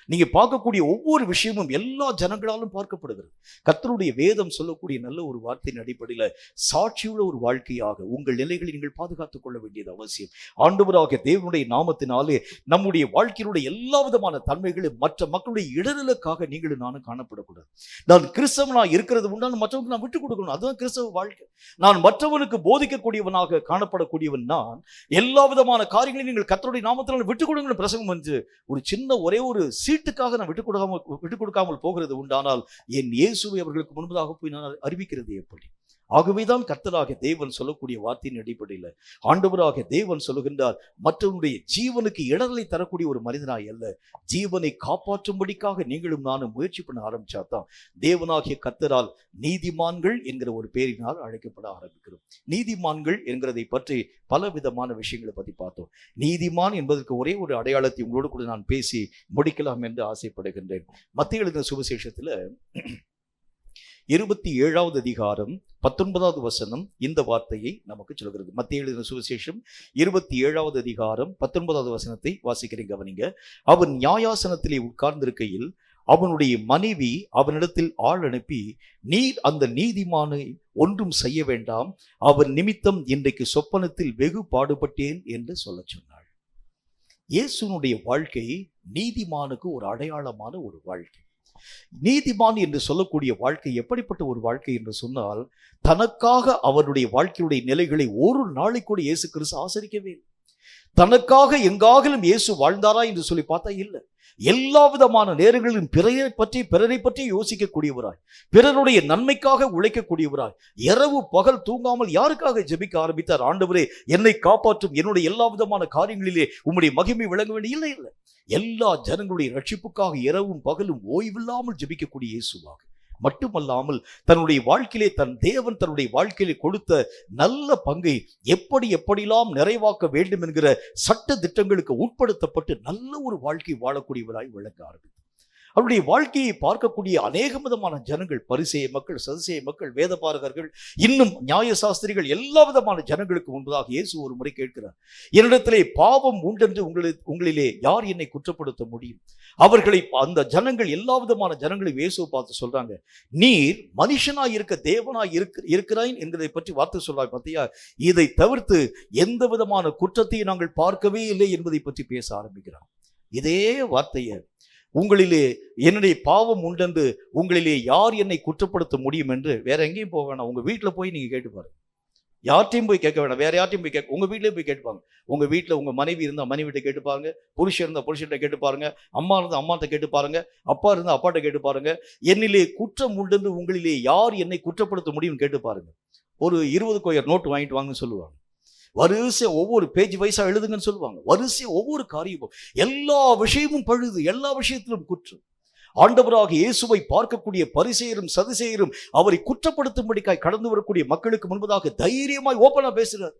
நீங்க பார்க்கக்கூடிய ஒவ்வொரு விஷயமும் எல்லா ஜனங்களாலும் பார்க்கப்படுகிறது. கர்த்தருடைய வேதம் சொல்லக்கூடிய நல்ல ஒரு வார்த்தையின் அடிப்படையில் சாட்சியுள்ள ஒரு வாழ்க்கையாக உங்கள் நிலைகளை நீங்கள் பாதுகாத்துக் கொள்ள வேண்டியது அவசியம். ஆண்டவராகிய தேவனுடைய நாமத்தினாலே நம்முடைய வாழ்க்கையினுடைய எல்லா விதமான தன்மைகளும் மற்ற மக்களுடைய இடர்களுக்காக நீங்களும் நானும் காணப்படக்கூடாது. நான் கிறிஸ்தவனா இருக்கிறது உண்டான மற்றவங்களுக்கு நான் விட்டுக் கொடுக்கணும், அதுதான் கிறிஸ்தவ வாழ்க்கை. நான் மற்றவனுக்கு போதிக்கக்கூடியவனாக காணப்படக்கூடியவன். நான் எல்லா விதமான காரியங்களையும் நீங்கள் கர்த்தருடைய நாமத்தினால் விட்டுக் கொடுங்க பிரசங்கம் வந்து ஒரு சின்ன ஒரே ஒரு சீட்டுக்காக நான் விட்டுக் கொடுக்காமல் போகிறது உண்டானால் என் இயேசுவை அவர்களுக்கு முன்பதாக போய் நான் அறிவிக்கிறது எப்படி? ஆகவேதான் கர்த்தராகிய தேவன் சொல்லக்கூடிய வார்த்தையின் அடிப்படையில் ஆண்டவராகிய தேவன் சொல்லுகின்றார், மற்றவருடைய ஜீவனுக்கு இடரலை தரக்கூடிய ஒரு மனிதனாய் அல்ல, ஜீவனை காப்பாற்றும்படிக்காக நீங்களும் நானும் முயற்சி பண்ண ஆரம்பிச்சாதான் தேவனாகிய கர்த்தரால் நீதிமான்கள் என்கிற ஒரு பேரினால் அழைக்கப்பட ஆரம்பிக்கிறோம். நீதிமான்கள் என்கிறதை பற்றி பல விதமான விஷயங்களை பற்றி பார்த்தோம். நீதிமான் என்பதற்கு ஒரே ஒரு அடையாளத்தை உங்களோடு கூட நான் பேசி முடிக்கலாம் என்று ஆசைப்படுகின்றேன். மத்தேயு எழுதின சுவிசேஷத்துல 27வது அதிகாரம் 19வது வசனம் இந்த வார்த்தையை நமக்கு சொல்கிறது. மத்தேயு எழுதின சுவிசேஷம் 27வது அதிகாரம் 19வது வசனத்தை வாசிக்கிறேன், கவனிங்க. அவன் நியாயாசனத்திலே உட்கார்ந்திருக்கையில் அவனுடைய மனைவி அவனிடத்தில் ஆள் அனுப்பி, நீர் அந்த நீதிமானை ஒன்றும் செய்ய வேண்டாம், அவன் நிமித்தம் இன்றைக்கு சொப்பனத்தில் வெகு பாடுபட்டேன் என்று சொல்ல சொன்னாள். இயேசுனுடைய வாழ்க்கை நீதிமானுக்கு ஒரு அடையாளமான ஒரு வாழ்க்கை. நீதிமான் என்று சொல்லக்கூடிய வாழ்க்கை எப்படிப்பட்ட ஒரு வாழ்க்கை என்று சொன்னால், தனக்காக அவருடைய வாழ்க்கையுடைய நிலைகளை ஒரு நாளைக்கு கூட இயேசு கிறிஸ்து ஆசரிக்கவே இல்லை. தனக்காக எங்காகிலும் இயேசு வாழ்ந்தாரா என்று சொல்லி பார்த்தா இல்லை. எல்லா விதமான நேரங்களிலும் பிறரை பற்றி யோசிக்கக்கூடியவராய், பிறருடைய நன்மைக்காக உழைக்கக்கூடியவராய், இரவு பகல் தூங்காமல் யாருக்காக ஜெபிக்க ஆரம்பித்தார்? ஆண்டவரே என்னை காப்பாற்றும், என்னுடைய எல்லா விதமான காரியங்களிலே உம்முடைய மகிமை விளங்க வேண்டிய இல்லை. எல்லா ஜனங்களுடைய ரட்சிப்புக்காக இரவும் பகலும் ஓய்வில்லாமல் ஜெபிக்கக்கூடிய இயேசுவாக மட்டுமல்லாமல் தன்னுடைய வாழ்க்கையிலே தேவன் தன்னுடைய வாழ்க்கையிலே கொடுத்த நல்ல பங்கை எப்படியெல்லாம் நிறைவாக்க வேண்டும் என்கிற சட்ட திட்டங்களுக்கு உட்படுத்தப்பட்டு நல்ல ஒரு வாழ்க்கை வாழக்கூடியவராய் விளங்க ஆரம்பித்தார். அவருடைய வாழ்க்கையை பார்க்கக்கூடிய அநேக விதமான ஜனங்கள், பரிசேய மக்கள், சதுசேய மக்கள், வேதபாரகர்கள், இன்னும் நியாயசாஸ்திரிகள், எல்லா விதமான ஜனங்களுக்கு முன்பதாக இயேசு ஒரு முறை கேட்கிறார், என்னிடத்திலே பாவம் உண்டென்று உங்களிலே யார் என்னை குற்றப்படுத்த முடியும்? அவர்களை அந்த ஜனங்கள், எல்லா விதமான ஜனங்களையும் இயேசுவை பார்த்து சொல்றாங்க, நீர் மனுஷனாய் இருக்க தேவனாய் இருக்கிறாய் என்கிறதை பற்றி வார்த்தை சொல்றாங்க பார்த்தியா, இதை தவிர்த்து எந்த விதமான குற்றத்தையும் நாங்கள் பார்க்கவே இல்லை என்பதை பற்றி பேச ஆரம்பிக்கிறார். இதே வார்த்தையை உங்களிலே என்னுடைய பாவம் உண்டென்று உங்களிலே யார் என்னை குற்றப்படுத்த முடியும் என்று வேற எங்கேயும் போக வேணாம், உங்க வீட்டில் போய் நீங்க கேட்டு பாருங்க. யார்ட்டையும் போய் கேட்க வேணாம், வேற யார்ட்டையும் போய் உங்க வீட்டிலே போய் கேட்டுப்பாங்க. உங்க வீட்டில் உங்க மனைவி இருந்தால் மனைவிட்ட கேட்டு பாருங்க, புருஷன் இருந்தால் புருஷன்கிட்ட கேட்டு பாருங்க, அம்மா இருந்தால் அம்மாட்ட கேட்டு பாருங்க, அப்பா இருந்தால் அப்பாட்ட கேட்டு பாருங்க. என்னிலே குற்றம் உண்டென்று உங்களிலே யார் என்னை குற்றப்படுத்த முடியும் கேட்டு பாருங்க. ஒரு 20 கொயர் நோட்டு வாங்கிட்டு வாங்கன்னு சொல்லுவாங்க. வரிசை ஒவ்வொரு பேஜ் வைஸா எழுதுங்கன்னு சொல்லுவாங்க. வரிசை ஒவ்வொரு காரியமும், எல்லா விஷயமும் பழுது, எல்லா விஷயத்திலும் குற்றம். ஆண்டவராக இயேசுவை பார்க்கக்கூடிய பரிசேயரும் சதுசேயரும் அவரை குற்றப்படுத்தும்படிக்காய் கடந்து வரக்கூடிய மக்களுக்கு முன்பதாக தைரியமாய் ஓப்பனா பேசுறார்.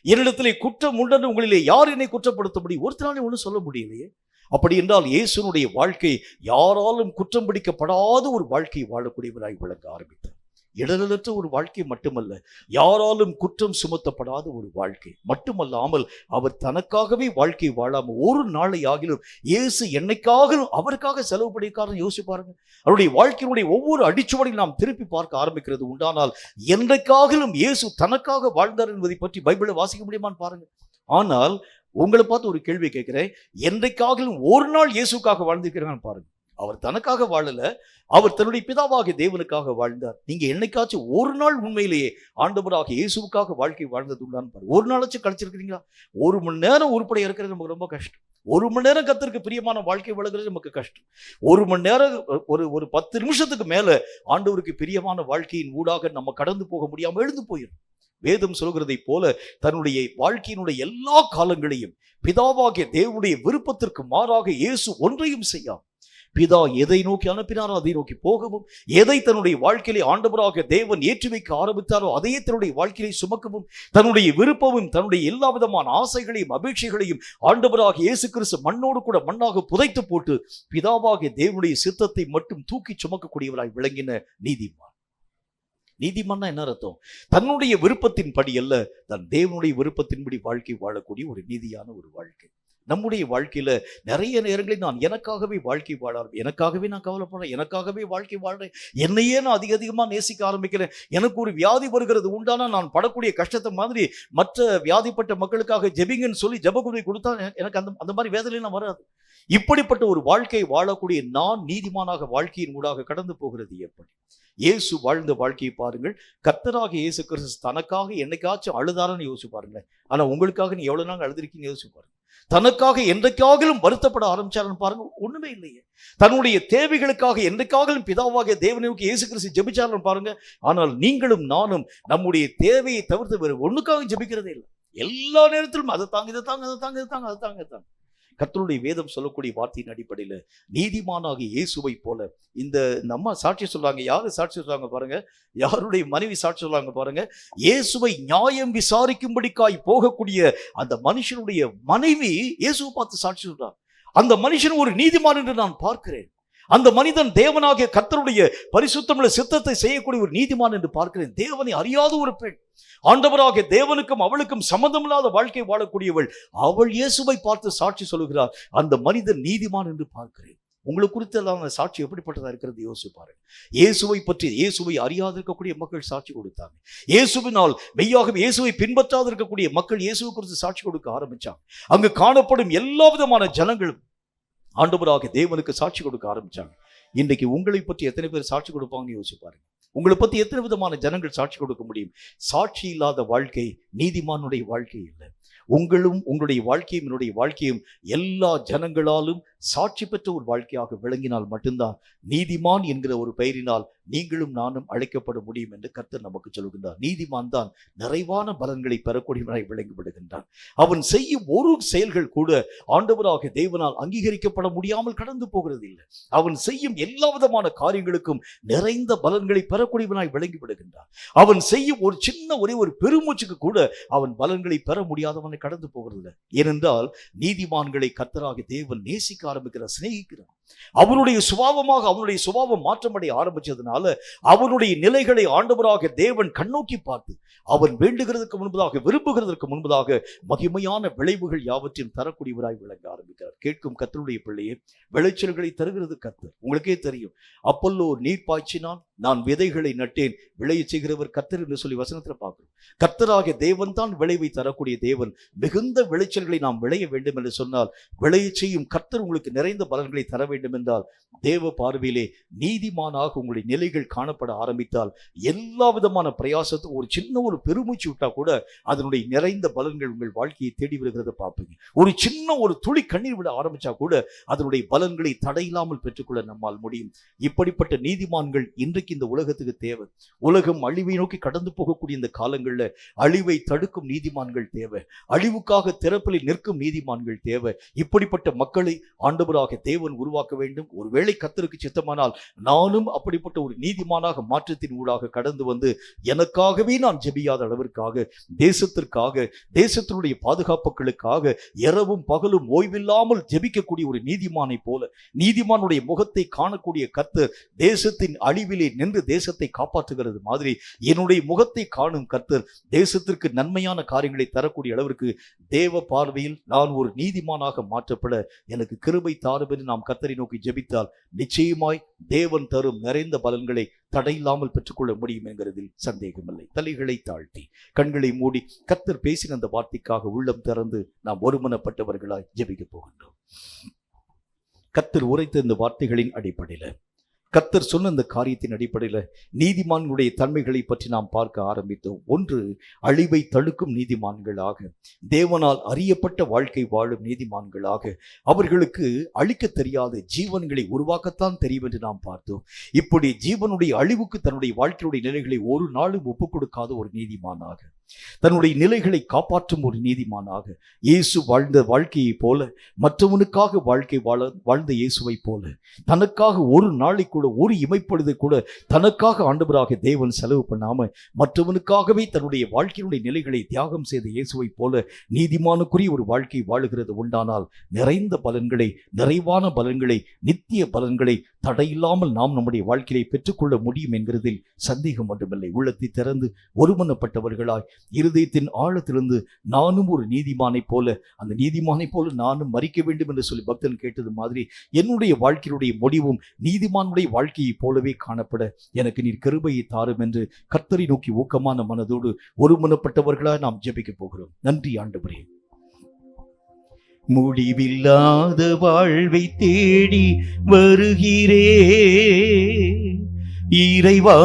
என்னிடத்திலே குற்றம் உண்டென்று உங்களிலே யார் என்னை குற்றப்படுத்த முடியும்? ஒருத்தராலே ஒன்றும் சொல்ல முடியலையே. அப்படி என்றால் இயேசுனுடைய வாழ்க்கை யாராலும் குற்றம் பிடிக்கப்படாத ஒரு வாழ்க்கையை வாழக்கூடியவராய் விளங்க ஆரம்பித்தார். இடரலற்ற ஒரு வாழ்க்கை மட்டுமல்ல, யாராலும் குற்றம் சுமத்தப்படாத ஒரு வாழ்க்கை மட்டுமல்லாமல், அவர் தனக்காகவே வாழ்க்கை வாழாமல் ஒரு நாளை ஆகிலும் இயேசு என்னைக்காக அவருக்காக செலவு பண்ணியிருக்காருன்னு யோசிச்சு பாருங்க. அவருடைய வாழ்க்கையினுடைய ஒவ்வொரு அடிச்சுவடையும் நாம் திருப்பி பார்க்க ஆரம்பிக்கிறது உண்டானால், என்றைக்காகிலும் இயேசு தனக்காக வாழ்ந்தார் என்பதை பற்றி பைபிளை வாசிக்க முடியுமான்னு பாருங்க. ஆனால் உங்களை பார்த்து ஒரு கேள்வி கேட்கிறேன், என்றைக்காக ஒரு நாள் இயேசுக்காக வாழ்ந்திருக்கிறான்னு பாருங்க. அவர் தனக்காக வாழல, அவர் தன்னுடைய பிதாவாகிய தேவனுக்காக வாழ்ந்தார். நீங்க என்னைக்காச்சும் ஒரு நாள் உண்மையிலேயே ஆண்டவராகிய இயேசுவுக்காக வாழ்க்கை வாழ்ந்தது உண்டான்னு பாருங்க. ஒரு நாளாச்சும் கழிச்சிருக்கிறீங்களா? ஒரு மணி நேரம் உருப்படியா இருக்கிறது நமக்கு ரொம்ப கஷ்டம். ஒரு மணி நேரம் கர்த்தருக்கு பிரியமான வாழ்க்கை வழங்குறது நமக்கு கஷ்டம். ஒரு மணி நேரம் ஒரு 10 நிமிஷத்துக்கு மேல ஆண்டவருக்கு பிரியமான வாழ்க்கையின் ஊடாக நம்ம கடந்து போக முடியாம எழுந்து போயிடும். வேதம் சொல்கிறதை போல தன்னுடைய வாழ்க்கையினுடைய எல்லா காலங்களையும் பிதாவாகிய தேவனுடைய விருப்பத்திற்கு மாறாக இயேசு ஒன்றையும் செய்யார். பிதா எதை நோக்கி அனுப்பினாரோ அதை நோக்கி போகவும், எதை தன்னுடைய வாழ்க்கையிலே ஆண்டவராக தேவன் ஏற்றி வைக்க ஆரம்பித்தாரோ அதையே தன்னுடைய வாழ்க்கையை சுமக்கவும், தன்னுடைய விருப்பமும் தன்னுடைய எல்லா விதமான ஆசைகளையும் அபேட்சைகளையும் ஆண்டவராக இயேசு கிறிஸ்து மண்ணோடு கூட மண்ணாக புதைத்து போட்டு பிதாவாகிய தேவனுடைய சித்தத்தை மட்டும் தூக்கி சுமக்கக்கூடியவராய் விளங்கின நீதிமான். நீதிமான்னா என்ன அர்த்தம்? தன்னுடைய விருப்பத்தின் படி அல்ல, தன் தேவனுடைய விருப்பத்தின்படி வாழ்க்கை வாழக்கூடிய ஒரு நீதியான ஒரு வாழ்க்கை. நம்முடைய வாழ்க்கையில நிறைய நேரங்களில் நான் எனக்காகவே வாழ்க்கை வாழ எனக்காகவே நான் கவலைப்படுறேன், எனக்காகவே வாழ்க்கை வாழ்றேன், என்னையே நான் அதிகமா நேசிக்க ஆரம்பிக்கிறேன். எனக்கு ஒரு வியாதி வருகிறது உண்டானா நான் படக்கூடிய கஷ்டத்தை மாதிரி மற்ற வியாதிப்பட்ட மக்களுக்காக ஜெபிங்கன்னு சொல்லி ஜெபகுருவை கொடுத்தா எனக்கு அந்த மாதிரி வேதனைலாம் வராது. இப்படிப்பட்ட ஒரு வாழ்க்கையை வாழக்கூடிய நான் நீதிமானாக வாழ்க்கையின் ஊடாக கடந்து போகிறது எப்படி? இயேசு வாழ்ந்த வாழ்க்கையை பாருங்கள். கர்த்தராக இயேசு கிறிஸ்து தனக்காக என்னைக்காச்சும் அழுதாரன்னு யோசிச்சு பாருங்களேன். ஆனா உங்களுக்காக நீ எவ்வளவு நாள் அழுதுருக்கீங்கன்னு யோசிச்சு பாருங்க. தனக்காக என்றைக்காகலும் வருத்தப்பட ஆரம்பிச்சாருன்னு பாருங்க, ஒண்ணுமே இல்லையே. தன்னுடைய தேவைகளுக்காக என்றைக்காகலும் பிதாவாகிய தேவனுக்கு இயேசு கிறிஸ்து ஜெபிச்சாருன்னு பாருங்க. ஆனால் நீங்களும் நானும் நம்முடைய தேவையை தவிர்த்து வேறு ஒண்ணுக்காக ஜெபிக்கிறதே இல்லை. எல்லா நேரத்திலும் அதை தாங்க, இதை தாங்க, அதை தாங்க, இதை தாங்க, அதை தாங்க, இதை தாங்க. கர்த்தருடைய வேதம் சொல்லக்கூடிய வார்த்தையின் அடிப்படையில் நீதிமானாகிய இயேசுவை போல இந்த அம்மா சாட்சி சொல்றாங்க. யாரு சாட்சி சொல்றாங்க பாருங்க? யாருடைய மனைவி சாட்சி சொல்றாங்க பாருங்க? இயேசுவை நியாயம் விசாரிக்கும்படிக்காய் போகக்கூடிய அந்த மனுஷனுடைய மனைவி இயேசுவை பார்த்து சாட்சி சொல்றார். அந்த மனுஷன் ஒரு நீதிமான் என்று நான் பார்க்கிறேன். அந்த மனிதன் தேவனாகிய கர்த்தருடைய பரிசுத்தமுள்ள சித்தத்தை செய்யக்கூடிய ஒரு நீதிமான் என்று பார்க்கிறேன். தேவனை அறியாத ஒரு பெண், ஆண்டவராகிய தேவனுக்கும் அவளுக்கும் சம்பந்தமில்லாத வாழ்க்கை வாழக்கூடியவள், அவள் இயேசுவை பார்த்து சாட்சி சொல்லுகிறார். அந்த மனிதன் நீதிமான் என்று பார்க்கிறேன். உங்களுக்கு குறித்த சாட்சி எப்படிப்பட்டதா இருக்கிறது யோசிச்சு பாருங்க. இயேசுவை பற்றி, இயேசுவை அறியாது இருக்கக்கூடிய மக்கள் சாட்சி கொடுத்தாங்க. இயேசுவினால் மெய்யாகவே இயேசுவை பின்பற்றாது இருக்கக்கூடிய மக்கள் இயேசுவை குறித்து சாட்சி கொடுக்க ஆரம்பிச்சாங்க. அங்கு காணப்படும் எல்லா விதமான ஜனங்களும் ஆண்டவராக தேவனுக்கு சாட்சி கொடுக்க ஆரம்பிச்சாங்க. இன்றைக்கு உங்களை பற்றி எத்தனை பேர் சாட்சி கொடுப்பாங்கன்னு யோசிச்சு பாருங்க. உங்களை பற்றி எத்தனை விதமான ஜனங்கள் சாட்சி கொடுக்க முடியும்? சாட்சி இல்லாத வாழ்க்கை நீதிமானுடைய வாழ்க்கை இல்லை. உங்களும் உங்களுடைய வாழ்க்கையும் என்னுடைய வாழ்க்கையும் எல்லா ஜனங்களாலும் சாட்சி பெற்ற ஒரு வாழ்க்கையாக விளங்கினால் மட்டும்தான் நீதிமான் என்கிற ஒரு பெயரினால் நீங்களும் நானும் அழைக்கப்பட முடியும் என்று கர்த்தர் நமக்கு சொல்கின்றார். நீதிமான் தான் நிறைவான பலன்களை பெறக்கூடியவனாய் விளங்கிவிடுகின்றான். அவன் செய்யும் ஒரு செயல்கள் கூட ஆண்டவராக தேவனால் அங்கீகரிக்கப்பட முடியாமல் கடந்து போகிறது இல்லை. அவன் செய்யும் எல்லா விதமான காரியங்களுக்கும் நிறைந்த பலன்களை பெறக்கூடியவனாய் விளங்கிவிடுகின்றான். அவன் செய்யும் ஒரு சின்ன ஒரே ஒரு பெருமூச்சுக்கு கூட அவன் பலன்களை பெற முடியாதவனை கடந்து போகிறது இல்லை. ஏனென்றால் நீதிமான்களை கர்த்தராக தேவன் நேசிக்க ஆரம்பிக்கிறார், சிநேகிக்கிறார். அவனுடைய சுபாவமாக அவனுடைய சுபாவம் மாற்றமடைய ஆரம்பிச்சதுனால அவனுடைய நிலைகளை ஆண்டவராக தேவன் கண்ணோக்கி பார்த்து அவன் வேண்டுகிறதுக்கு முன்பதாக, விரும்புகிறதற்கு முன்பதாக மகிமையான விளைவுகள் யாவற்றையும் தரக்கூடியவராய் விளங்க ஆரம்பிக்கிறார். கேட்கும் கர்த்தருடைய பிள்ளையே, விளைச்சல்களை தருகிறது கர்த்தர். உங்களுக்கே தெரியும், அப்பல்லோ நீர் பாய்ச்சினான், நான் விதைகளை நட்டேன், விளைய செய்கிறவர் கர்த்தர் என்று சொல்லி வசனத்துல பார்க்கிறோம். கர்த்தராக தேவன் தான் விளைவை தரக்கூடிய தேவன். மிகுந்த விளைச்சல்களை நாம் விளைய வேண்டும் என்று சொன்னால் விளைய செய்யும் கர்த்தர் உங்களுக்கு நிறைந்த பலன்களை தர வேண்டும் என்றால் தேவ பார்வையிலே நீதிமானாக உங்களுடைய நிலைகள் காணப்பட ஆரம்பித்தால் எல்லா விதமான பிரயாசத்தும் ஒரு சின்ன ஒரு பெருமூச்சு விட்டா கூட அதனுடைய நிறைந்த பலன்கள் உங்கள் வாழ்க்கையை தேடி வருகிறத பார்ப்பீங்க. ஒரு சின்ன ஒரு துளி கண்ணீர் விட ஆரம்பிச்சா கூட அதனுடைய பலன்களை தடையில்லாமல் பெற்றுக்கொள்ள நம்மால் முடியும். இப்படிப்பட்ட நீதிமான்கள் இன்றைக்கு இந்த உலகத்துக்கு தேவை. உலகம் அழிவை நோக்கி கடந்து போகக்கூடிய இந்த காலங்களில் அழிவை தடுக்கும் நீதிமான்கள் தேவை. அழிவுக்காக திறப்பில் நிற்கும் நீதிமான்கள் தேவை. இப்படிப்பட்ட மக்களை ஆண்டவராக தேவன் உருவாக்க வேண்டும். ஒருவேளை கர்த்தருக்கு சித்தமானால் நானும் அப்படிப்பட்ட ஒரு நீதிமானாக மாற்றத்தின் ஊடாக கடந்து வந்து எனக்காகவே நான் ஜெபியாத அளவிற்காக, தேசத்திற்காக, தேசத்தினுடைய பாதுகாப்புகளுக்காக இரவும் பகலும் ஓய்வில்லாமல் ஜெபிக்கக்கூடிய ஒரு நீதிமானை போல, நீதிமானுடைய முகத்தை காணக்கூடிய கர்த்தர் தேசத்தின் அழிவிலே நின்று தேசத்தை காப்பாற்றுகிறது மாதிரி என்னுடைய முகத்தை காணும் கர்த்தர் தேசத்திற்கு நன்மையான காரியங்களை தரக்கூடிய அளவிற்கு தேவ பார்வையில் நான் ஒரு நீதிமானாக மாற்றப்பட எனக்கு கிருபை தாரும் என்று நாம் கர்த்தரை கர்த்தரை நோக்கி ஜெபித்தால் நிச்சயமாய் தேவன் தரும் நிறைந்த பலன்களை தடையில்லாமல் பெற்றுக்கொள்ள முடியும் என்கிறதில் சந்தேகமில்லை. தலைகளை தாழ்த்தி கண்களை மூடி கர்த்தர் பேசின அந்த வார்த்தைக்காக உள்ளம் திறந்து நாம் ஒருமனப்பட்டவர்களாய் ஜெபிக்க போகின்றோம். கர்த்தர் உரைத்த இந்த வார்த்தைகளின் அடிப்படையில், கர்த்தர் சொன்ன அந்த காரியத்தின் அடிப்படையில் நீதிமான்களுடைய தன்மைகளை பற்றி நாம் பார்க்க ஆரம்பித்தோம். ஒன்று, அழிவை தடுக்கும் நீதிமான்களாக, தேவனால் அறியப்பட்ட வாழ்க்கை வாழும் நீதிமான்களாக, அவர்களுக்கு அழிக்க தெரியாத ஜீவன்களை உருவாக்கத்தான் தெரியும் என்று நாம் பார்த்தோம். இப்படி ஜீவனுடைய அழிவுக்கு தன்னுடைய வாழ்க்கையுடைய நிலைகளை ஒரு நாளும் ஒப்புக் கொடுக்காத ஒரு நீதிமானாக, தன்னுடைய நிலைகளை காப்பாற்றும் ஒரு நீதிமானாக, இயேசு வாழ்ந்த வாழ்க்கையை போல, மற்றவனுக்காக வாழ்க்கை வாழ்ந்த இயேசுவை போல, தனக்காக ஒரு நாளை கூட, ஒரு இமைப்பொழுது கூட தனக்காக ஆண்டவராக தேவன் செலவு பண்ணாம மற்றவனுக்காகவே தன்னுடைய வாழ்க்கையினுடைய நிலைகளை தியாகம் செய்த இயேசுவை போல நீதிமானுக்குரிய ஒரு வாழ்க்கை வாழுகிறது உண்டானால் நிறைந்த பலன்களை, நிறைவான பலன்களை, நித்திய பலன்களை தடையில்லாமல் நாம் நம்முடைய வாழ்க்கையை பெற்றுக்கொள்ள முடியும் என்கிறதில் சந்தேகம் ஒன்றுமில்லை. உள்ளத்தை திறந்து ஒருமனப்பட்டவர்களாய் இருதயத்தின் ஆழத்திலிருந்து நானும் ஒரு நீதிமானை போல, அந்த நீதிமானை போல நானும் மரிக்க வேண்டும் என்று சொல்லி பக்தன் கேட்டது மாதிரி என்னுடைய வாழ்க்கையுடைய முடிவும் நீதிமானுடைய வாழ்க்கையை போலவே காணப்பட எனக்கு நீர் கிருபையை தாரும் என்று கர்த்தரை நோக்கி ஊக்கமான மனதோடு ஒருமனப்பட்டவர்களாய் நாம் ஜெபிக்க போகிறோம். நன்றி ஆண்டவரே. முடிவில்லாத வாழ்வை தேடி வருகிறே இறைவா,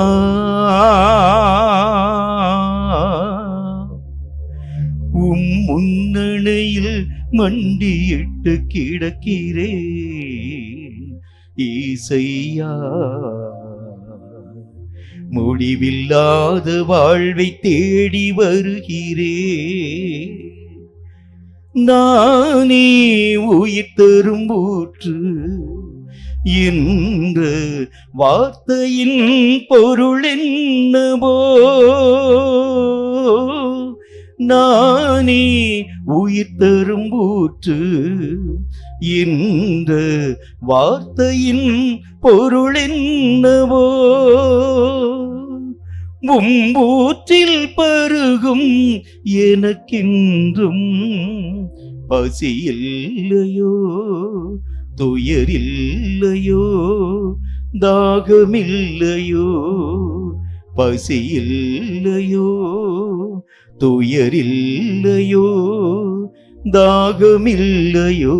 உம் முன்னணையில் மண்டியிட்டு கிடக்கிறே ஈசையா. முடிவில்லாத வாழ்வை தேடி வருகிறே, நானே உயிர் தரும் ஊற்று என்ற வார்த்தையின் பொருள் என்னவோ, நானே உயிர் தரும் ஊற்று என்ற வார்த்தையின் பொருள் என்னவோ, மும்பூற்றில் பருகும் எனக்கென்றும் பசியில்லையோ, துயரில்லையோ, தாகமில்லையோ, பசியில்லையோ, துயரில்லையோ, தாகமில்லையோ,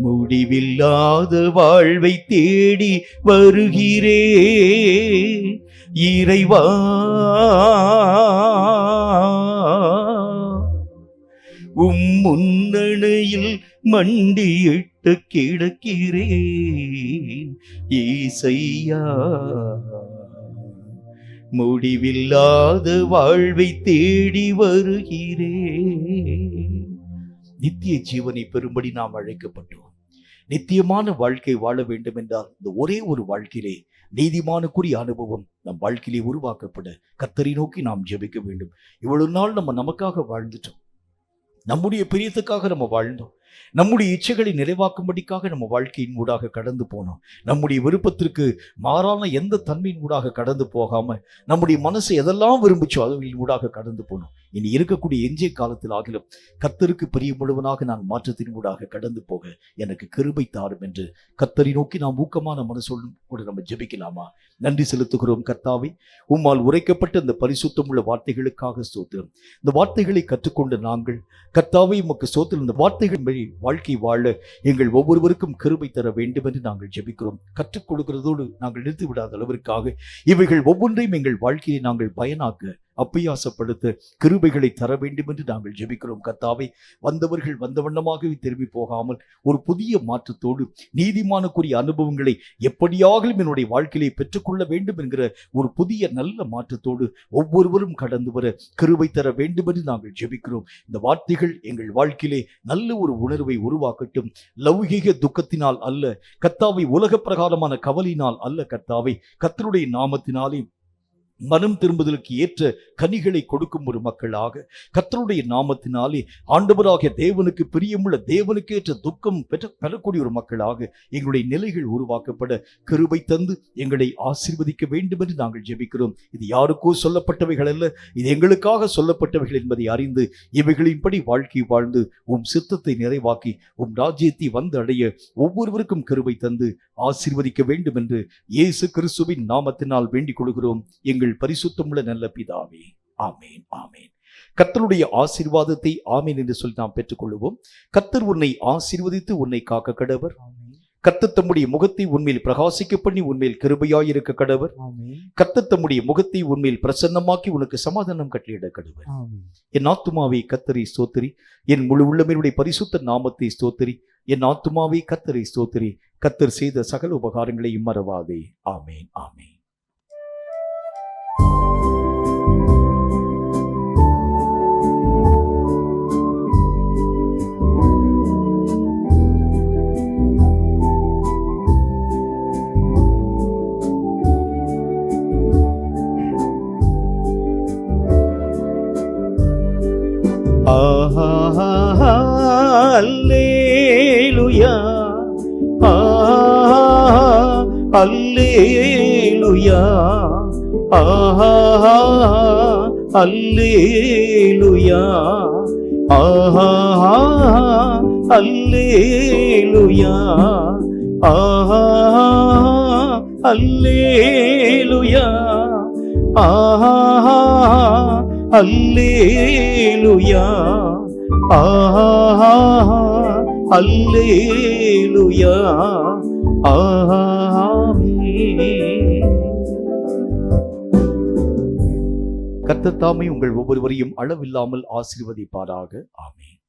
முடிவில்லாத வாழ்வை தேடி வருகிறே இறைவா. உம் முன்னணையில் மண்டியிட்டு கிடக்கிறேன் ஈசையா. முடிவில்லாத வாழ்வை தேடி வருகிறேன். நித்திய ஜீவனை பெறும்படி நாம் அழைக்கப்பட்டோம். நித்தியமான வாழ்க்கை வாழ வேண்டும் என்றால் இந்த ஒரே ஒரு வாழ்க்கையிலே நீதிமானுக்குரிய அனுபவம் நம் வாழ்க்கையிலே உருவாக்கப்பட கர்த்தரை நோக்கி நாம் ஜெபிக்க வேண்டும். இவ்வளவு நாள் நமக்காக வாழ்ந்துட்டோம், நம்முடைய பிரியத்துக்காக நம்ம வாழ்ந்தோம், நம்முடைய இச்சைகளை நிறைவாக்கும்படிக்காக நம்ம வாழ்க்கையின் ஊடாக கடந்து போனோம். நம்முடைய விருப்பத்திற்கு மாறான எந்த தன்மையின் ஊடாக கடந்து போகாம நம்முடைய மனசு எதெல்லாம் விரும்பிச்சோ அதுகளின் ஊடாக கடந்து போனோம். இனி இருக்கக்கூடிய எஞ்சிய காலத்தில் ஆகிலும் கர்த்தருக்கு பிரியமுள்ளவனாக நான் மாற்றத்தின் ஊடாக கடந்து போக எனக்கு கிருபை தாரும் என்று கர்த்தரை நோக்கி நாம் ஊக்கமான மனசோடு கூட நம்ம ஜெபிக்கலாமா? நன்றி செலுத்துகிறோம் கர்த்தாவே. உம்மால் உரைக்கப்பட்ட இந்த பரிசுத்தமுள்ள வார்த்தைகளுக்காக ஸ்தோத்திரம். இந்த வார்த்தைகளை கற்றுக்கொண்டு நாங்கள் கர்த்தாவே உமக்கு ஸ்தோத்திரம். இந்த வார்த்தைகள் வழி வாழ்க்கை வாழ எங்கள் ஒவ்வொருவருக்கும் கிருபை தர வேண்டும் என்று நாங்கள் ஜெபிக்கிறோம். கற்றுக் கொடுக்கிறதோடு நாங்கள் நிறுத்தி விடாத அளவிற்காக இவைகள் ஒவ்வொன்றையும் எங்கள் வாழ்க்கையை நாங்கள் பயனாக்க அப்பியாசப்படுத்த கிருபைகளை தர வேண்டும் என்று நாங்கள் ஜெபிக்கிறோம் கர்த்தாவே. வந்தவர்கள் வந்த வண்ணமாகவே திரும்பி போகாமல் ஒரு புதிய மாற்றத்தோடு நீதிமானுக்குரிய அனுபவங்களை எப்படியாகவும் என்னுடைய வாழ்க்கையை பெற்றுக்கொள்ள வேண்டும் என்கிற ஒரு புதிய நல்ல மாற்றத்தோடு ஒவ்வொருவரும் கடந்து வர கிருபை தர வேண்டும் என்று நாங்கள் ஜெபிக்கிறோம். இந்த வார்த்தைகள் எங்கள் வாழ்க்கையிலே நல்ல ஒரு உணர்வை உருவாக்கட்டும். லௌகீக துக்கத்தினால் அல்ல கர்த்தாவை, உலக பிரகாரமான கவலையினால் அல்ல கர்த்தாவை, கர்த்தருடைய நாமத்தினாலே மனம் திரும்புதலுக்கு ஏற்ற கனிகளை கொடுக்கும் ஒரு மக்களாக, கர்த்தருடைய நாமத்தினாலே ஆண்டவராகிய தேவனுக்கு பிரியமுள்ள, தேவனுக்கு ஏற்ற துக்கம் பெறக்கூடிய ஒரு மக்களாக எங்களுடைய நிலைகள் உருவாக்கப்பட கிருபை தந்து எங்களை ஆசீர்வதிக்க வேண்டும் என்று நாங்கள் ஜெபிக்கிறோம். இது யாருக்கோ சொல்லப்பட்டவைகள் அல்ல, இது எங்களுக்காக சொல்லப்பட்டவைகள் என்பதை அறிந்து இவைகளின்படி வாழ்க்கை வாழ்ந்து உம் சித்தத்தை நிறைவாக்கி உம் ராஜ்யத்தை வந்து அடைய ஒவ்வொருவருக்கும் கிருபை தந்து ஆசீர்வதிக்க வேண்டும் என்று இயேசு கிறிஸ்துவின் நாமத்தினால் வேண்டிக் கொள்கிறோம் எங்கள் பரிசுத்தமுள்ள நல்ல பிதாவே. ஆமேன், ஆமேன். கர்த்தருடைய ஆசீர்வாதத்தை ஆமேன் என்று சொல்லி நாம் பெற்றுக்கொள்வோம். கர்த்தர் உன்னை ஆசீர்வதித்து உன்னை காக்க கடவர். கர்த்தர் தம்முடைய முகத்தை உன்மேல் பிரகாசிக்க பண்ணி உன்மேல் கிருபையாயிருக்க கடவர். கர்த்தர் தம்முடைய முகத்தை உன்மேல் பிரசன்னமாக்கி உனக்கு சமாதானம் கட்டளையிட கடவர். என் ஆத்துமாவே கர்த்தரை ஸ்தோத்திரி, என் முழு உள்ளமையுடைய பரிசுத்த நாமத்தை ஸ்தோத்திரி. என் ஆத்துமாவே கர்த்தரை ஸ்தோத்திரி, கர்த்தர் செய்த சகல உபகாரங்களையும் மறவாதே. ஆமேன், ஆமேன். அல்லேலூயா, அல்லேலூயா, அல்லேலூயா, அல்லேலூயா, அல்லேலூயா, அல்லேலூயா, அல்லேலூயா, ஆமென். கர்த்தர் தாமே உங்கள் ஒவ்வொருவரையும் அளவில்லாமல் ஆசீர்வதிப்பாராக. ஆமென்.